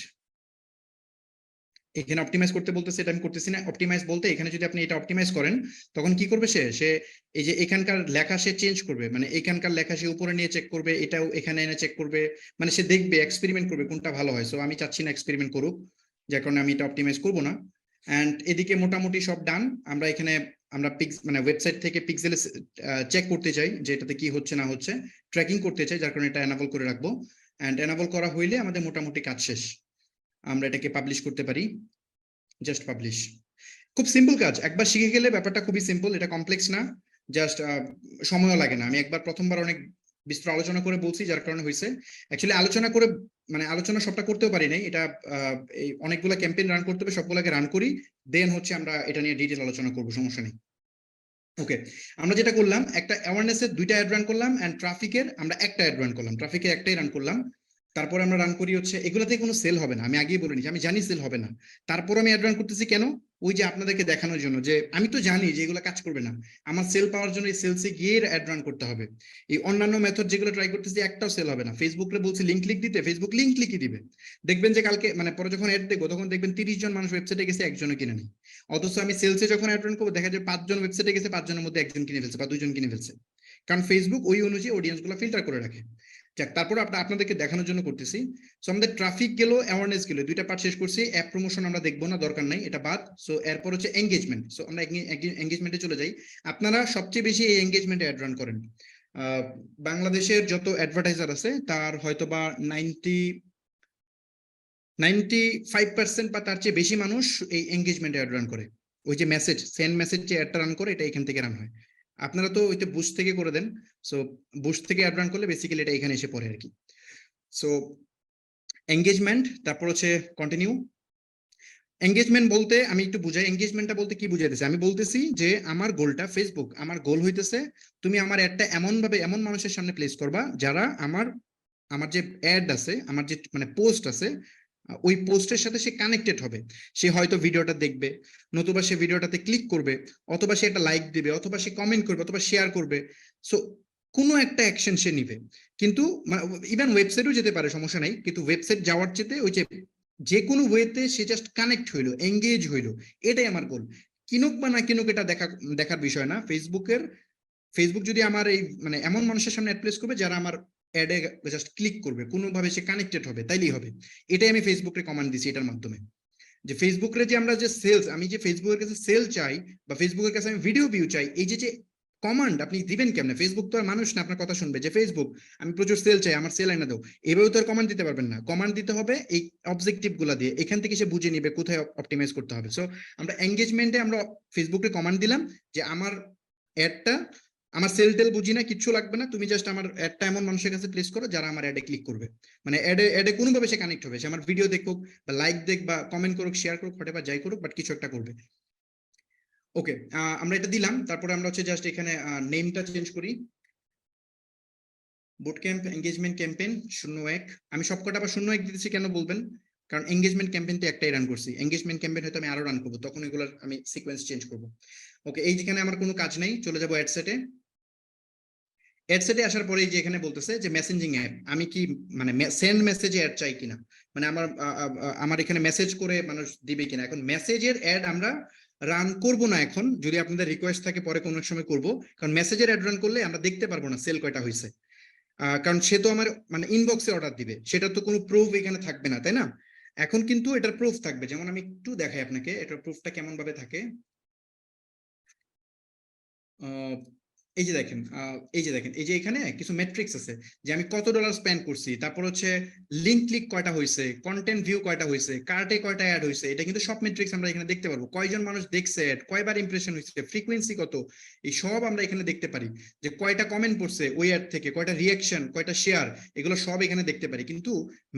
A: এখানে অপটিমাইজ করতে বলতেছে, এটা আমি করতেছি না। অপটিমাইজ বলতে এখানে যদি আপনি এটা অপটিমাইজ করেন, তখন কি করবে সে এই যে এখানকার লেখা সে চেঞ্জ করবে, মানে এখানকার লেখা সে উপরে নিয়ে চেক করবে, এটাও এখানে এনে চেক করবে, মানে সে দেখবে এক্সপেরিমেন্ট করবে কোনটা ভালো হয়। সো আমি চাচ্ছি না এক্সপেরিমেন্ট করুক, যার কারণে আমি এটা অপটিমাইজ করব না। অ্যান্ড এদিকে মোটামুটি সব ডান। আমরা এখানে আমরা মানে ওয়েবসাইট থেকে পিক্সেলে চেক করতে চাই যে এটাতে কি হচ্ছে না হচ্ছে, ট্র্যাকিং করতে চাই, যার কারণে এটা এনাবল করে রাখবো। অ্যান্ড এনাবল করা হইলে আমাদের মোটামুটি কাজ শেষ, আমরা এটাকে পাবলিশ করতে পারি, জাস্ট পাবলিশ। খুব সিম্পল কাজ, একবার শিখে গেলে ব্যাপারটা খুবই সিম্পল, এটা কমপ্লেক্স না, জাস্ট সময়ও লাগে না। আমি একবার প্রথমবার অনেক বিস্তর আলোচনা করে বলছি, যার কারণে হয়েছে। অ্যাকচুয়ালি আলোচনা করে মানে আলোচনা সবটা করতেও পারি নাই, এটা এই অনেকগুলো ক্যাম্পেইন রান করতে হবে, সবগুলোকে রান করি, দেন হচ্ছে আমরা এটা নিয়ে ডিটেল আলোচনা করব, সমস্যা নেই। ওকে, আমরা যেটা করলাম, একটা অ্যাওয়ারনেসের 2টা অ্যাড রান করলাম, এন্ড ট্রাফিকের আমরা একটা অ্যাড রান করলাম, ট্রাফিকের একটাই রান করলাম। তারপরে আমরা রান করি হচ্ছে, এগুলোতে কোনো সেল হবে না, আমি আগেই বলে নিচ্ছি, আমি জানি সেল হবে না, তারপর আমি অ্যাড রান করতেছি কেন, ওই যে আপনাদেরকে দেখানোর জন্য, যে আমি তো জানি যে এগুলো কাজ করবে না, আমার সেল পাওয়ার জন্য এই সেলসে গিয়ে অ্যাড রান করতে হবে। এই অন্যান্য মেথড যেগুলো ট্রাই করতেছি একটাও সেল হবে না। ফেসবুকে বলছি লিঙ্ক ক্লিক দিতে, ফেসবুক লিঙ্ক ক্লিকই দিবে, দেখবেন যে কালকে মানে পরে যখন অ্যাড দেখবো তখন দেখবেন 30 জন মানুষ ওয়েবসাইটে গেছে, একজনও কিনে নেই। অথচ আমি সেলসে যখন অ্যাড রান করবো, দেখা যায় 5 জন ওয়েবসাইটে গেছে, 5 জনের মধ্যে একজন কিনে ফেলছে বা 2 জন কিনে ফেলছে, কারণ ফেসবুক ওই অনুযায়ী অডিয়েন্স গুলো ফিল্টার করে রাখে। যাক, তারপর আপনাদেরকে দেখানোর জন্য করতেছি। সো আমাদের ট্রাফিক গেল, অ্যাওয়ারনেস গেল, দুইটা পার্ট শেষ করছি। অ্যাপ প্রমোশন আমরা দেখবো না, দরকার নাই, এটা বাদ। সো এরপর হচ্ছে এঙ্গেজমেন্ট। সো আমরা এঙ্গেজমেন্টে চলে যাই। আপনারা সবচেয়ে বেশি এই এঙ্গেজমেন্টে অ্যাড রান করেন। বাংলাদেশের যত অ্যাডভার্টাইজার আছে তার হয়তোবা 95% বা তার চেয়ে বেশি মানুষ এই এঙ্গেজমেন্টে অ্যাড রান করে। ওই যে মেসেজ, সেন্ড মেসেজ যে অ্যাডটা রান করে, এটা এখান থেকে রান হয়। আপনারা তো ওইটা বুস্ট থেকে করে দেন। সো বুস্ট থেকে অ্যাড রান করলে বেসিক্যালি এটা এখানে এসে পড়ে আর কি। সো এঙ্গেজমেন্ট, তারপর হচ্ছে কন্টিনিউ। এঙ্গেজমেন্ট বলতে আমি একটু বুঝাই, এঙ্গেজমেন্টটা বলতে কি বুঝাইতেছে। আমি বলতেছি যে আমার গোলটা, ফেসবুক আমার গোল হইতেছে তুমি আমার অ্যাডটা এমন ভাবে এমন মানুষের সামনে প্লেস করবা যারা আমার যে অ্যাড আছে, আমার যে মানে পোস্ট আছে, ওই পোস্টের সাথে সে কানেক্টেড হবে। সে হয়তো ভিডিওটা দেখবে, নতুবা সে ভিডিওটাতে ক্লিক করবে, অথবা সে একটা লাইক দিবে, অথবা সে কমেন্ট করবে, অথবা শেয়ার করবে। সো কোনো একটা অ্যাকশন সে নিবে। কিন্তু ইভেন ওয়েবসাইটও যেতে পারে, সমস্যা নাই, কিন্তু ওয়েবসাইট যাওয়ার চেয়ে ওই যে কোনো ওয়েতে সে জাস্ট কানেক্ট হইলো, এঙ্গেজ হইলো, এটাই আমার গোল। কিনুক বা না কিনুক এটা দেখার বিষয় না। ফেসবুক যদি আমার এই মানে এমন মানুষের সামনে অ্যাড প্লেস করবে যারা আমার অ্যাডে জাস্ট ক্লিক করবে, কোনোভাবে সে কানেক্টেড হবে, তাইলেই হবে। এটাই আমি ফেসবুকে কমান্ড দিছি এটার মাধ্যমে। যে ফেসবুকের যে আমরা যে সেলস, আমি যে ফেসবুকের কাছে সেল চাই বা ফেসবুকের কাছে আমি ভিডিও ভিউ চাই, এই যে কমান্ড আপনি দিবেন কেমনে? ফেসবুক তো আর মানুষ না আপনার কথা শুনবে যে ফেসবুক আমি প্রচুর সেল চাই, আমার সেল আইনা দাও, এভাবে তো আর কমান্ড দিতে পারবেন না। কমান্ড দিতে হবে এই অবজেক্টিভ গুলা দিয়ে, এখান থেকে সে বুঝে নিবে কোথায় অপটিমাইজ করতে হবে। সো আমরা এঙ্গেজমেন্টে আমরা ফেসবুকে কমান্ড দিলাম যে আমার অ্যাডটা, আমার সেল টেল বুঝি না, কিচ্ছু লাগবে না, তুমি জাস্ট আমার অ্যাডটা এমন মানুষের কাছে প্লেস করো যারা আমার অ্যাডে ক্লিক করবে, মানে অ্যাডে কোনোভাবে সে কানেক্ট হবে, সে আমার ভিডিও দেখুক বা লাইক দেখ বা কমেন্ট করুক, শেয়ার করুক, হোয়াটএভার যাই করুক, বাট কিছু একটা করবে। ওকে, আমরা এটা দিলাম। তারপরে আমরা হচ্ছে জাস্ট এখানে নেমটা চেঞ্জ করি, বুটক্যাম্প এঙ্গেজমেন্ট ক্যাম্পেইন 01। আমি সবকটা আবার 01 দিতেছি কেন বলবেন, কারণ এঙ্গেজমেন্ট ক্যাম্পেইন তো একটাই রান করছি। এঙ্গেজমেন্ট ক্যাম্পেইন হয়তো আমি আরো রান করবো, তখন এগুলোর আমি সিকোয়েন্স চেঞ্জ করবো। ওকে, এই যেখানে আমার কোনো কাজ নেই, চলে যাবো অ্যাডসেটে। অ্যাডসেটে আসার পরে যে এখানে বলতেছে যে মেসেঞ্জিং অ্যাপ, আমি কি মানে সেন্ড মেসেজে অ্যাড চাই কিনা, মানে আমার এখানে মেসেজ করে মানুষ দিবে কিনা। এখন মেসেজের অ্যাড আমরা রান করব না এখন, যদি আপনাদের রিকোয়েস্ট থাকে পরে কোনো সময় করব, কারণ মেসেজের অ্যাড রান করলে আমরা দেখতে পারবো না সেল কয়টা হয়েছে। কারণ সে তো আমার মানে ইনবক্সে অর্ডার দিবে, সেটা তো কোনো প্রুফ এখানে থাকবে না, তাই না? এখন কিন্তু এটার প্রুফ থাকবে, যেমন আমি একটু দেখাই আপনাকে এটার প্রুফটা কেমন ভাবে থাকে। এই যে দেখেন, এই যে এখানে কিছু মেট্রিক্স আছে যে আমি কত ডলার স্পেন্ড করছি, তারপর হচ্ছে লিংক ক্লিক কয়টা হয়েছে, কন্টেন্ট ভিউ কয়টা হয়েছে, কার্টে কয়টা অ্যাড হয়েছে, এটা কিন্তু সব মেট্রিক্স আমরা এখানে দেখতে পারবো। কয়জন মানুষ দেখছে অ্যাড, কয়বার ইমপ্রেশন হয়েছে, ফ্রিকোয়েন্সি কত, এই সব আমরা এখানে দেখতে পারি। যে কয়টা কমেন্ট পড়ছে ওই অ্যাড থেকে, কয়টা রিয়াকশন, কয়টা শেয়ার, এগুলো সব এখানে দেখতে পারি। কিন্তু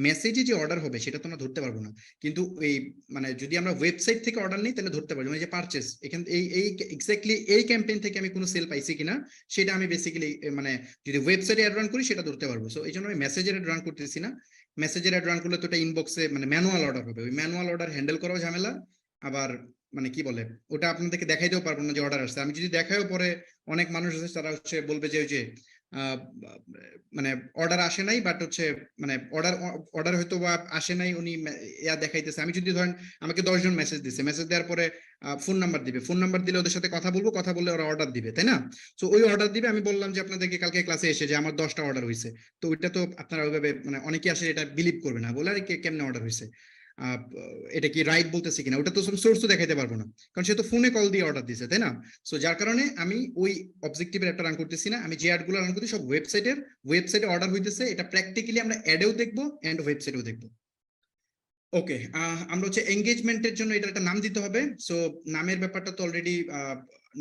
A: মেসেজে যে অর্ডার হবে সেটা তো আমরা ধরতে পারবো না। কিন্তু এই মানে যদি আমরা ওয়েবসাইট থেকে অর্ডার নিই তাহলে ধরতে পারবো, মানে যে পারচেস, এখানে এই এক্স্যাক্টলি এই ক্যাম্পেইন থেকে আমি কোনো সেল পাইছি কিনা সেটা আমি বেসিক্যালি মানে যদি ওয়েবসাইটে অ্যাড রান করি সেটা ধরতে পারবো। সো এই জন্য আমি মেসেজের অ্যাড রান করতেছি না। মেসেজের অ্যাড রান করলে তো এটা ইনবক্সে মানে ম্যানুয়াল অর্ডার হবে, ওই ম্যানুয়াল অর্ডার হ্যান্ডেল করাও ঝামেলা। আবার মানে কি বলে, ওটা আপনাদেরকে দেখাইতেও পারবো না যে অর্ডার আসছে। আমি যদি দেখাইও পরে অনেক মানুষ আছে তারা হচ্ছে বলবে যে ওই যে মানে অর্ডার আসে নাই, বাট হচ্ছে মানে অর্ডার হয়তো বা আসে নাই, উনি ইয়া দেখাইতেছে। আমি যদি ধরেন আমাকে 10 জন মেসেজ দিছে, মেসেজ দেওয়ার পরে ফোন নাম্বার দিবে, ফোন নাম্বার দিলে ওদের সাথে কথা বলবো, কথা বললে ওরা অর্ডার দিবে, তাই না? তো ওই অর্ডার দিবে, আমি বললাম যে আপনাদেরকে কালকে ক্লাসে এসে যে আমার 10টা অর্ডার হয়েছে, তো ওইটা তো আপনারা ওইভাবে মানে অনেকে আসে এটা বিলিভ করবে না, বলে আর কেমনে অর্ডার হয়েছে, এটা কি রাইট বলতেছে কিনা, ওটা তো সোর্স তো দেখাইতে পারবো না, কারণ সে তো ফোনে কল দিয়ে অর্ডার দিছে, তাই না? সো যার কারণে আমি ওই অবজেক্টিভের একটা রান করতেছি না। আমি যে অ্যাডগুলো রান করতেছি সব ওয়েবসাইটে অর্ডার হইতেছে, এটা প্র্যাকটিক্যালি আমরা অ্যাডেও দেখবো এন্ড ওয়েবসাইটেও দেখবো। ওকে, আমরা হচ্ছে এঙ্গেজমেন্টের জন্য এটা একটা নাম দিতে হবে। সো নামের ব্যাপারটা তো অলরেডি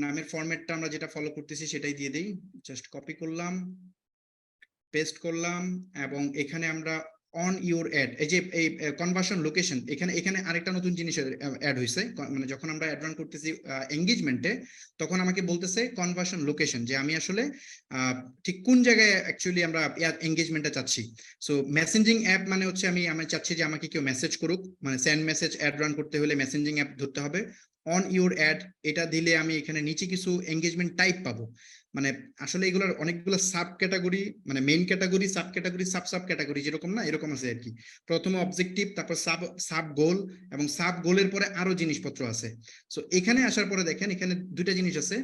A: নামের ফরম্যাটটা আমরা যেটা ফলো করতেছি সেটাই দিয়ে দিই। জাস্ট কপি করলাম, পেস্ট করলাম, এবং এখানে আমরা অন ইউর অ্যাড, এই যে এই কনভার্সন লোকেশন, এখানে আরেকটা নতুন জিনিস অ্যাড হয়েছে। মানে যখন আমরা অ্যাড রান করতেছি এঙ্গেজমেন্টে, তখন আমাকে বলতেছে কনভার্সন লোকেশন, যে আমি আসলে ঠিক কোন জায়গায় অ্যাকচুয়ালি আমরা এঙ্গেজমেন্টটা চাচ্ছি। সো মেসেঞ্জিং অ্যাপ মানে হচ্ছে আমি চাচ্ছি যে আমাকে কেউ মেসেজ করুক, মানে সেন্ড মেসেজ অ্যাড রান করতে হলে মেসেঞ্জিং অ্যাপ ধরতে হবে। অন ইউর অ্যাড এটা দিলে আমি এখানে নিচে কিছু এঙ্গেজমেন্ট টাইপ পাবো। মানে আসলে এগুলোর অনেকগুলো সাব ক্যাটাগরি, মানে main category, sub category, sub category যেরকম না, এরকম আছে আর কি। প্রথমে অবজেক্টিভ, তারপর সাব গোল, এবং সাব গোলের পরে আরো জিনিসপত্র আছে। সো এখানে আসার পরে দেখেন এখানে দুইটা জিনিস আছে।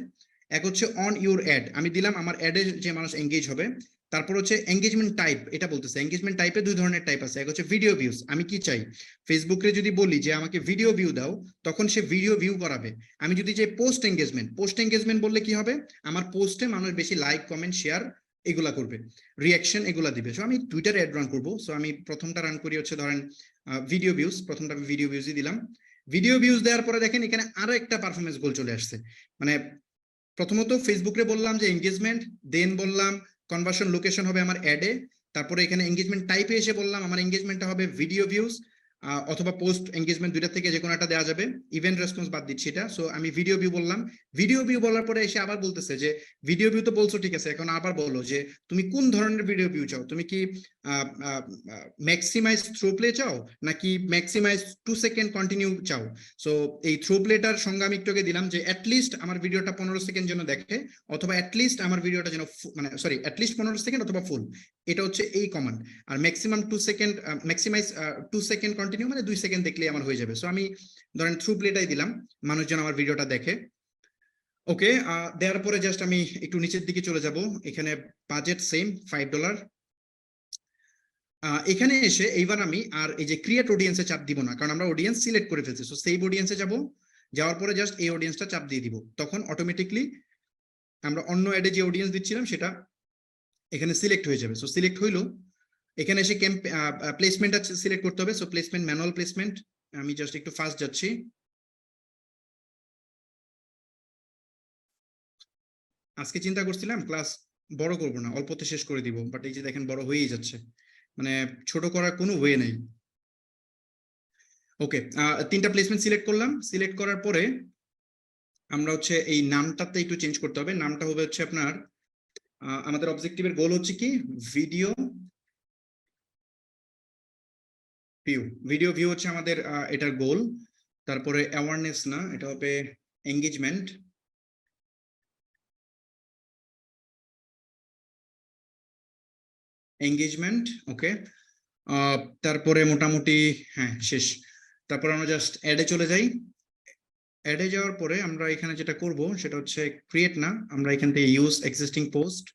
A: এক হচ্ছে অন ইউর অ্যাড, আমি দিলাম আমার অ্যাডে যে মানুষ এঙ্গেজ হবে, তারপর হচ্ছে এঙ্গেজমেন্ট টাইপ, এটা বলতেছে এঙ্গেজমেন্ট টাইপে দুই ধরনের টাইপ আছে। এক হচ্ছে ভিডিও ভিউজ। আমি কি চাই, ফেসবুকে যদি বলি যে আমাকে ভিডিও ভিউ দাও, তখন সে ভিডিও ভিউ করাবে। আমি যদি চাই পোস্ট এঙ্গেজমেন্ট বললে কি হবে, আমার পোস্টে মানুষ বেশি লাইক, কমেন্ট, শেয়ার এগুলা করবে, রিয়াকশন এগুলা দিবে। সো আমি টুইটার অ্যাড রান করবো। সো আমি প্রথমটা রান করি হচ্ছে ধরেন ভিডিও ভিউজ, প্রথমটা আমি ভিডিও ভিউজই দিলাম। ভিডিও ভিউজ দেওয়ার পরে দেখেন এখানে আরো একটা পারফরমেন্স গোল চলে আসছে। মানে প্রথমত ফেসবুকে বললাম যে এঙ্গেজমেন্ট, দেন বললাম কনভার্সন লোকেশন হবে আমার অ্যাডে, তারপরে এখানে এঙ্গেজমেন্ট টাইপে এসে বললাম আমার এঙ্গেজমেন্টটা হবে ভিডিও ভিউজ অথবা পোস্ট এঙ্গেজমেন্ট, দুইটা থেকে যে কোনো একটা দেওয়া যাবে। ইভেন্ট রেসপন্স বাদ দিচ্ছি এটা। সো আমি ভিডিও ভিউ বললাম। ভিডিও ভিউ বলার পরে এসে আবার বলতেছে যে ভিডিও ভিউ তো বলছো ঠিক আছে, এখন আবার বলো যে তুমি কোন ধরনের ভিডিও ভিউ চাও, তুমি কি ম্যাক্সিমাইজ থ্রো প্লে চাও নাকি ম্যাক্সিমাইজ 2 সেকেন্ড কন্টিনিউ চাও। সো এই থ্রো প্লেটার সঙ্গে আমি একটু আগে দিলাম যে অ্যাটলিস্ট আমার ভিডিওটা 15 সেকেন্ড যেন দেখে, অথবা অ্যাটলিস্ট আমার ভিডিওটা যেন মানে সরি অ্যাটলিস্ট 15 সেকেন্ড অথবা ফুল, এটা হচ্ছে এই কমান্ড। আর maximum 2 second, maximise 2 second continue মানে 2 সেকেন্ড দেখলেই আমার হয়ে যাবে। সো আমি ধরেন থ্রু প্লেটাই দিলাম, মানুষ যেন আমার ভিডিওটা দেখে। ওকে, দেওয়ার পরে জাস্ট আমি একটু নিচের দিকে চলে যাব। এখানে বাজেট সেম $5। এখানে এসে এইবার আমি আর এই যে ক্রিয়েট অডিয়েন্সে চাপ দিব না, কারণ আমরা অডিয়েন্স সিলেক্ট করে ফেলছি। সো সেভ অডিয়েন্সে যাব, যাওয়ার পরে জাস্ট এই অডিয়েন্সটা চাপ দিয়ে দিব, তখন অটোমেটিকলি আমরা অন্য অ্যাডে যে অডিয়েন্স দিচ্ছিলাম সেটা এখানে সিলেক্ট হয়ে যাবে। সো সিলেক্ট হইলো, এখানে এসে প্লেসমেন্টটা সিলেক্ট করতে হবে। সো প্লেসমেন্ট, ম্যানুয়াল প্লেসমেন্ট, আমি জাস্ট একটু ফাস্ট যাচ্ছি। আজকে চিন্তা করছিলাম ক্লাস বড় করব না, অল্পতে শেষ করে দিব, বাট এই যে দেখেন বড় হয়েই যাচ্ছে, মানে ছোট করার কোনো ওয়ে নেই। ওকে, 3টা প্লেসমেন্ট সিলেক্ট করলাম। সিলেক্ট করার পরে আমরা হচ্ছে এই নামটাতে একটু চেঞ্জ করতে হবে। নামটা হবে হচ্ছে আপনার আমাদের অবজেক্টিভের গোল হচ্ছে কি ভিডিও ভিউ। ভিডিও ভিউ হচ্ছে আমাদের এটার গোল। তারপরে অ্যাওয়ারনেস না, এটা হবে এঙ্গেজমেন্ট। এঙ্গেজমেন্ট ওকে, তারপরে মোটামুটি হ্যাঁ শেষ। তারপর আমরা জাস্ট অ্যাডে চলে যাই। অ্যাডে যাওয়ার পরে আমরা এখানে যেটা করব সেটা হচ্ছে ক্রিয়েট না, আমরা এখান থেকে ইউজ এক্সিস্টিং পোস্ট,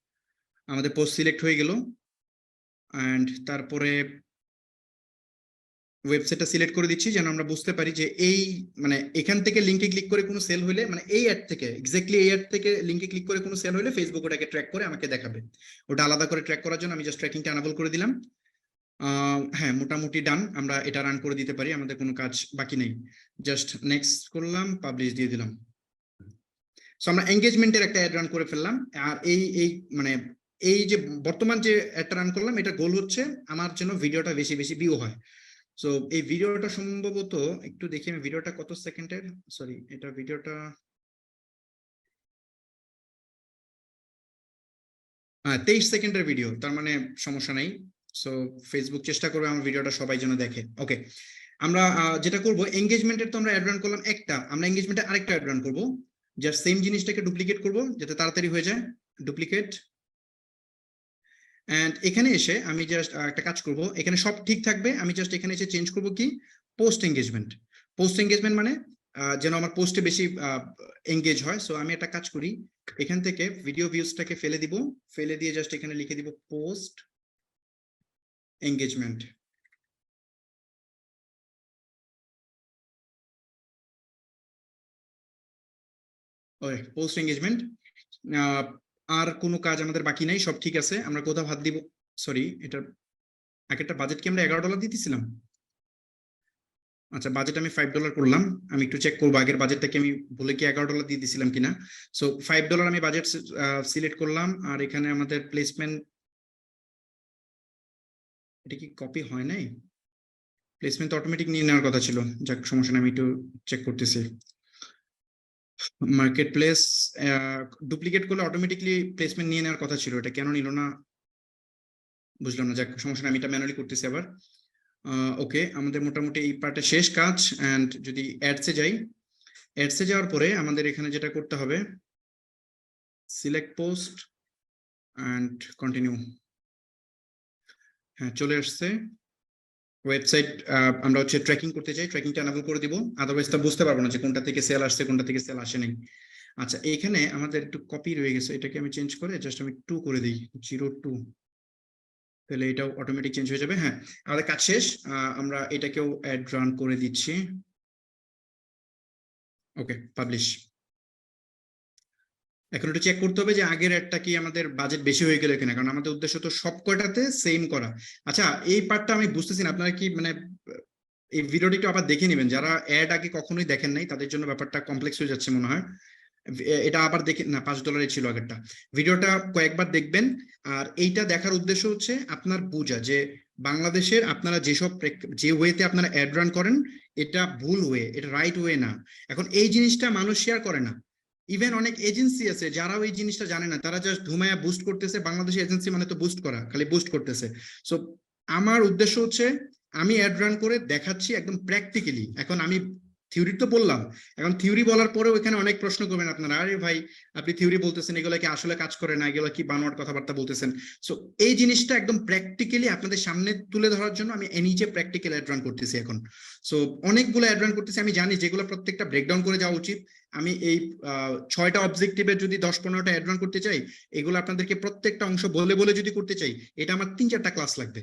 A: আমাদের পোস্ট সিলেক্ট হয়ে গেল। অ্যান্ড তারপরে ওয়েবসাইটটা সিলেক্ট করে দিচ্ছি যেন আমরা বুঝতে পারি যে এই মানে এখান থেকে লিঙ্কে ক্লিক করে কোনো সেল হলে, মানে এই অ্যাড থেকে এক্স্যাক্টলি এই অ্যাড থেকে লিঙ্কে ক্লিক করে কোনো সেল হলে ফেসবুক ওটাকে ট্র্যাক করে আমাকে দেখাবে। ওটা আলাদা করে ট্র্যাক করার জন্য আমি জাস্ট ট্র্যাকিংটা অ্যানাবল করে দিলাম। হ্যাঁ মোটামুটি ডান, আমরা এটা রান করে দিতে পারি, আমাদের কোনো কাজ বাকি নেই। জাস্ট নেক্সট করলাম, পাবলিশ দিয়ে দিলাম। সো আমরা এঙ্গেজমেন্টের একটা অ্যাড রান করে ফেললাম। আর এই মানে এই যে বর্তমান যে অ্যাডটা রান করলাম, এটা গোল হচ্ছে আমার যেন ভিডিওটা বেশি বেশি ভিউ হয়। সো এই ভিডিওটা সম্ভবত একটু দেখি আমি ভিডিওটা কত সেকেন্ডের, সরি এটা ভিডিওটা 23 সেকেন্ডের ভিডিও, তার মানে সমস্যা নাই। সো ফেসবুক চেষ্টা করবে আমার ভিডিওটা সবাই যেন দেখে। ওকে, আমরা যেটা করব এঙ্গেজমেন্টের তো আমরা অ্যাড রান করলাম একটা, আমরা এঙ্গেজমেন্টে আরেকটা অ্যাড রান করব। জাস্ট সেম জিনিসটাকে ডুপ্লিকেট করব যাতে তাড়াতাড়ি হয়ে যায়। ডুপ্লিকেট। এন্ড এখানে এসে আমি জাস্ট একটা কাজ করব, এখানে সব ঠিক থাকবে, আমি জাস্ট এখানে এসে চেঞ্জ করব কি পোস্ট এঙ্গেজমেন্ট। পোস্ট এঙ্গেজমেন্ট মানে যেন আমার পোস্টে বেশি এঙ্গেজ হয়। সো আমি একটা কাজ করি, এখান থেকে ভিডিও ভিউজটাকে ফেলে দিব, ফেলে দিয়ে জাস্ট এখানে লিখে দিব পোস্ট এঙ্গেজমেন্ট। ওকে, পোস্ট এঙ্গেজমেন্ট। আর কোনো কাজ আমাদের বাকি নাই, সব ঠিক আছে। আমরা কোথাও হাত দিব, সরি এটা আগেরটা বাজেট কি আমরা $11 দিতেছিলাম? আচ্ছা, বাজেট আমি $5 করলাম। আমি একটু চেক করবো আগের বাজেটটাকে আমি ভুলে কি $11 দিয়ে দিছিলাম কিনা। সো $5 আমি বাজেট সিলেক্ট করলাম। আর এখানে আমাদের প্লেসমেন্ট, এটা কি কপি হয় নাই? প্লেসমেন্ট তো অটোমেটিক নিয়ে নেওয়ার কথা ছিল, যাক সমস্যা নেই, আমি একটু চেক করতেছি। মার্কেট প্লেস ডুপ্লিকেট করলে অটোমেটিকলি প্লেসমেন্ট নিয়ে নেওয়ার কথা ছিল, এটা কেন নিল না বুঝলাম না, যাক সমস্যা নেই, আমি এটা ম্যানুয়ালি করতেছি আবার। ওকে, আমাদের মোটামুটি এই পার্টে শেষ কাজ। এন্ড যদি অ্যাডসে যাই, অ্যাডসে যাওয়ার পরে আমাদের এখানে যেটা করতে হবে সিলেক্ট পোস্ট এন্ড কন্টিনিউ। হ্যাঁ চলে আসছে ওয়েবসাইট। আমরা হচ্ছে ট্র্যাকিং করতে চাই, ট্র্যাকিংটা অ্যানাবল করে দিব, আদারওয়াইজ তা বুঝতে পারবো না যে কোনটা থেকে সেল আসছে কোনটা থেকে সেল আসে নাই। আচ্ছা, এখানে আমাদের একটু কপি রয়ে গেছে, এটাকে আমি চেঞ্জ করে জাস্ট আমি 2 করে দিই, 02 তাহলে এটাও অটোমেটিক চেঞ্জ হয়ে যাবে। হ্যাঁ, আমাদের কাজ শেষ। আমরা এটাকেও অ্যাড রান করে দিচ্ছি। ওকে, পাবলিশ। এখন একটু চেক করতে হবে যে আগের অ্যাডটা কি আমাদের বাজেট বেশি হয়ে গেল কিনা, কারণ আমাদের উদ্দেশ্য তো সব কয়টাতে সেম করা। আচ্ছা, এই পার্টটা আমি বুঝতেছি না, আপনারা কি মানে এই ভিডিওটি একটু আবার দেখে নেবেন, যারা অ্যাড আগে কখনোই দেখেন নাই তাদের জন্য ব্যাপারটা কমপ্লেক্স হয়ে যাচ্ছে মনে হয়। এটা আবার দেখে না, $5 ছিল আগেরটা। ভিডিওটা কয়েকবার দেখবেন। আর এইটা দেখার উদ্দেশ্য হচ্ছে আপনার বোঝা যে বাংলাদেশের আপনারা যেসব যে ওয়েতে আপনারা অ্যাড রান করেন এটা ভুল ওয়ে, এটা রাইট ওয়ে না। এখন এই জিনিসটা মানুষ শেয়ার করে না। ইভেন অনেক এজেন্সি আছে যারাও এই জিনিসটা জানে না, তারা জাস্ট ধুমায়া বুস্ট করতেছে। বাংলাদেশে এজেন্সি মানে তো বুস্ট করা, খালি বুস্ট করতেছে। সো আমার উদ্দেশ্য হচ্ছে আমি অ্যাড রান করে দেখাচ্ছি একদম প্র্যাকটিক্যালি। এখন আমি থিওরি তো বললাম, এখন থিওরি বলার পরেও এখানে অনেক প্রশ্ন করবেন আপনারা, আরে ভাই আপনি থিওরি বলতেছেন, এগুলো কি আসলে কাজ করে না, এগুলো কি বানোয়াট কথাবার্তা বলতেছেন। সো এই জিনিসটা একদম প্র্যাকটিক্যালি আপনাদের সামনে তুলে ধরার জন্য আমি নিজে প্র্যাকটিক্যাল অ্যাড রান করতেছি এখন। সো অনেকগুলো অ্যাড রান করতেছি, আমি জানি যেগুলো প্রত্যেকটা ব্রেকডাউন করে যাওয়া উচিত। আমি এই 6টা অবজেক্টিভের যদি 10-15টা অ্যাড রান করতে চাই, এগুলো আপনাদেরকে প্রত্যেকটা অংশ বলে বলে যদি করতে চাই, এটা আমার 3-4টা ক্লাস লাগবে।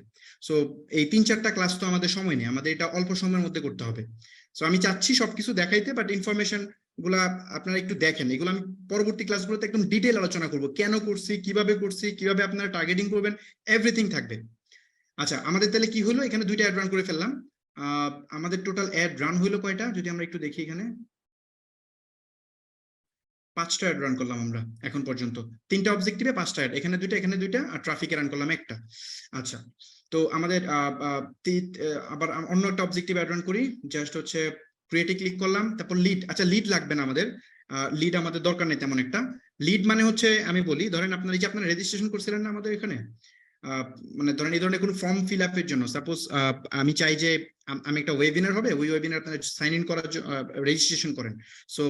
A: সো এই 3-4টা ক্লাস তো আমাদের সময় নেই, আমাদের এটা অল্প সময়ের মধ্যে করতে হবে। সো আমি চাচ্ছি সবকিছু দেখাইতে, বাট ইনফরমেশন গুলা আপনারা একটু দেখেন। এগুলো আমি পরবর্তী ক্লাসগুলোতে একদম ডিটেইল আলোচনা করব, কেন করছি, কিভাবে আপনারা টার্গেটিং করবেন, এভরিথিং থাকবে। আচ্ছা, আমাদের তাহলে কি হলো, এখানে 2টা অ্যাড রান করে ফেললাম। আমাদের টোটাল অ্যাড রান হলো কয়টা যদি আমরা একটু দেখি, এখানে 5টা অ্যাড রান করলাম আমরা এখন পর্যন্ত। 3টা অবজেক্টিভে 5টা অ্যাড, এখানে 2টা এখানে 2টা, আর ট্রাফিকে রান করলাম একটা। আচ্ছা, তো আমাদের আবার অন্য একটা অবজেক্টিভ অ্যাড রান করি। জাস্ট হচ্ছে ক্রিয়েটে ক্লিক করলাম, তারপর লিড। আচ্ছা, লিড লাগবে না আমাদের, লিড আমাদের দরকার নেই তেমন একটা। লিড মানে হচ্ছে আমি বলি, ধরেন আপনারা এই যে আপনারা রেজিস্ট্রেশন করছিলেন না আমাদের এখানে, মানে ধরেন এই ধরনের কোনো ফর্ম ফিল আপের জন্য, সাপোজ আমি চাই যে আমি একটা ওয়েবিনার হবে, ওই ওয়েবিনার আপনারা সাইন ইন করার জন্য রেজিস্ট্রেশন করেন। সো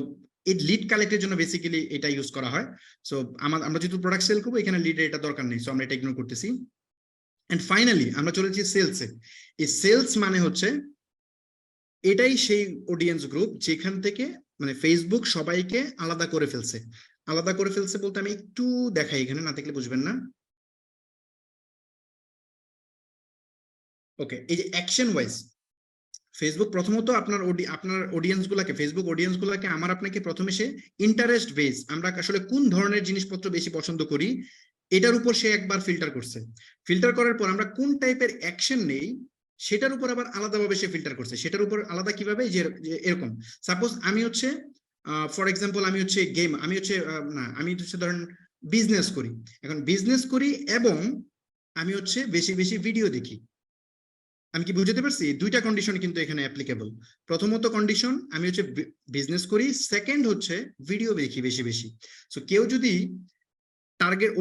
A: এই লিড কালেক্টের জন্য বেসিক্যালি এটা ইউজ করা হয়। সো আমরা যেহেতু প্রোডাক্ট সেল করবো, এখানে লিডের এটা দরকার নেই, সো আমরা এটা ইগনোর করতেছি। এন্ড ফাইনালি আমরা চলেছি সেলসে। এই সেলস মানে হচ্ছে এটাই সেই অডিয়েন্স গ্রুপ যেখান থেকে মানে ফেসবুক সবাইকে আলাদা করে ফেলছে। আলাদা করে ফেলছে বলতে আমি একটু দেখাই, এখানে না দেখলে বুঝবেন না। ওকে, এই যে অ্যাকশন ওয়াইজ ফেসবুক প্রথমত আপনার অডিয়েন্স গুলাকে, ফেসবুক অডিয়েন্স গুলাকে আমার আপনাকে প্রথমে সে ইন্টারেস্ট বেস, আমরা আসলে কোন ধরনের জিনিসপত্র বেশি পছন্দ করি এটার উপর সে একবার ফিল্টার করছে। ফিল্টার করার পর আমরা কোন টাইপের অ্যাকশন নেই সেটার উপর আবার আলাদাভাবে সে ফিল্টার করছে। সেটার উপর আলাদা কিভাবে, যে এরকম সাপোজ আমি হচ্ছে ফর এক্সাম্পল আমি হচ্ছে গেম, আমি হচ্ছে না আমি হচ্ছে ধরেন বিজনেস করি। এখন বিজনেস করি এবং আমি হচ্ছে বেশি বেশি ভিডিও দেখি। আমি কি বুঝতে পারছি? 2টা কন্ডিশন কিন্তু এখানে অ্যাপ্লিকেবল। প্রথমত কন্ডিশন আমি হচ্ছে বিজনেস করি, সেকেন্ড হচ্ছে ভিডিও দেখি বেশি বেশি। সো কেউ যদি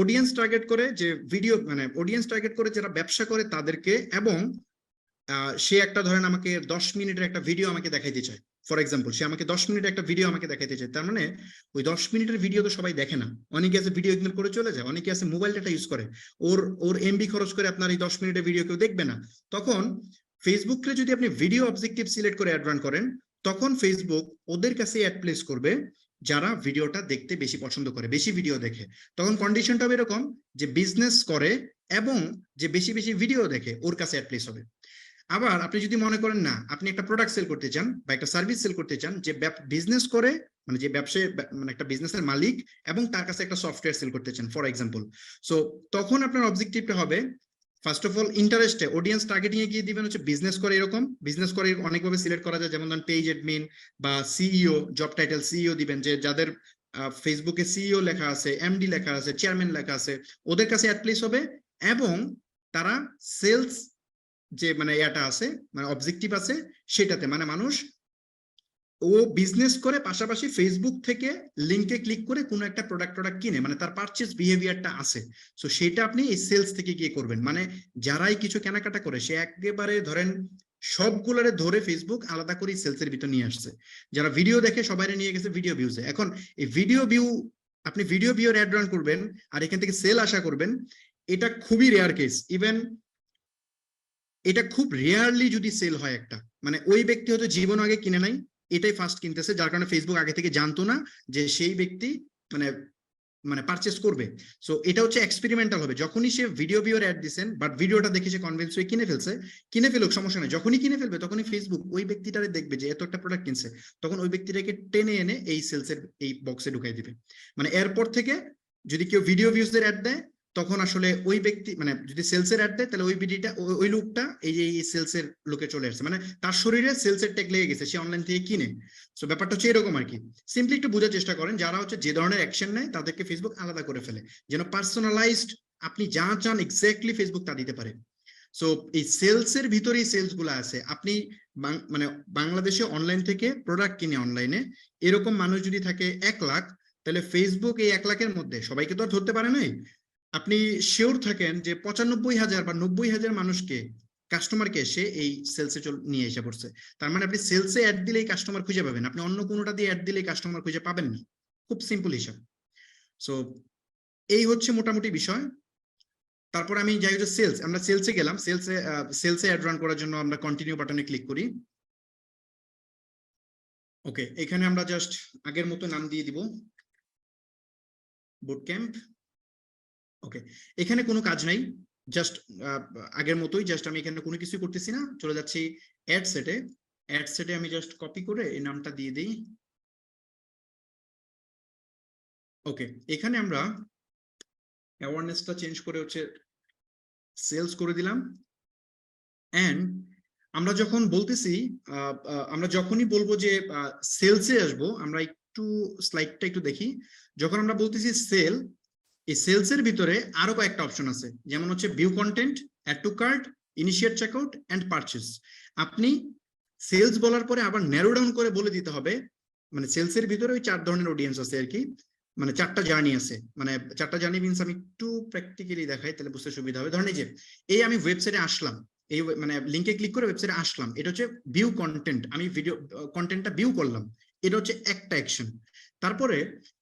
A: অডিয়েন্স টার্গেট করে, যে ভিডিও মানে অডিয়েন্স টার্গেট করে যারা ব্যবসা করে তাদেরকে, এবং সে একটা ধরেন আমাকে 10 মিনিটের একটা ভিডিও আমাকে দেখাইতে চায়, ফর এক্সাম্পল সে আমাকে 10 মিনিটের একটা ভিডিও আমাকে দেখাইতে চায়, তার মানে ওই 10 মিনিটের ভিডিও তো সবাই দেখে না। অনেকে আছে ভিডিও ইগনোর করে চলে যায়, অনেকে আছে মোবাইল ডাটা ইউজ করে, ওর এমবি খরচ করে আপনার এই 10 মিনিটের ভিডিও কেউ দেখবে না। তখন ফেসবুকে যদি আপনি ভিডিও অবজেক্টিভ সিলেক্ট করে অ্যাড রান করেন, তখন ফেসবুক ওদের কাছে অ্যাড প্লেস করবে যারা ভিডিওটা দেখতে বেশি পছন্দ করে, বেশি ভিডিও দেখে। তখন কন্ডিশনটা হবে এরকম যে বিজনেস করে এবং যে বেশি বেশি ভিডিও দেখে ওর কাছে অ্যাড প্লেস হবে। আবার আপনি যদি মনে করেন না আপনি একটা প্রোডাক্ট সেল করতে চান বা একটা সার্ভিস সেল করতে চান, যে বিজনেস করে মানে যে ব্যবসায় মানে একটা বিজনেসের মালিক এবং তার কাছে একটা সফটওয়্যার সেল করতে চান ফর এক্সাম্পল, সো তখন আপনার অবজেক্টিভটা হবে ফার্স্ট অফ অল ইন্টারেস্টে অডিয়েন্স টার্গেটিং এ গিয়ে দিবেন হচ্ছে বিজনেস করে। এরকম বিজনেস করে অনেকভাবে সিলেক্ট করা যায়, যেমন ধরুন পেজ অ্যাডমিন বা সিইও, জব টাইটেল সিইও দিবেন, যে যাদের ফেসবুকে সিইও লেখা আছে, এমডি লেখা আছে, চেয়ারম্যান লেখা আছে, ওদের কাছে অ্যাড প্লেস হবে। এবং তারা সেলস যে মানে এটা আছে মানে অবজেক্টিভ আছে সেটাতে, মানে মানুষ ও বিজনেস করে পাশাপাশি ফেসবুক থেকে লিংকে ক্লিক করে কোনো একটা প্রোডাক্ট কিনে, মানে তার পারচেজ বিহেভিয়ারটা আছে। সো সেটা আপনি এই সেলস থেকে গিয়ে করবেন। মানে যারাই কিছু কেনাকাটা করে সে একেবারে ধরেন সবগুলোরে ধরে ফেসবুক আলাদা করে সেলসের ভিতর নিয়ে আসছে। যারা ভিডিও দেখে সবাই নিয়ে গেছে ভিডিও ভিউজে। এখন এই ভিডিও ভিউ আপনি ভিডিও ভিউর অ্যাড রান করবেন আর এখান থেকে সেল আশা করবেন, এটা খুবই রেয়ার কেস। ইভেন এটা খুব রেয়ারলি যদি সেল হয় একটা, মানে ওই ব্যক্তি হয়তো জীবন আগে কিনে নাই, এটাই ফার্স্ট কিনতেছে, যার কারণে ফেসবুক আগে থেকে জানতো না যে সেই ব্যক্তি মানে মানে পারচেস করবে। সো এটা হচ্ছে এক্সপেরিমেন্টাল হবে, যখনই সে ভিডিও ভিউর অ্যাড দিছেন বাট ভিডিওটা দেখে সে কনভিন্স হয়ে কিনে ফেলছে, কিনে ফেলুক সমস্যা নেই, যখনই কিনে ফেলবে তখনই ফেসবুক ওই ব্যক্তিটারে দেখবে যে এত একটা প্রোডাক্ট কিনছে, তখন ওই ব্যক্তিটাকে টেনে এনে এই সেলসের এই বক্সে ঢুকাই দিবে। মানে এরপর থেকে যদি কেউ ভিডিও ভিউজ এর অ্যাড দেয় তখন আসলে ওই ব্যক্তি মানে যদি সেলসের অ্যাড দেয় তাহলে ওই ভিডিওটা ওই লোকটা এই যে সেলসের লোকে চলে আসছে, মানে তার শরীরে সেলসের ট্যাগ লেগে গেছে, সে অনলাইন থেকে কিনে। সো ব্যাপারটা হচ্ছে এরকম আর কি। সিম্পলি একটু বোঝার চেষ্টা করেন, যারা হচ্ছে যে ধরনের অ্যাকশন নেয় তাদেরকে ফেসবুক আলাদা করে ফেলে, যেন পার্সোনালাইজড আপনি যা চান এক্স্যাক্টলি ফেসবুক তা দিতে পারে। সো এই সেলসের ভিতরেই সেলস গুলো আছে। আপনি মানে বাংলাদেশে অনলাইন থেকে প্রোডাক্ট কিনে অনলাইনে এরকম মানুষ যদি থাকে 1 লাখ, তাহলে ফেসবুক এই 1 লাখের মধ্যে সবাইকে তো আর ধরতে পারে নাই, আপনি শিওর থাকেন যে 95,000 বা 90,000 মানুষকে কাস্টমারকে সে এই সেলসে নিয়ে এসে পড়ছে। তার মানে আপনি সেলসে অ্যাড দিলেই কাস্টমার খুঁজে পাবেন, আপনি অন্য কোনোটা দিয়ে অ্যাড দিলেই কাস্টমার খুঁজে পাবেন না। খুব সিম্পল হিসাব। সো এই হচ্ছে মোটামুটি বিষয়। তারপর আমি যাই হচ্ছে সেলস, আমরা সেলসে গেলাম, সেলসে অ্যাড রান করার জন্য আমরা কন্টিনিউ বাটনে ক্লিক করি। ওকে, এখানে আমরা জাস্ট আগের মতো নাম দিয়ে দিব, বুট ক্যাম্প। ওকে, এখানে কোনো কাজ নাই, জাস্ট আগের মতোই, জাস্ট আমি এখানে কোনো কিছু করতেছি না, চলে যাচ্ছি অ্যাড সেটে। অ্যাড সেটে আমি জাস্ট কপি করে এই নামটা দিয়ে দিই। ওকে, এখানে আমরা অ্যাওয়ারনেসটা চেঞ্জ করে হচ্ছে সেলস করে দিলাম। এন্ড আমরা যখন বলতেছি আমরা যখনই বলবো যে সেলসে আসবো, আমরা একটু স্লাইডটা একটু দেখি। যখন আমরা বলতেছি সেল, এই সেলসের ভিতরে আরো কয়েকটা অপশন আছে, যেমন হচ্ছে view content, add to cart, initiate checkout and purchase. আপনি সেলস বলার পরে আবার ন্যারো ডাউন করে বলে দিতে হবে, মানে সেলসের ভিতরে ওই 4 ধরনের অডিয়েন্স আছে আর কি, মানে 4টা জার্নি আছে। মানে 4টা জার্নি মিন্স আমি একটু প্র্যাকটিক্যালি দেখাই তাহলে বুঝতে সুবিধা হবে। ধরেন এই যে এই আমি ওয়েবসাইটে আসলাম, এই মানে লিংকে ক্লিক করে ওয়েবসাইটে আসলাম, এটা হচ্ছে ভিউ কন্টেন্ট, আমি ভিডিও কন্টেন্টটা ভিউ করলাম, এটা হচ্ছে একটা অ্যাকশন। তারপরে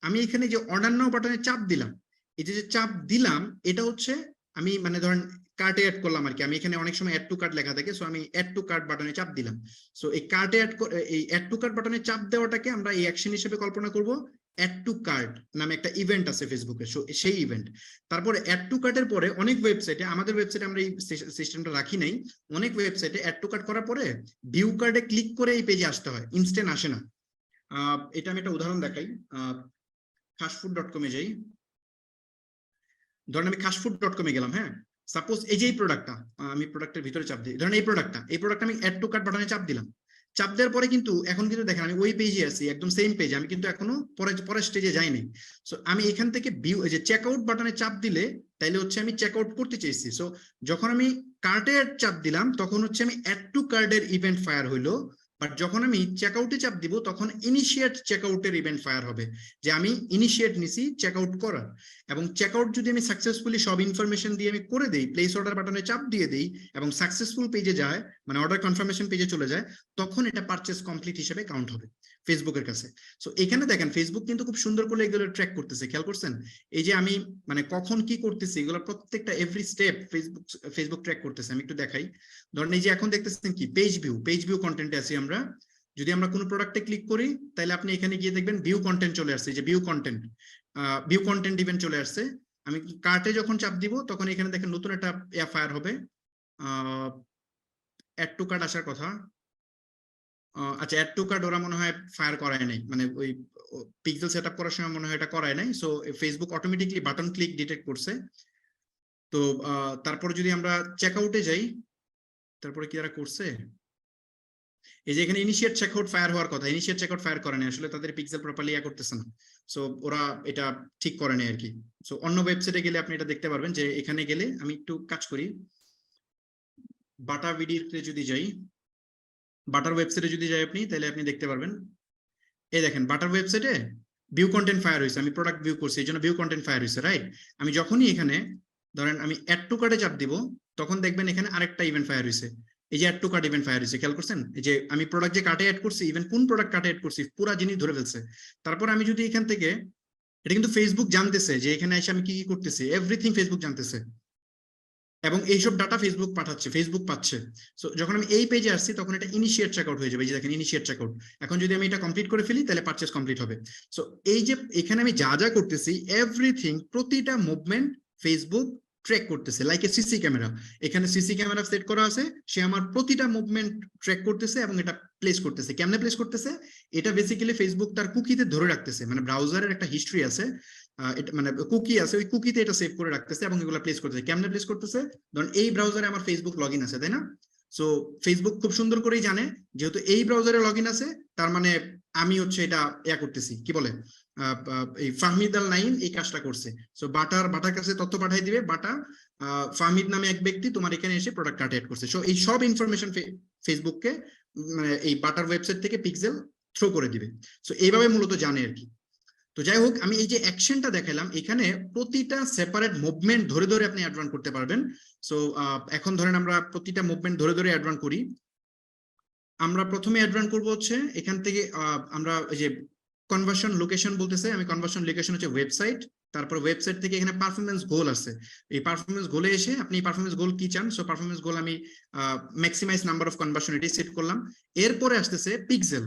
A: আমি এখানে যে অর্ডার নাও বাটনে চাপ দিলাম, এই যে চাপ দিলাম এটা হচ্ছে আমি মানে ধরেন কার্টে অ্যাড করলাম আর কি, আমি এখানে অনেক সময় অ্যাড টু কার্ট লেখা থাকে, সো আমি অ্যাড টু কার্ট বাটনে চাপ দিলাম। সো এই কার্টে এই অ্যাড টু কার্ট বাটনে চাপ দেওয়াটাকে আমরা এই অ্যাকশন হিসেবে কল্পনা করব। অ্যাড টু কার্ট নামে একটা ইভেন্ট আছে ফেসবুকে, সেই ইভেন্ট। তারপরে অ্যাড টু কার্টের পরে অনেক ওয়েবসাইটে, আমাদের ওয়েবসাইটে আমরা এই সিস্টেমটা রাখি নাই, অনেক ওয়েবসাইটে অ্যাড টু কার্ট করার পরে ভিউ কার্ডে ক্লিক করে এই পেজে আসতে হয়, ইনস্ট্যান্ট আসে না। এটা আমি একটা উদাহরণ দেখাই, খাসফুড.com-এ যাই। ধরেন আমি খাসফুড.com-এ গেলাম, হ্যাঁ, সাপোজ এই যে এই প্রোডাক্টটা, আমি প্রোডাক্টের ভিতরে চাপ দিই, ধরেন এই প্রোডাক্টটা আমি অ্যাড টু কার্ট বাটনে চাপ দিলাম। চাপ দেওয়ার পরে কিন্তু এখন কিন্তু দেখেন আমি ওই পেজে আছি, একদম সেম পেজ, আমি কিন্তু এখনো পরের স্টেজে যাইনি। সো আমি এখান থেকে ভিউ এই যে চেকআউট বাটনে চাপ দিলে তাইলে হচ্ছে আমি চেকআউট করতে চাইছি। সো যখন আমি কার্টে চাপ দিলাম তখন হচ্ছে আমি অ্যাড টু কার্টের ইভেন্ট ফায়ার হইলো, বাট যখন আমি চেকআউটে চাপ দিব তখন ইনিশিয়েট চেকআউটের ইভেন্ট ফায়ার হবে, যে আমি ইনিশিয়েট নিছি চেকআউট করার। এবং চেকআউট যদি আমি সাকসেসফুলি সব ইনফরমেশন দিয়ে আমি করে দেই, প্লেস অর্ডার বাটনে চাপ দিয়ে দেই এবং সাকসেসফুল পেজে যায়, মানে অর্ডার কনফার্মেশন পেজে চলে যায়, তখন এটা পারচেজ কমপ্লিট হিসেবে কাউন্ট হবে ফেসবুকের কাছে। সো এখানে দেখেন ফেসবুক কিন্তু খুব সুন্দর করে এগুলো ট্র্যাক করতেছে, খেয়াল করছেন? এই যে আমি মানে কখন কি করতেছি এগুলো প্রত্যেকটা এভরি স্টেপ ফেসবুক ট্র্যাক করতেছে। আমি একটু দেখাই, ধরেন এই যে এখন দেখতেছেন কি পেজ ভিউ কন্টেন্টে আছি আমরা। যদি আমরা কোনো প্রোডাক্টে ক্লিক করি তাহলে আপনি এখানে গিয়ে দেখবেন ভিউ কন্টেন্ট চলে আসছে, যে ভিউ কন্টেন্ট ইভেন্ট চলে আসছে। আমি কার্টে যখন চাপ দিব তখন এখানে দেখেন নতুন একটা ফায়ার হবে, অ্যাড টু কার্ট আসার কথা। আচ্ছা, অ্যাড টু কার্ট ওরা মনে হয় ফায়ার করায় নাই, মানে ওই পিক্সেল সেটআপ করার সময় মনে হয় এটা করায় নাই। So Facebook automatically button click detect করছে। তো তারপরে যদি আমরা চেকআউটে যাই, তারপরে কি এরা করছে, এই যে এখানে ইনিশিয়েট চেকআউট ফায়ার হওয়ার কথা, ইনিশিয়েট চেকআউট ফায়ার করে না, আসলে তাদের পিক্সেল প্রপারলি করতেছে না। সো ওরা এটা ঠিক করে নাই আর কি। সো অন্য ওয়েবসাইটে গেলে আপনি এটা দেখতে পারবেন, যে এখানে গেলে আমি একটু কাজ করি, বাটা ভিডিওতে যদি যাই, বাটার ওয়েবসাইটে যদি যাই আপনি, তাহলে আপনি দেখতে পারবেন, এই দেখেন বাটার ওয়েবসাইটে ভিউ কন্টেন্ট ফায়ার হয়েছে, আমি প্রোডাক্ট ভিউ করছি এই জন্য ভিউ কন্টেন্ট ফায়ার হয়েছে, রাইট? আমি যখনই এখানে ধরেন আমি অ্যাড টু কার্টে চাপ দিব তখন দেখবেন এখানে আরেকটা ইভেন্ট ফায়ার হয়েছে, এই যে add to cart event fire হয়েছে, খেয়াল করছেন? এই যে আমি প্রোডাক্ট যে কার্টে অ্যাড করছি, ইভেন কোন প্রোডাক্ট কার্টে অ্যাড করছি পুরো জিনিস ধরে ফেলছে। তারপর আমি যদি এখান থেকে, এটা কিন্তু ফেসবুক জানতেছে যে এখানে এসে আমি কি কি করতেছি, এভরিথিং ফেসবুক জানতেছে। এবং এইসব ডাটা ফেসবুক পাচ্ছে। সো যখন আমি এই পেজে আসছি তখন এটা ইনিশিয়েট চেকআউট হয়ে যাবে, এই যে দেখেন ইনিশিয়েট চেকআউট। এখন যদি আমি এটা কমপ্লিট করে ফেলি তাহলে পারচেজ কমপ্লিট হবে। সো এই যে এখানে আমি যা যা করতেছি এভরিথিং, প্রতিটা মুভমেন্ট ফেসবুক ট্র্যাক করতেছে লাইক এ সিসি ক্যামেরা। এখানে সিসি ক্যামেরা সেট করা আছে, সে আমার প্রতিটা মুভমেন্ট ট্র্যাক করতেছে এবং এটা প্লেস করতেছে। কেমনে প্লেস করতেছে? এটা বেসিক্যালি ফেসবুক তার কুকিতে ধরে রাখতেছে, মানে ব্রাউজারের একটা হিস্ট্রি আছে, এটা মানে কুকি আছে, ওই কুকিতে এটা সেভ করে রাখতেছে এবং এগুলো প্লেস করতেছে। কেমনে প্লেস করতেছে? ধরুন এই ব্রাউজারে আমার ফেসবুক লগ ইন আছে, তাই না? সো ফেসবুক খুব সুন্দর করেই জানে যেহেতু এই ব্রাউজারে লগ ইন আছে, তার মানে আমি হচ্ছে এটা করতেছি, কি বলে, এই ফাহমিদ আল নাইম এই কাজটা করছে। সো বাটার কাছে তথ্য পাঠিয়ে দিবে, বাটা ফাহমিদ নামে এক ব্যক্তি তোমার এখানে এসে প্রোডাক্ট কার্ড এড করছে। সো এই সব ইনফরমেশন ফেসবুককে মানে এই বাটার ওয়েবসাইট থেকে পিক্সেল থ্রো করে দিবে। সো এইভাবে মূলত জানে আর কি। তো যাই হোক, আমি এই যে অ্যাকশনটা দেখালাম, এখানে প্রতিটা সেপারেট মুভমেন্ট ধরে ধরে আপনি অ্যাড রান করতে পারবেন। সো এখন ধরেন আমরা প্রতিটা মুভমেন্ট ধরে ধরে অ্যাড রান করি। আমরা প্রথমে অ্যাড রান করবো হচ্ছে এখান থেকে আমরা এই যে কনভার্সন লোকেশন বলতেছে, আমি কনভার্সন লোকেশন হচ্ছে ওয়েবসাইট, তারপর ওয়েবসাইট থেকে এখানে পারফরমেন্স গোল আছে। এই পারফরমেন্স গোলে এসে আপনি পারফরমেন্স গোল কি চান, সো পারফরমেন্স গোল আমি ম্যাক্সিমাইজ নাম্বার অফ কনভার্সন এটি সেট করলাম। এরপরে আসতেছে পিক্সেল,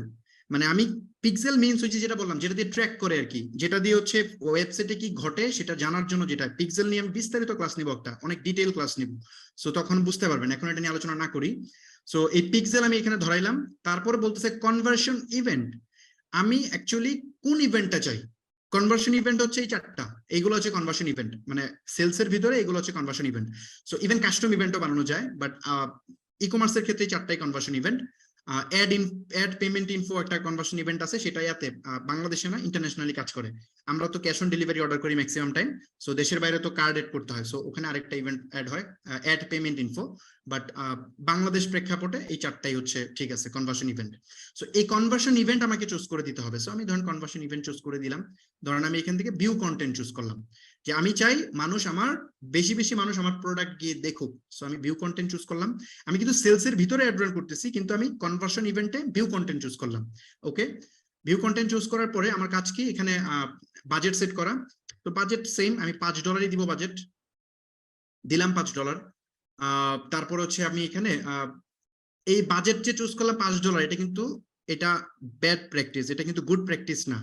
A: মানে আমি পিক্সেল মিনস হচ্ছে যেটা বললাম, যেটা দিয়ে ট্র্যাক করে আর কি, যেটা দিয়ে হচ্ছে ওয়েবসাইটে কি ঘটে সেটা জানার জন্য, যেটা পিক্সেল নিয়ে আমি বিস্তারিত ক্লাস নিব, একটা অনেক ডিটেইল ক্লাস নিব। সো তখন বুঝতে পারবেন, এখন এটা নিয়ে আলোচনা না করি। সো এই পিক্সেল আমি এখানে ধরাইলাম। তারপরে বলতেছে কনভার্সন ইভেন্ট, আমি অ্যাকচুয়ালি কোন ইভেন্টটা চাই। কনভার্সন ইভেন্ট হচ্ছে এই চারটা, এইগুলো হচ্ছে কনভার্সন ইভেন্ট, মানে সেলসের ভিতরে এগুলো হচ্ছে conversion event. So even custom ইভেন্টও বানানো যায়, বাট ই কমার্সের ক্ষেত্রে এই চারটাই conversion event. Add payment info একটা কনভার্সন ইভেন্ট আছে, সেটা ইয়াতে বাংলাদেশে না ইন্টারন্যাশনালি কাজ করে। আমরা তো ক্যাশ অন ডেলিভারি অর্ডার করি ম্যাক্সিমাম টাইম, সো দেশের বাইরে তো কার্ড এড করতে হয়, সো ওখানে আরেকটা ইভেন্ট অ্যাড হয়, add payment info. But Bangladesh প্রেক্ষাপটে এই চারটাই হচ্ছে ঠিক আছে কনভার্সন ইভেন্ট। সো এই কনভার্সন ইভেন্ট আমাকে চুজ করে দিতে হবে। সো আমি ধরেন কনভার্সন ইভেন্ট চুজ করে দিলাম। ধরেন আমি এখান থেকে ভিউ কন্টেন্ট চুজ করলাম, যে আমি চাই মানুষ আমার বেশি বেশি মানুষ আমার প্রোডাক্ট গিয়ে দেখুক। সো আমি ভিউ কন্টেন্ট চুজ করলাম। আমি কিন্তু সেলসের ভিতরে অ্যাড রান করতেছি, কিন্তু আমি কনভার্সন ইভেন্টে ভিউ কন্টেন্ট চুজ করলাম। ওকে, ভিউ কন্টেন্ট চুজ করার পরে আমার কাজ কি, এখানে বাজেট সেট করা। তো বাজেট সেম, আমি $5 দিব, বাজেট দিলাম $5। তারপর হচ্ছে আমি এখানে এই বাজেট যে চুজ করলাম $5, এটা কিন্তু এটা ব্যাড প্র্যাকটিস, এটা কিন্তু গুড প্র্যাকটিস না।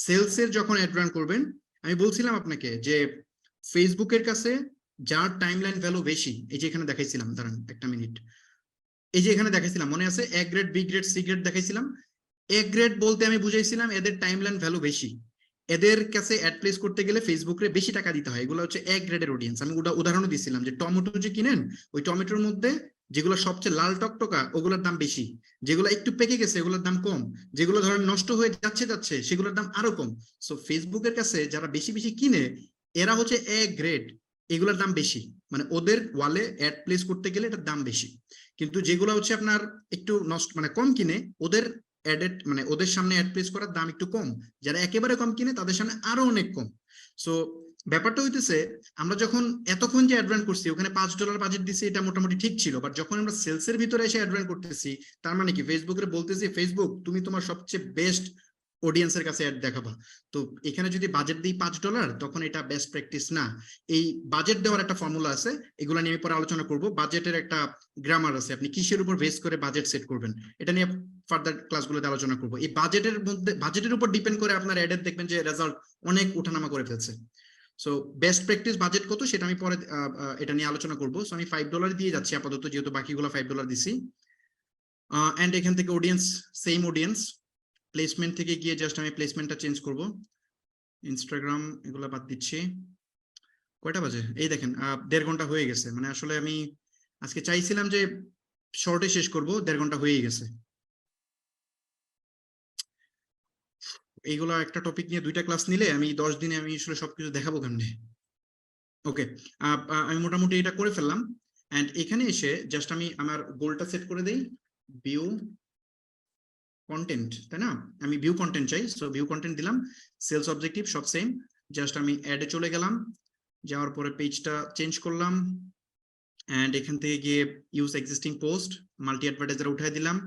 A: সেলসের যখন অ্যাড রান করবেন, আমি বলছিলাম আপনাকে যে ফেসবুকের কাছে যার টাইমলাইন ভ্যালু বেশি, এই যে এখানে দেখাইছিলাম, দাঁড়ান একটা মিনিট, এই যে এখানে দেখাইছিলাম মনে আছে, A grade, B grade, C grade দেখাইছিলাম। এ গ্রেড বলতে আমি বুঝাইছিলাম এদের টাইমলাইন ভ্যালু বেশি, এদের কাছে অ্যাড প্লেস করতে গেলে ফেসবুকে বেশি টাকা দিতে হয়। এগুলো হচ্ছে এ গ্রেডের অডিয়েন্স। আমি উদাহরণও দিছিলাম যে টমেটো যে কিনেন, ওই টমেটোর মধ্যে যেগুলো সবচেয়ে লাল টকটকা ওগুলোর দাম বেশি, যেগুলো একটু পেকে গেছে ওগুলোর দাম কম, যেগুলো ধরেন নষ্ট হয়ে যাচ্ছে সেগুলোর দাম আরো কম। সো ফেসবুকের কাছে যারা বেশি বেশি কিনে, এরা হচ্ছে এ গ্রেড, এগুলোর দাম বেশি, মানে ওদের ওয়ালে অ্যাড প্লেস করতে গেলে এটার দাম বেশি। কিন্তু যেগুলো হচ্ছে আপনার একটু নষ্ট মানে কম কিনে, ওদের অ্যাডেড মানে ওদের সামনে অ্যাড প্লেস করার দাম একটু কম, যারা একেবারে কম কিনে তাদের সামনে আরো অনেক কম। সো ব্যাপারটা হইতেছে, আমরা যখন এতক্ষণ যে অ্যাড রান করছি ওখানে $5 বাজেট দিছি, এটা মোটামুটি ঠিক ছিল। বাট যখন আমরা সেলসের ভিতরে এসে অ্যাড রান করতেছি, তার মানে কি ফেসবুকের বলতেছি ফেসবুক তুমি তোমার সবচেয়ে বেস্ট অডিয়েন্সের কাছে অ্যাড দেখাবা। তো এখানে যদি বাজেট দিই $5, তখন এটা বেস্ট প্র্যাকটিস না। এই বাজেট দেওয়ার একটা ফর্মুলা আছে, এগুলো নিয়ে আমি পরে আলোচনা করব। বাজেটের একটা গ্রামার আছে, আপনি কিসের উপর বেস করে বাজেট সেট করবেন, এটা নিয়ে ফার্দার ক্লাসগুলোতে আলোচনা করব। এই বাজেটের মধ্যে, বাজেটের উপর ডিপেন্ড করে আপনার অ্যাডের দেখবেন যে রেজাল্ট অনেক ওঠানামা করে ফেলছে। সো বেস্ট প্র্যাকটিস বাজেট কত সেটা আমি পরে এটা নিয়ে আলোচনা করব। সো আমি $5 দিয়ে যাচ্ছি আপাতত, যেহেতু বাকিগুলো $5 দিছি। এন্ড এখান থেকে অডিয়েন্স, সেম অডিয়েন্স, প্লেসমেন্ট থেকে গিয়ে জাস্ট আমি প্লেসমেন্টটা চেঞ্জ করব। ইনস্টাগ্রাম এগুলো বাদ দিচ্ছি। কয়টা বাজে এই দেখেন, 1.5 ঘন্টা হয়ে গেছে। মানে আসলে আমি আজকে চাইছিলাম যে শর্টে শেষ করব, 1.5 ঘন্টা হয়ে গেছে। এইগুলা একটা টপিক নিয়ে 2টা ক্লাস নিলে আমি 10 দিনে আমি আসলে সবকিছু দেখাবো কেমনে। ওকে, আমি মোটামুটি এটা করে ফেললাম। এন্ড এখানে এসে জাস্ট আমি আমার গোলটা সেট করে দেই, ভিউ কন্টেন্ট, তাই না? আমি ভিউ কন্টেন্ট চাই, সো ভিউ কন্টেন্ট দিলাম। সেলস অবজেক্টিভ সব সেম, জাস্ট আমি অ্যাডে চলে গেলাম, যাওয়ার পরে পেজটা চেঞ্জ করলাম। এন্ড এখান থেকে গিয়ে use existing post, multi advertiser উঠাই দিলাম।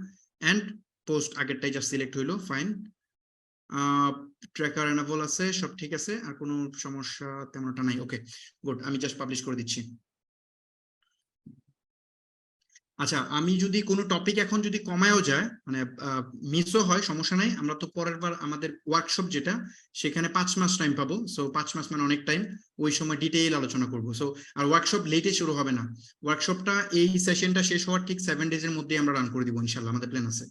A: এন্ড পোস্ট আগেরটাই জাস্ট সিলেক্ট হইলো, ফাইন। ট্র্যাকার এনাবল আছে, সব ঠিক আছে, আর কোনো সমস্যা তেমনটা নাই। ওকে গুড, আমি জাস্ট পাবলিশ করে দিচ্ছি। আচ্ছা, আমি যদি কোনো টপিক এখন যদি কমায়ও যায়, মানে মিসও হয়, সমস্যা নাই। আমরা তো পরের বার আমাদের ওয়ার্কশপ যেটা, সেখানে 5 মাস টাইম পাবো। সো 5 মাস মানে অনেক টাইম, ওই সময় ডিটেইল আলোচনা করবো। সো আর ওয়ার্কশপ লেটে শুরু হবে না, ওয়ার্কশপটা এই সেশনটা শেষ হওয়ার ঠিক 7 ডেজের মধ্যে আমরা রান করে দিব ইনশাল্লাহ, আমাদের প্ল্যান আছে।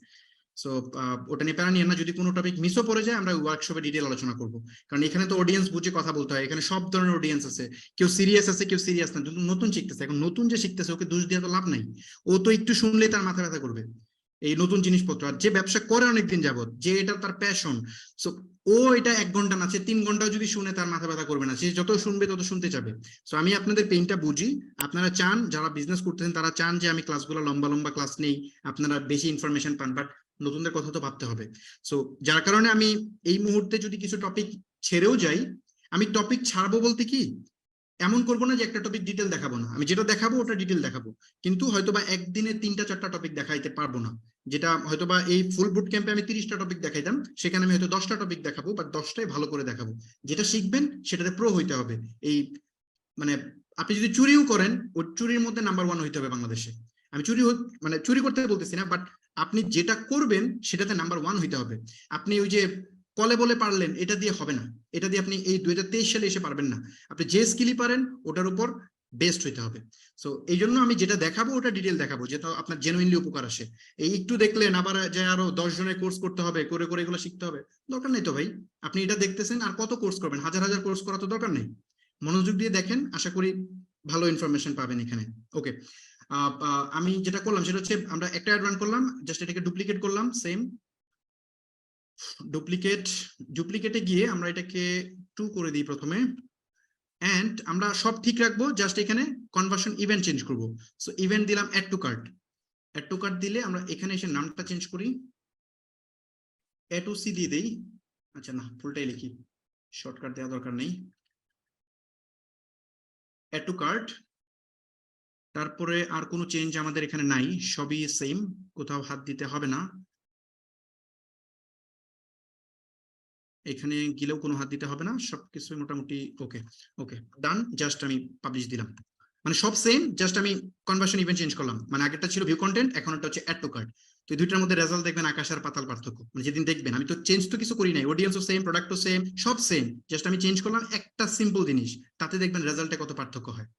A: সো ওটা নিয়ে প্যারা নিয়ে না, যদি কোনো টপিক মিসও পড়ে যায় আমরা ওয়ার্কশপে ডিটেল আলোচনা করবো। কারণ এখানে তো অডিয়েন্স বুঝে কথা বলতে হয়, এখানে সব ধরনের অডিয়েন্স আছে, কেউ সিরিয়াস আছে কেউ সিরিয়াস না, নতুন শিখতেছে। এখন নতুন যে শিখতেছে ওকে দোষ দিয়ে তো লাভ নাই, ও তো একটু শুনলেই তার মাথা ব্যথা করবে এই নতুন জিনিসপত্র। আর যে ব্যবসা করে অনেকদিন যাবত, যে এটা তার প্যাশন, সো ও এটা 1 ঘন্টা না, সে 3 ঘন্টাও যদি শুনে তার মাথা ব্যথা করবে না, সে যত শুনবে তত শুনতে যাবে। সো আমি আপনাদের পেইনটা বুঝি, আপনারা চান, যারা বিজনেস করতেছেন তারা চান যে আমি ক্লাসগুলো লম্বা লম্বা ক্লাস নেই, আপনারা বেশি ইনফরমেশন পান, বাট নতুনদের কথা তো ভাবতে হবে। সো যার কারণে আমি এই মুহূর্তে যদি কিছু টপিক ছেড়েও যাই, আমি টপিক ছাড়বো বলতে কি এমন করবো না যে একটা টপিক ডিটেল দেখাবো না, আমি যেটা দেখাবো ওটা ডিটেল দেখাবো, কিন্তু হয়তোবা একদিনে 3টা 4টা টপিক দেখাইতে পারবো না। যেটা হয়তোবা এই ফুল বুট ক্যাম্পে আমি 30টা টপিক দেখাইতাম, সেখানে আমি হয়তো 10টা টপিক দেখাবো, বা 10টাই ভালো করে দেখাবো। যেটা শিখবেন সেটাতে প্রো হইতে হবে। এই মানে আপনি যদি চুরিও করেন, ওই চুরির মধ্যে নাম্বার 1 হইতে হবে বাংলাদেশে। আমি মানে চুরি করতে বলতেছি না, বাট আপনি যেটা করবেন সেটাতে নাম্বার 1 হইতে হবে। আপনি ওই যে কলে বলে পারলেন এটা দিয়ে হবে না, এটা দিয়ে আপনি এই 2023 সালে এসে পারবেন না। আপনি যে স্কিলই পারেন ওটার উপর বেস্ট হইতে হবে। সো এই জন্য আমি যেটা দেখাবো ওটা ডিটেল দেখাবো, যেটা আপনার জেনুইনলি উপকার আসে। এই একটু দেখলেন আবার যে আরো 10 জনের কোর্স করতে হবে, করে করে এগুলো শিখতে হবে, দরকার নেই তো ভাই। আপনি এটা দেখতেছেন, আর কত কোর্স করবেন? হাজার হাজার কোর্স করা তো দরকার নেই। মনোযোগ দিয়ে দেখেন, আশা করি ভালো ইনফরমেশন পাবেন এখানে। ওকে, আমি যেটা করলাম সেটা হচ্ছে আমরা একটা অ্যাড রান করলাম, জাস্ট এটাকে ডুপ্লিকেট করলাম, সেম ডুপ্লিকেটে গিয়ে আমরা এটাকে 2 করে দিই প্রথমে, এন্ড আমরা সব ঠিক রাখবো, জাস্ট এখানে কনভার্সন ইভেন্ট চেঞ্জ করব। সো ইভেন্ট দিলাম অ্যাড টু কার্ট দিলে আমরা এখানে এসে নামটা চেঞ্জ করি, A2C দিয়ে দেই। আচ্ছা না, ফুলটাই লিখি, শর্টকাট দেওয়া দরকার নেই। অ্যাড টু কার্ট, তারপরে আর কোনো চেঞ্জ আমাদের এখানে নাই, সবই সেম, কোথাও হাত দিতে হবে না, এখানে গেলেও কোনো হাত দিতে হবে না, সবকিছু মোটামুটি ওকে। ওকে ডান, জাস্ট আমি পাবলিশ দিলাম, মানে সব সেম, জাস্ট আমি কনভার্সন ইভেন্ট চেঞ্জ করলাম। মানে আগেরটা ছিল ভিউ কন্টেন্ট, এখন এটা হচ্ছে অ্যাড টু কার্ট। তো এই দুইটার মধ্যে রেজাল্ট দেখবেন আকাশ আর পাতাল পার্থক্য। মানে যেদিন দেখবেন, আমি তো চেঞ্জ তো কিছু করি নাই, অডিয়েন্সও সেম, প্রোডাক্টও সেম, সব সেম, জাস্ট আমি চেঞ্জ করলাম একটা সিম্পল জিনিস, তাতে দেখবেন রেজাল্টে কত পার্থক্য হয়।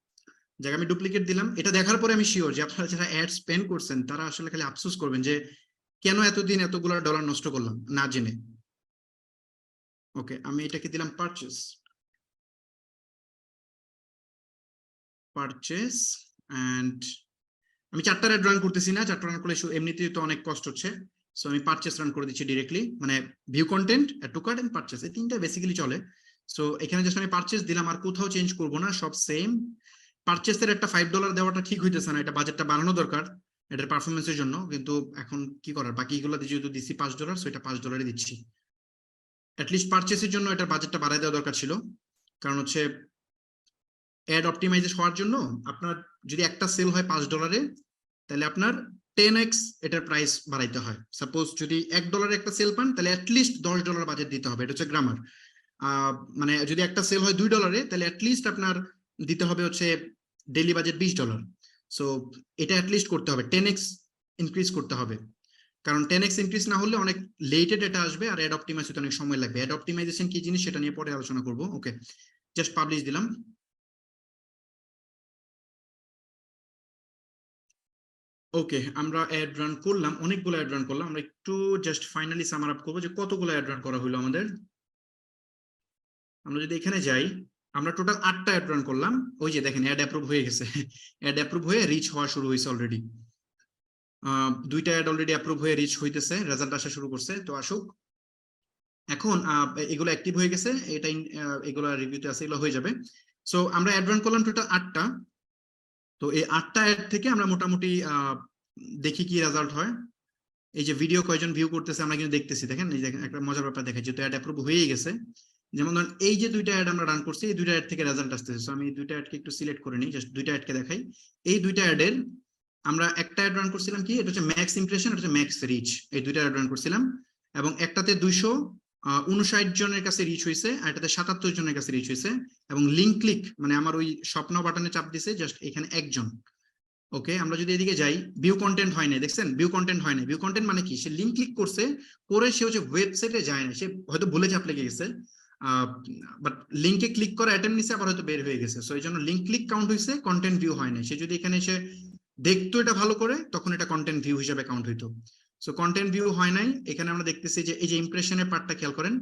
A: যাকে আমি ডুপ্লিকেট দিলাম, এটা দেখার পরে আমি শিওর যে আপনারা যারা অ্যাড স্পেন্ড করছেন তারা আসলে খালি আফসোস করবেন যে কেন এতদিন এতগুলো ডলার নষ্ট করলাম না জেনে। ওকে, আমি এটাকে দিলাম পারচেস এন্ড আমি 4টা অ্যাড রান করতেছি না, 4টা রান করলে এমনিতেই তো অনেক কষ্ট হচ্ছে। সো আমি পারচেস রান করে দিচ্ছি ডিরেক্টলি, মানে view content, add to cart and purchase, এই 3টা বেসিক্যালি চলে। সো এখানে জাস্ট আমি পারচেস দিলাম, আর কোথাও চেঞ্জ করব না, সব সেম। পারচেসের একটা $5 দেওয়াটা ঠিক হইতেছে না, এটা বাজেটটা বাড়ানো দরকার এটার পারফরমেন্সের জন্য, কিন্তু এখন কি করার, বাকিগুলো যেহেতু দিচ্ছি $5, সো এটা $5 দিচ্ছি। অ্যাটলিস্ট পারচেসের জন্য এটার বাজেটটা বাড়ায় দেওয়া দরকার ছিল, কারণ হচ্ছে অ্যাড অপটিমাইজ হওয়ার জন্য আপনার যদি একটা সেল হয় $5, তাহলে আপনার 10x এটার প্রাইস বাড়াইতে হয়। সাপোজ যদি $1 একটা সেল পান, তাহলে অ্যাটলিস্ট $10 বাজেট দিতে হবে, এটা হচ্ছে গ্রামার। মানে যদি একটা সেল হয় $2, তাহলে অ্যাটলিস্ট আপনার দিতে হবে হচ্ছে ডেইলি বাজেট $20। সো এটা অ্যাটলিস্ট করতে হবে, 10x ইনক্রিজ করতে হবে, কারণ 10x ইনক্রিজ না হলে অনেক লেটে ডেটা আসবে, আর অ্যাড অপটিমাইজ হতে অনেক সময় লাগবে। অ্যাড অপটিমাইজেশন কি জিনিস সেটা নিয়ে পরে আলোচনা করব। ওকে, জাস্ট পাবলিশ দিলাম। ওকে, আমরা অ্যাড রান করলাম, অনেকগুলো অ্যাড রান করলাম, আমরা একটু জাস্ট ফাইনালি সামার আপ করবো যে কতগুলো অ্যাড রান করা হলো আমাদের। আমরা যদি এখানে যাই, আমরা টোটাল 8টা অ্যাড রান করলাম। ওই যে দেখেন অ্যাড অ্যাপ্রুভ হয়ে গেছে, অ্যাড অ্যাপ্রুভ হয়ে রিচ হওয়া শুরু হয়েছে অলরেডি। 2টা অ্যাড অলরেডি অ্যাপ্রুভ হয়ে রিচ হইতেছে, রেজাল্ট আসা শুরু করছে, তো আসুক। এখন এগুলো অ্যাক্টিভ হয়ে গেছে, এটা এগুলো রিভিউতে আছে, এগুলো হয়ে যাবে। সো আমরা অ্যাড রান করলাম টোটাল 8টা। তো এই 8টা অ্যাড থেকে আমরা মোটামুটি দেখি কি রেজাল্ট হয়। এই যে ভিডিও কয়জন ভিউ করতেছে আমরা কিন্তু দেখতেছি, দেখেন এই যে একটা মজার ব্যাপার দেখা, যেহেতু অ্যাড অ্যাপ্রুভ হয়ে গেছে। যেমন ধরেন এই যে 2টা অ্যাড আমরা রান করছি, এই 2টা অ্যাড থেকে রেজাল্ট আসতেছে। সো আমি 2টা অ্যাডকে একটু সিলেক্ট করে নিই, জাস্ট 2টা অ্যাডকে দেখাই। এই 2টা অ্যাডের আমরা একটা অ্যাড রান করছিলাম কি, এটা হচ্ছে ম্যাক্স ইমপ্রেশন, এটা হচ্ছে ম্যাক্স রিচ, এই 2টা অ্যাড রান করছিলাম, এবং একটাতে 259 জনের কাছে রিচ হয়েছে, আর এটাতে 77 জনের কাছে রিচ হয়েছে। এবং লিঙ্ক ক্লিক মানে আমার ওই স্বপ্ন বাটনে চাপ দিছে জাস্ট এখানে একজন, ওকে, আমরা যদি এদিকে যাই, ভিউ কন্টেন্ট হয় না, দেখছেন ভিউ কন্টেন্ট হয় না। ভিউ কন্টেন্ট মানে কি, সে লিঙ্ক ক্লিক করছে, করে সে হচ্ছে ওয়েবসাইটে যায় না, সে হয়তো ভুলে চাপ লেগে গেছে, বাট লিঙ্কে ক্লিক করে অ্যাটেম্প নিছে, আবার হয়তো বের হয়ে গেছে। সো এই জন্য লিঙ্ক ক্লিক কাউন্ট হয়েছে, কন্টেন্ট ভিউ হয় না। সে যদি এখানে এসে দেখতো এটা ভালো করে, তখন এটা কন্টেন্ট ভিউ হিসেবে কাউন্ট হইতো। সো কন্টেন্ট ভিউ হয় নাই। এখানে আমরা দেখতেছি যে এই যে ইমপ্রেশনের পার্টটা খেয়াল করেন,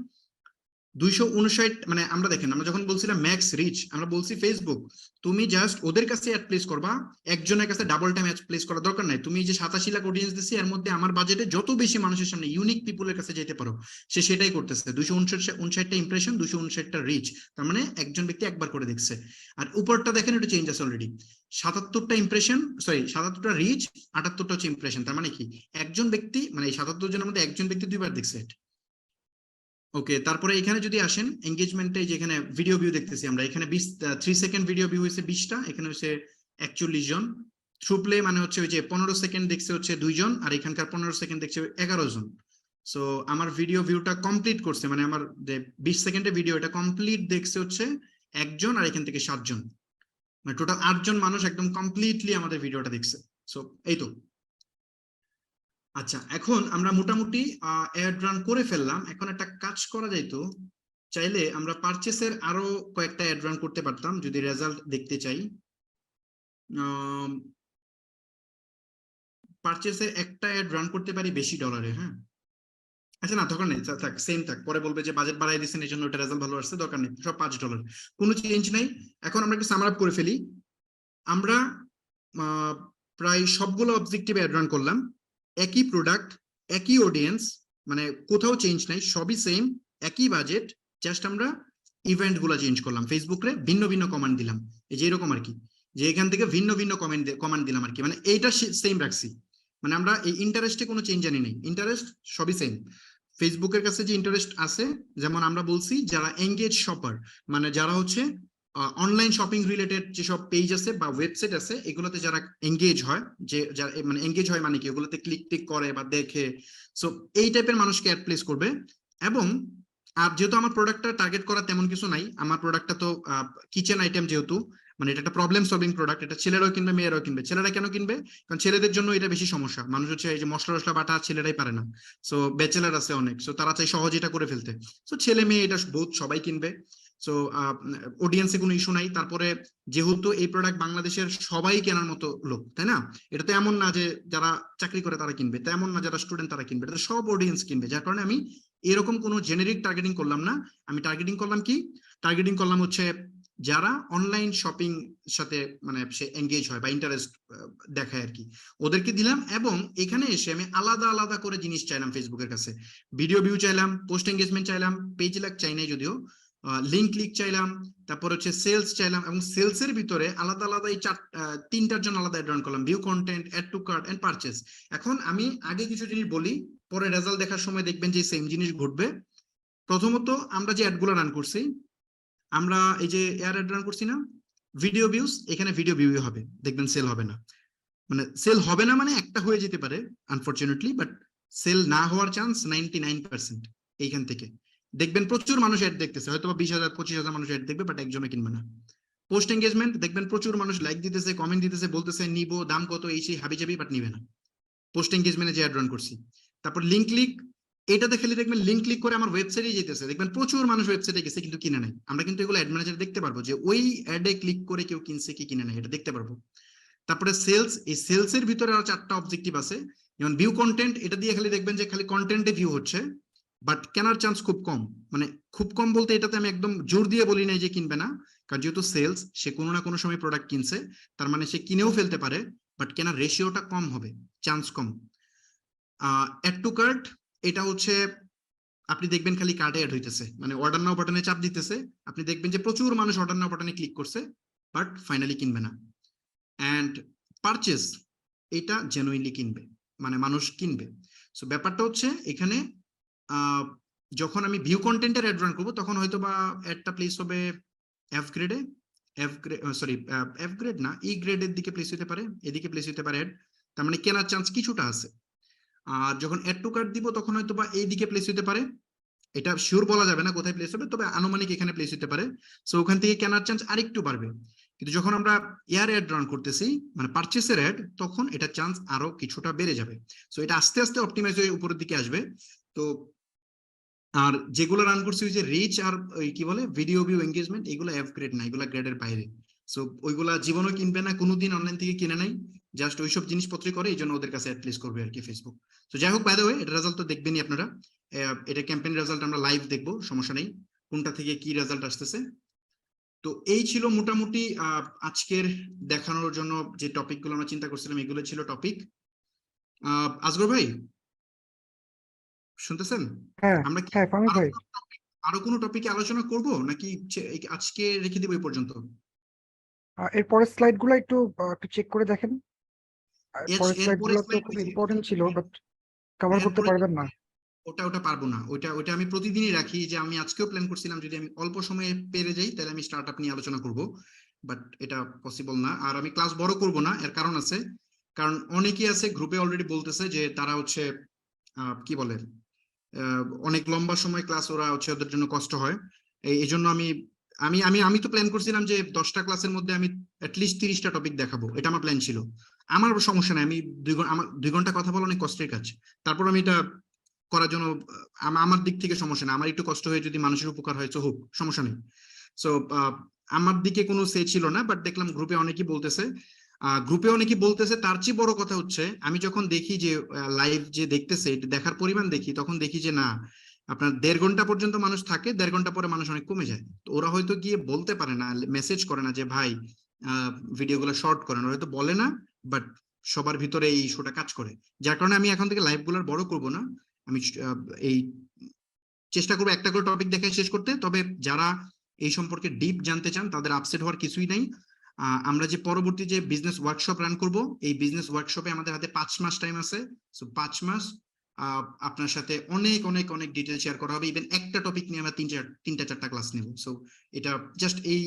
A: 259, মানে আমরা দেখেন, আমরা যখন বলছিলাম ম্যাক্স রিচ, আমরা বলছি ফেসবুক তুমি জাস্ট ওদের কাছে অ্যাড প্লেস করবা, একজনের কাছে ডাবল টাইম অ্যাড প্লেস করার দরকার নাই। তুমি যে 87 লাখ অডিয়েন্স দিছি, এর মধ্যে আমার বাজেটে যত বেশি মানুষের সামনে ইউনিক পিপলের কাছে যেতে পারো, সে সেটাই করতেছে। 259টা ইমপ্রেশন, 259টা রিচ, তার মানে একজন ব্যক্তি একবার করে দেখছে। আর উপরটা দেখেন, এটা চেঞ্জ আছে অলরেডি, 77টা ইমপ্রেশন, সরি 77টা রিচ, 78টা হচ্ছে ইমপ্রেশন। তার মানে কি, একজন ব্যক্তি, মানে এই 77 জনের মধ্যে একজন ব্যক্তি দুইবার দেখছে। ওকে, তারপরে এখানে যদি আসেন এঙ্গেজমেন্টে, যেখানে ভিডিও ভিউ দেখতেছি আমরা, এখানে 3 সেকেন্ড ভিডিও ভিউ হয়েছে 20টা, এখানে হচ্ছে 41 জন। থ্রু প্লে মানে হচ্ছে ওই যে 15 সেকেন্ড দেখছে হচ্ছে 2 জন, আর এখানকার 15 সেকেন্ড দেখছে 11 জন। সো আমার ভিডিও ভিউটা কমপ্লিট করছে, মানে আমার যে 20 সেকেন্ডের ভিডিও, এটা কমপ্লিট দেখছে হচ্ছে একজন, আর এখান থেকে 7 জন, মানে টোটাল 8 জন মানুষ একদম কমপ্লিটলি আমাদের ভিডিওটা দেখছে। সো এই তো। আচ্ছা, এখন আমরা মোটামুটি অ্যাড রান করে ফেললাম। এখন একটা কাজ করা যাইতো, চাইলে আমরা পারচেসের আরো কয়েকটা অ্যাড রান করতে পারতাম যদি রেজাল্ট দেখতে চাই। পারচেসের একটা অ্যাড রান করতে পারি বেশি ডলারে, হ্যাঁ। আচ্ছা না, দরকার নেই, থাক সেম থাক, পরে বলবে যে বাজেট বাড়াই দিচ্ছেন এই জন্য ওটা রেজাল্ট ভালো আসছে, দরকার নেই, সব $5, কোনো চেঞ্জ নাই। এখন আমরা একটু সামার আপ করে ফেলি। আমরা প্রায় সবগুলো অবজেক্টিভ অ্যাড রান করলাম, একই প্রোডাক্ট, একই অডিয়েন্স, মানে কোথাও চেঞ্জ নাই, সবই সেম, একই বাজেট, জাস্ট আমরা ইভেন্ট গুলা চেঞ্জ করলাম। ফেসবুকে ভিন্ন ভিন্ন কমান্ড দিলাম, এই যে এরকম আর কি, যে এখান থেকে ভিন্ন ভিন্ন কমান্ড দিলাম আর কি, মানে এইটা সেম রাখছি। মানে আমরা এই ইন্টারেস্টে কোনো চেঞ্জ আনি নেই, ইন্টারেস্ট সবই সেম। ফেসবুকের কাছে যে ইন্টারেস্ট আছে, যেমন আমরা বলছি যারা এঙ্গেজ শপার, মানে যারা হচ্ছে অনলাইন শপিং রিলেটেড যেসব পেজ আছে বা ওয়েবসাইট আছে, এগুলোতে যারা এঙ্গেজ হয়, যে যারা মানে এঙ্গেজ হয় মানে কি, ওগুলোতে ক্লিক টিক করে বা দেখে, সো এই টাইপের মানুষকে অ্যাড প্লেস করবে। এবং আর যেহেতু আমার প্রোডাক্টটা টার্গেট করা তেমন কিছু নাই, আমার প্রোডাক্টটা তো কিচেন আইটেম, যেহেতু মানে এটা একটা প্রবলেম সলভিং প্রোডাক্ট, এটা ছেলেরাও কিনবে মেয়েরাও কিনবে। ছেলেরা কেন কিনবে, কারণ ছেলেদের জন্য এটা বেশি সমস্যা, মানুষ হচ্ছে এই যে মশলা টসলা বাটা ছেলেরাই পারে না, সো ব্যাচেলার আছে অনেক, সো তারা চাই সহজে এটা করে ফেলতে। সো ছেলে মেয়ে এটা বহুত সবাই কিনবে, সো অডিয়েন্সে কোনো ইস্যু নাই। তারপরে যেহেতু এই প্রোডাক্ট বাংলাদেশের সবাই কেনার মতো লোক, তাই না, এটা তো এমন না যে যারা চাকরি করে তারা কিনবে, তেমন না যারা স্টুডেন্ট তারা কিনবে, এটা সব অডিয়েন্স কিনবে। যার কারণে আমি এরকম কোনো জেনেরিক টার্গেটিং করলাম না, আমি টার্গেটিং করলাম কি, টার্গেটিং করলাম হচ্ছে যারা অনলাইন শপিং সাথে মানে সে এঙ্গেজ হয় বা ইন্টারেস্ট দেখায় আর কি, ওদেরকে দিলাম। এবং এখানে এসে আমি আলাদা আলাদা করে জিনিস চাইলাম ফেসবুকের কাছে, ভিডিও ভিউ চাইলাম, পোস্ট এঙ্গেজমেন্ট চাইলাম, পেজ লাইক চাই নাই যদিও, লিঙ্ক ক্লিক চাইলাম, তারপর হচ্ছে সেলস চাইলাম, এবং সেলস এর ভিতরে আলাদা আলাদা এই তিনটার জন্য আলাদা অ্যাড রান করলাম, view content, add to cart and purchase. এখন আমি আগে কিছু জিনিস বলি, পরে রেজাল্ট দেখার সময় দেখবেন যে সেম জিনিস ঘটবে। প্রথমত আমরা যে অ্যাড গুলো রান করছি, আমরা এই যে এয়ার অ্যাড রান করছি না, ভিডিও ভিউস, এখানে ভিডিও ভিউ হবে, দেখবেন সেল হবে না। মানে সেল হবে না মানে একটা হয়ে যেতে পারে আনফরচুনেটলি, বাট সেল না হওয়ার চান্স 99%। এইখান থেকে দেখবেন প্রচুর মানুষ অ্যাড দেখতেছে, হয়তো 20,000 25,000 মানুষ অ্যাড দেখবে, বাট একজনে কিনবে না। পোস্ট এঙ্গেজমেন্ট দেখবেন প্রচুর মানুষ লাইক দিতেছে, কমেন্ট দিতেছে, বলতেছে নিবো, দাম কত, এই সেই হাবি যাবি, বাট নিবে না। পোস্ট এঙ্গেজমেন্টে যে অ্যাড রান করছি। তারপর লিঙ্ক ক্লিক, এটাতে খেলে দেখবেন লিঙ্ক ক্লিক করে আমার ওয়েবসাইটে যেতেছে, দেখবেন প্রচুর মানুষ ওয়েবসাইটে গেছে কিন্তু কিনে নাই। আমরা কিন্তু এগুলো অ্যাড ম্যানেজারে দেখতে পারবো যে ওই অ্যাডে ক্লিক করে কেউ কিনছে কি কিনে নাই, এটা দেখতে পারবো। তারপরে সেলস, এই সেলস এর ভিতরে আরো 4টা অবজেক্টিভ আছে, যেমন ভিউ কন্টেন্ট, এটা দিয়ে খালি দেখবেন যে খালি কন্টেন্টে ভিউ হচ্ছে, বাট কেনার চান্স খুব কম। মানে খুব কম বলতে এটাতে আমি একদম জোর দিয়ে বলি নাই যে কিনবে না, কারণ যেহেতু সেলস, সে কোনো না কোনো সময় প্রোডাক্ট কিনছে, তার মানে সে কিনেও ফেলতে পারে, বাট কেনার রেশিওটা কম হবে, চান্স কম। অ্যাড টু কার্ট, এটা হচ্ছে আপনি দেখবেন খালি কার্টে অ্যাড হইতেছে, মানে অর্ডার নাও বাটনে চাপ দিতেছে, আপনি দেখবেন যে প্রচুর মানুষ অর্ডার নাও বাটনে ক্লিক করছে, বাট ফাইনালি কিনবে না। অ্যান্ড পারচেস, এটা জেনুইনলি কিনবে, মানে মানুষ কিনবে। সো ব্যাপারটা হচ্ছে এখানে যখন আমি ভিউ কন্টেন্টের অ্যাড রান করবো, তখন হয়তো বা অ্যাডটা প্লেস হবে এফ গ্রেডে, এফ গ্রেড না, ই গ্রেডের দিকে প্লেস হতে পারে, এদিকে প্লেস হতে পারে অ্যাড, তার মানে কেনার চান্স কিছুটা আছে। আর যখন অ্যাড টু কার্ট দিব, তখন হয়তো বা এইদিকে প্লেস হতে পারে, এটা শিওর বলা যাবে না কোথায় প্লেস হবে, তবে আনুমানিক এখানে প্লেস হতে পারে। সো ওখান থেকে কেনার চান্স আরেকটু বাড়বে। কিন্তু যখন আমরা এয়ার অ্যাড রান করতেছি মানে পারচেসের অ্যাড, তখন এটা চান্স আরো কিছুটা বেড়ে যাবে। সো এটা আস্তে আস্তে অপটিমাইজ হয়ে উপরের দিকে আসবে। তো আর যেগুলো রান করছি ওই যে রিচ আর ওই কি বলে ভিডিও ভিউ এঙ্গেজমেন্ট, এগুলো এফ গ্রেড না, এগুলো গ্রেডের বাইরে। সো ওইগুলা জীবনও কিনবে না, কোনোদিন অনলাইন থেকে কিনে নাই, জাস্ট ওইসব জিনিসপত্রই করে, এই জন্য ওদের কাছে অ্যাড প্লেস করবে আর কি ফেসবুক। তো যাই হোক, বাই দ্য ওয়ে এটা রেজাল্ট তো দেখবেনই আপনারা। এটা ক্যাম্পেইন রেজাল্ট আমরা লাইভ দেখবো, সমস্যা নেই, কোনটা থেকে কি রেজাল্ট আসতেছে। তো এই ছিল মোটামুটি আজকের দেখানোর জন্য যে টপিক গুলো আমরা চিন্তা করছিলাম, এগুলো ছিল টপিক। আসগর ভাই শুনতেছেন?
C: হ্যাঁ
A: আমরা কি
C: হ্যাঁ ফাহমিদ ভাই,
A: আরো কোনো টপিকে আলোচনা করব নাকি আজকে রেখে দিব এই পর্যন্ত?
C: এর পরের স্লাইড গুলো একটু একটু চেক করে দেখেন। পরের স্লাইড
A: এরপরে
C: গুলো তো
A: slide
C: খুব
A: হয়েছে,
C: ইম্পর্টেন্ট ছিল, বাট কভার করতে
A: এরপরে
C: পারবেন না।
A: ওটা পারবো না, ওটা আমি প্রতিদিনই রাখি, যে আমি আজকেও প্ল্যান করছিলাম যদি আমি অল্প সময়ে পেরে যাই তাহলে আমি স্টার্ট আপ নিয়ে আলোচনা করব, বাট এটা পসিবল না। আর আমি ক্লাস বড় করব না, এর কারণ আছে, কারণ অনেকেই আছে গ্রুপে অলরেডি বলতেছে যে তারা হচ্ছে কি বলে অনেক লম্বা সময় ক্লাস ওরা হচ্ছে ওদের জন্য কষ্ট হয়। এই জন্য আমি আমি আমি আমি তো প্ল্যান করছিলাম যে 10টা ক্লাসের মধ্যে আমি অ্যাটলিস্ট 30টা টপিক দেখাবো, এটা আমার প্ল্যান ছিল। আমার সমস্যা নাই, আমি আমার 2 ঘন্টা কথা বলা অনেক কষ্টের কাজ, তারপর আমি এটা করার জন্য আমার দিক থেকে সমস্যা নেই, আমার একটু কষ্ট হয়ে যদি মানুষের উপকার হয় তো হোক, সমস্যা নেই। সো আমার দিকে কোনো সে ছিল না, বাট দেখলাম গ্রুপে অনেকেই বলতেছে তার চেয়ে বড় কথা হচ্ছে আমি যখন দেখি যে লাইভ যে দেখতেছে, দেখার পরিমাণ দেখি, তখন দেখি যে না, আপনার 1.5 ঘন্টা পর্যন্ত মানুষ থাকে, 1.5 ঘন্টা পরে মানুষ অনেক কমে যায়। তো ওরা হয়তো গিয়ে বলতে পারে না, মেসেজ করে না যে ভাই ভিডিওগুলো শর্ট করেন, ওরা হয়তো বলে না, বাট সবার ভিতরে এই ইস্যুটা কাজ করে। যার কারণে আমি এখন থেকে লাইভ গুলার বড় করব না, আমি এই চেষ্টা করবো একটা করে টপিক দেখে শেষ করতে। তবে যারা এই সম্পর্কে ডিপ জানতে চান তাদের আপসেট হওয়ার কিছুই নাই। আমরা যে পরবর্তী যে বিজনেস ওয়ার্কশপ রান করব, এই বিজনেস ওয়ার্কশপে আমাদের হাতে 5 মাস টাইম আছে। সো 5 মাস আপনার সাথে অনেক অনেক অনেক ডিটেল শেয়ার করা হবে, ইভেন একটা টপিক নিয়ে আমরা 3-4টা ক্লাস নেব। সো এটা জাস্ট এই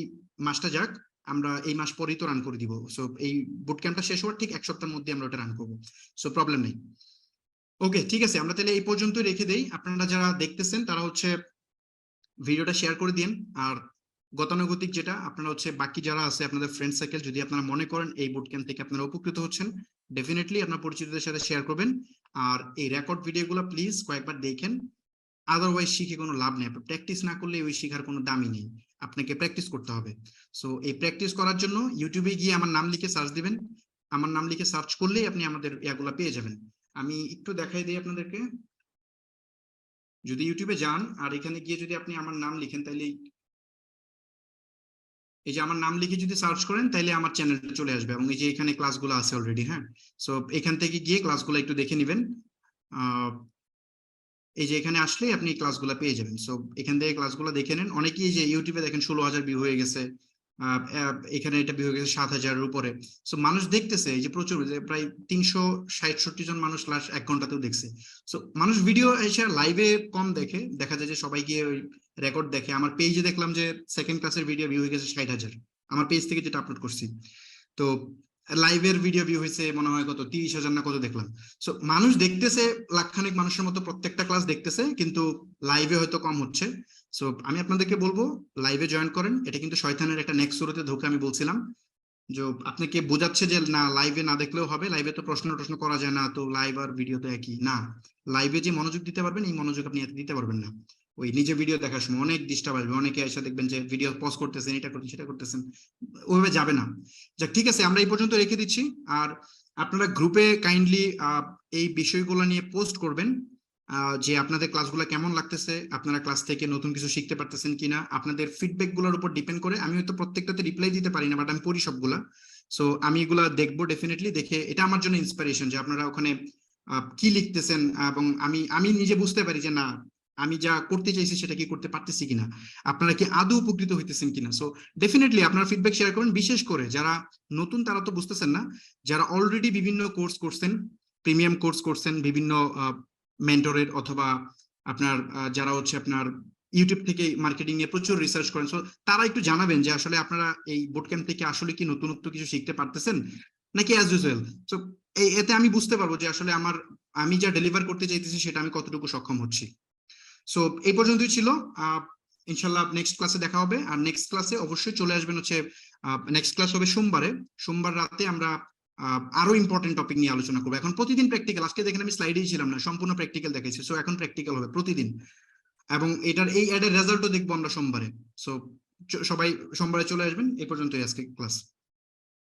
A: মাসটা যাক, আমরা এই মাস পরেই তো রান করে দিব। সো এই বুট ক্যাম্পটা শেষ হওয়ার ঠিক 1 সপ্তাহের মধ্যে আমরা ওটা রান করবো, সো প্রবলেম নেই। ওকে, ঠিক আছে, আমরা তাহলে এই পর্যন্ত রেখে দেই। আপনারা যারা দেখতেছেন তারা হচ্ছে ভিডিওটা শেয়ার করে দিন। আর গতানুগতিক যেটা আপনারা হচ্ছে বাকি যারা আছে আপনাদের ফ্রেন্ড সার্কেল, যদি আপনারা মনে করেন এই বুট ক্যাম্প থেকে আপনারা উপকৃত হচ্ছেন, ডেফিনেটলি আপনার পরিচিতদের সাথে শেয়ার করবেন। আর এই রেকর্ড ভিডিওগুলো প্লিজ কয়েকবার দেখেন, আদারওয়াইজ শিখে কোনো লাভ নেই। আপনি প্র্যাকটিস না করলে ওই শিখার কোনো দামই নেই, আপনাকে প্র্যাকটিস করতে হবে। সো এই প্র্যাকটিস করার জন্য ইউটিউবে গিয়ে আমার নাম লিখে সার্চ দিবেন, আমার নাম লিখে সার্চ করলেই আপনি আমাদের ইয়াগুলা পেয়ে যাবেন। আমি একটু দেখাই দিই আপনাদেরকে, যদি ইউটিউবে যান আর এখানে গিয়ে যদি আপনি আমার নাম লিখেন, তাহলে এই যে আমার নাম লিখে যদি সার্চ করেন তাহলে আমার চ্যানেলটা চলে আসবে, এবং এই যে এখানে ক্লাসগুলো আছে অলরেডি। হ্যাঁ, সো এখান থেকে গিয়ে ক্লাসগুলো একটু দেখে নেবেন। এই যে এখানে আসলেই আপনি ক্লাসগুলো পেয়ে যাবেন। সো এখান থেকে ক্লাসগুলো দেখে নেন। অনেকেই যে ইউটিউবে দেখেন 16,000 ভিউ হয়ে গেছে, এখানে এটা ভিউ হয়ে গেছে 7,000-এর উপরে। সো মানুষ দেখতেছে, এই যে প্রচুর, যে প্রায় 360-67 জন মানুষ লাস্ট 1 ঘন্টাতেও দেখছে। সো মানুষ ভিডিও এসে লাইভে কম দেখে, দেখা যায় যে সবাই গিয়ে ওই রেকর্ড দেখে। আমার পেজে দেখলাম যে সেকেন্ড ক্লাসের ভিডিও ভিউ হয়ে গেছে 60,000, আমার পেজ থেকে যেটা আপলোড করছি। তো লাইভের ভিডিও ভিউ হয়েছে মনে হয় কত 30,000 না কত দেখলাম। সো মানুষ দেখতেছে, লাখখানেক মানুষের মতো প্রত্যেকটা ক্লাস দেখতেছে, কিন্তু লাইভে হয়তো কম হচ্ছে। সো আমি আপনাদেরকে বলবো লাইভে জয়েন করেন। এটা কিন্তু শয়তানের একটা নেক্সট সুরতে ধোঁকা, আমি বলছিলাম যে আপনাকে বোঝাচ্ছে যে না লাইভে না দেখলেও হবে, লাইভে তো প্রশ্ন করা যায় না, তো লাইভ আর ভিডিও তো একই না। লাইভে যে মনোযোগ দিতে পারবেন, এই মনোযোগ আপনি দিতে পারবেন না। ওই নিজে ভিডিও দেখার সময় অনেক ডিস্টার্ব আসবে, অনেকে এসে দেখবেন যে ভিডিও পজ করতেছেন, এটা করতেছেন সেটা করতেছেন, ওইভাবে যাবে না। যাক, ঠিক আছে, আমরা এই পর্যন্ত রেখে দিচ্ছি। আর আপনারা গ্রুপে কাইন্ডলি এই বিষয়গুলো নিয়ে পোস্ট করবেন, যে আপনাদের ক্লাসগুলো কেমন লাগতেছে, আপনারা ক্লাস থেকে নতুন কিছু শিখতে পারতেছেন কিনা। আপনাদের ফিডব্যাক গুলোর উপর ডিপেন্ড করে, আমি হয়তো প্রত্যেকটাতে রিপ্লাই দিতে পারি না, বাট আমি পড়ি সবগুলা। সো আমি এগুলা দেখবো ডেফিনেটলি, দেখে এটা আমার জন্য ইন্সপিরেশন যে আপনারা ওখানে কি লিখতেছেন, এবং আমি নিজে বুঝতে পারি যে না আমি যা করতে চাইছি সেটা কি করতে পারতেছি কিনা, আপনারা কি আদৌ উপকৃত হইতেছেন কিনা। সো ডেফিনেটলি আপনারা ফিডব্যাক শেয়ার করুন, বিশেষ করে যারা নতুন তারা তো বুঝতেছেন না, যারা অলরেডি বিভিন্ন কোর্স করছেন, প্রিমিয়াম কোর্স করছেন বিভিন্ন মেন্টরের, অথবা আপনার যারা হচ্ছে আপনার ইউটিউব থেকে মার্কেটিং নিয়ে প্রচুর রিসার্চ করেন, সো তারা একটু জানাবেন যে আসলে আপনারা এই বুট ক্যাম্প থেকে আসলে কি নতুনত্ব কিছু শিখতে পারতেছেন নাকি অ্যাজ ইউজুয়াল। সো এতে আমি বুঝতে পারবো যে আসলে আমি যা ডেলিভার করতে চাইতেছি সেটা আমি কতটুকু সক্ষম হচ্ছি। সো এই পর্যন্তই ছিল। ইনশাল্লাহ নেক্সট ক্লাসে দেখা হবে। আর নেক্সট ক্লাসে অবশ্যই চলে আসবেন হচ্ছে নেক্সট ক্লাস হবে সোমবারে। সোমবার রাতে আমরা আরো ইম্পর্টেন্ট টপিক নিয়ে আলোচনা করবো। এখন প্রতিদিন প্র্যাকটিক্যাল, আজকে দেখেন আমি স্লাইডেই ছিলাম না, সম্পূর্ণ প্র্যাকটিক্যাল দেখাইছি। সো এখন প্র্যাকটিক্যাল হবে প্রতিদিন, এবং এটার এই অ্যাডের রেজাল্টও দেখবো আমরা সোমবারে। সো সবাই সোমবারে চলে আসবেন। এই পর্যন্তই আজকে ক্লাস।